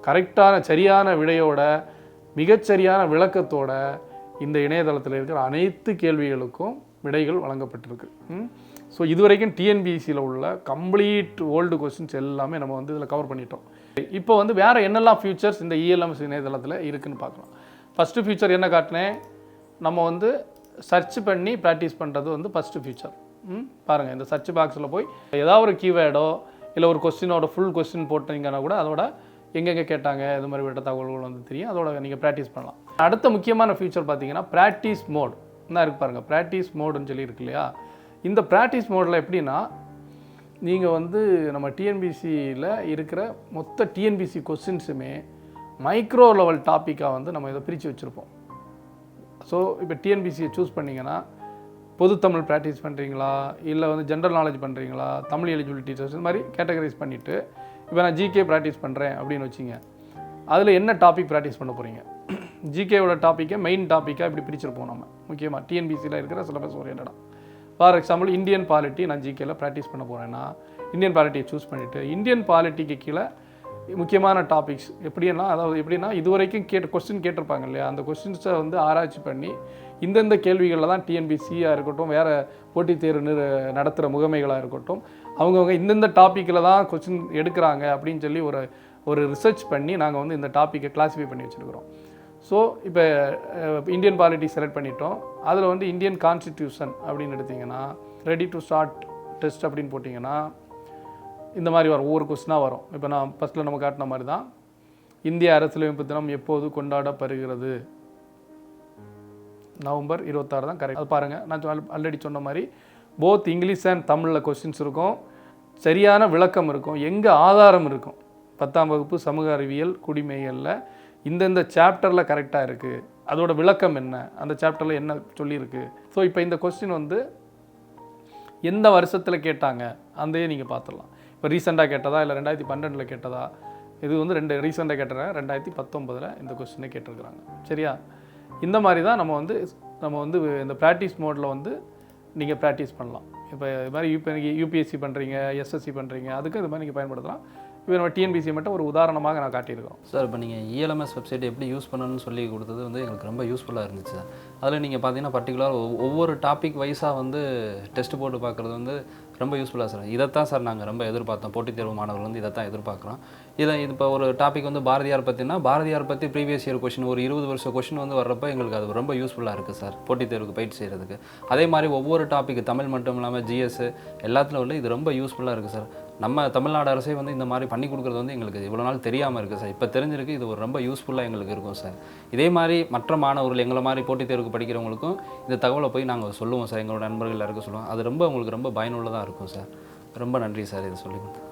கரெக்டான சரியான விடையோட மிகச்சரியான விளக்கத்தோட இந்த இணையதளத்தில் இருக்கிற அனைத்து கேள்விகளுக்கும் விடைகள் வழங்கப்பட்டிருக்கு. ஸோ இதுவரைக்கும் டிஎன்பிஎஸ்சியில் உள்ள கம்ப்ளீட் ஓல்டு கொஸ்டின்ஸ் எல்லாமே நம்ம வந்து இதில் கவர் பண்ணிட்டோம். இப்போ வந்து வேறு என்னெல்லாம் ஃபியூச்சர்ஸ் இந்த இஎல்எம்எஸ் இணையதளத்தில் இருக்குதுன்னு பார்க்கலாம். ஃபஸ்ட்டு ஃபியூச்சர் என்ன காட்டினேன், நம்ம வந்து சர்ச் பண்ணி ப்ராக்டிஸ் பண்ணுறது வந்து ஃபஸ்ட்டு ஃபியூச்சர். பாருங்கள், இந்த சர்ச் பாக்ஸில் போய் ஏதாவது ஒரு கீவேர்டோ இல்லை ஒரு கொஸ்டினோட ஃபுல் கொஸ்டின் போட்டிங்கன்னா கூட அதோட எங்கெங்கே கேட்டாங்க இது மாதிரி விட்ட தகவல்கள் வந்து தெரியும். அதோட நீங்கள் ப்ராக்டிஸ் பண்ணலாம். அடுத்த முக்கியமான ஃபியூச்சர் பார்த்தீங்கன்னா ப்ராக்டிஸ் மோட் என்ன இருக்குது பாருங்கள். ப்ராக்டிஸ் மோடுன்னு சொல்லி இருக்கு இல்லையா. இந்த ப்ராக்டிஸ் மோடில் எப்படின்னா நீங்கள் வந்து நம்ம டிஎன்பிசியில் இருக்கிற மொத்த டிஎன்பிசி கொஸ்டின்ஸுமே மைக்ரோ லெவல் டாப்பிக்காக வந்து நம்ம இதை பிரித்து வச்சுருப்போம். ஸோ இப்போ டிஎன்பிசியை சூஸ் பண்ணிங்கன்னா பொது தமிழ் ப்ராக்டிஸ் பண்ணுறீங்களா, இல்லை வந்து ஜென்ரல் நாலேஜ் பண்ணுறீங்களா, தமிழ் எலிஜிபிலிட்டி டெஸ்ட், இந்த மாதிரி கேட்டகரைஸ் பண்ணிவிட்டு இப்போ நான் ஜிகே ப்ராக்டிஸ் பண்ணுறேன் அப்படின்னு வச்சிங்க. அதில் என்ன டாபிக் ப்ராக்டிஸ் பண்ண போகிறீங்க, ஜிகேவோட டாப்பிக்கை மெயின் டாப்பிக்காக இப்படி பிரிச்சிருப்போம் நம்ம. முக்கியமாக டிஎன்பிசியில் இருக்கிற சிலபஸ் ஓரியன்டாக. ஃபார் எக்ஸாம்பிள் இந்தியன் பாலிட்டி நான் ஜிகேல ப்ராக்டிஸ் பண்ண போகிறேன்னா இந்தியன் பாலிட்டியை சூஸ் பண்ணிவிட்டு இந்தியன் பாலிட்டிக்கு கீழே முக்கியமான டாபிக்ஸ் எப்படின்னா, அதாவது எப்படின்னா இதுவரைக்கும் கொஸ்டின் கேட்டிருப்பாங்க இல்லையா, அந்த கொஸ்டின்ஸை வந்து ஆராய்ச்சி பண்ணி இந்தந்த கேள்விகளில் தான் டிஎன்பிசியாக இருக்கட்டும், வேறு போட்டித் தேர்வு நடத்துகிற முகமைகளாக இருக்கட்டும், அவங்கவுங்க இந்தந்த டாப்பிக்கில் தான் கொஸ்டின் எடுக்கிறாங்க அப்படின்னு சொல்லி ஒரு ரிசர்ச் பண்ணி நாங்கள் வந்து இந்த டாப்பிக்கை கிளாஸிஃபை பண்ணி வச்சுருக்கிறோம். ஸோ இப்போ இந்தியன் பாலிட்டி செலக்ட் பண்ணிட்டோம். அதில் வந்து இந்தியன் கான்ஸ்டிடியூஷன் அப்படின்னு எடுத்திங்கன்னா ரெடி டு ஸ்டார்ட் டெஸ்ட் அப்படின்னு போட்டிங்கன்னா இந்த மாதிரி வரும், ஒவ்வொரு கொஸ்டினாக வரும். இப்போ நான் ஃபஸ்ட்டில் நம்ம காட்டின மாதிரி தான் இந்திய அரசியலமைப்பு தினம் எப்போது கொண்டாடப்படுகிறது, நவம்பர் 26 தான் கரெக்ட். அது பாருங்கள், நான் ஆல்ரெடி சொன்ன மாதிரி போத் இங்கிலீஷ் அண்ட் தமிழில் கொஸ்டின்ஸ் இருக்கும், சரியான விளக்கம் இருக்கும், எங்கே ஆதாரம் இருக்கும். 10ஆம் வகுப்பு சமூக அறிவியல் குடிமைகளில் இந்தந்த சாப்டரில் கரெக்டாக இருக்குது, அதோட விளக்கம் என்ன, அந்த சாப்டரில் என்ன சொல்லியிருக்கு. ஸோ இப்போ இந்த கொஸ்டின் வந்து எந்த வருஷத்தில் கேட்டாங்க அதையே நீங்கள் பார்த்துடலாம். இப்போ ரீசெண்டாக கேட்டதா இல்லை 2012 கேட்டதா, இது வந்து ரீசெண்டாக கேட்டுறாங்க 2019 இந்த கொஸ்டினை கேட்டிருக்கிறாங்க. சரியா, இந்த மாதிரி தான் நம்ம வந்து இந்த ப்ராக்டிஸ் மோடில் வந்து நீங்கள் ப்ராக்டிஸ் பண்ணலாம். இப்போ இது மாதிரி யூபிஎஸ்சி பண்ணுறீங்க, எஸ்எஸ்சி பண்ணுறீங்க, அதுக்கு இது மாதிரி நீங்கள் பயன்படுத்தலாம். இப்போ நம்ம டிஎன்பிசி மட்டும் ஒரு உதாரணமாக நான் காட்டியிருக்கோம். சார், இப்போ நீங்கள் இஎல்எம்எஸ் வெப்சைட் எப்படி யூஸ் பண்ணணும்னு சொல்லி கொடுத்தது வந்து எங்களுக்கு ரொம்ப யூஸ்ஃபுல்லாக இருந்துச்சு சார். அதில் நீங்கள் பார்த்தீங்கன்னா பர்டிகுலர் ஒவ்வொரு டாபிக் வைஸாக வந்து டெஸ்ட் போட்டு பார்க்குறது வந்து ரொம்ப யூஸ்ஃபுல்லாக சார். இதைத்தான் சார் நாங்கள் ரொம்ப எதிர்பார்த்தோம். போட்டித் தேர்வு மாணவர்கள் வந்து இதைத்தான் எதிர்பார்க்குறோம். இது இப்போ ஒரு டாபிக் வந்து பாரதியார் பற்றினா பாரதியார் பற்றி ப்ரீவியஸ் இயர் கொஸ்டின் ஒரு 20 வருஷம் கொஸ்டின் வந்து வர்றப்போ எங்களுக்கு அது ரொம்ப யூஸ்ஃபுல்லாக இருக்குது சார் போட்டித் தேர்வுக்கு பயிற்சி செய்கிறதுக்கு. அதே மாதிரி ஒவ்வொரு டாபிக் தமிழ் மட்டும் இல்லாமல் ஜிஎஸ் எல்லாத்துலையும் வந்து இது ரொம்ப யூஸ்ஃபுல்லாக இருக்குது சார். நம்ம தமிழ்நாடு அரசே வந்து இந்த மாதிரி பண்ணி கொடுக்குறது வந்து எங்களுக்கு இவ்வளோ நாள் தெரியாமல் இருக்குது சார். இப்போ தெரிஞ்சிருக்கு, இது ஒரு ரொம்ப யூஸ்ஃபுல்லாக எங்களுக்கு இருக்கும் சார். இதே மாதிரி மற்ற மாணவர்கள் எங்களை மாதிரி போட்டித் தேர்வுக்கு படிக்கிறவங்களுக்கும் இந்த தகவலை போய் நாங்கள் சொல்லுவோம் சார், எங்களோட நண்பர்கள் எல்லாருக்கும் சொல்லுவோம். அது ரொம்ப உங்களுக்கு ரொம்ப பயனுள்ளதாக இருக்கும் சார். ரொம்ப நன்றி சார் இதை சொல்லி கொடுத்து.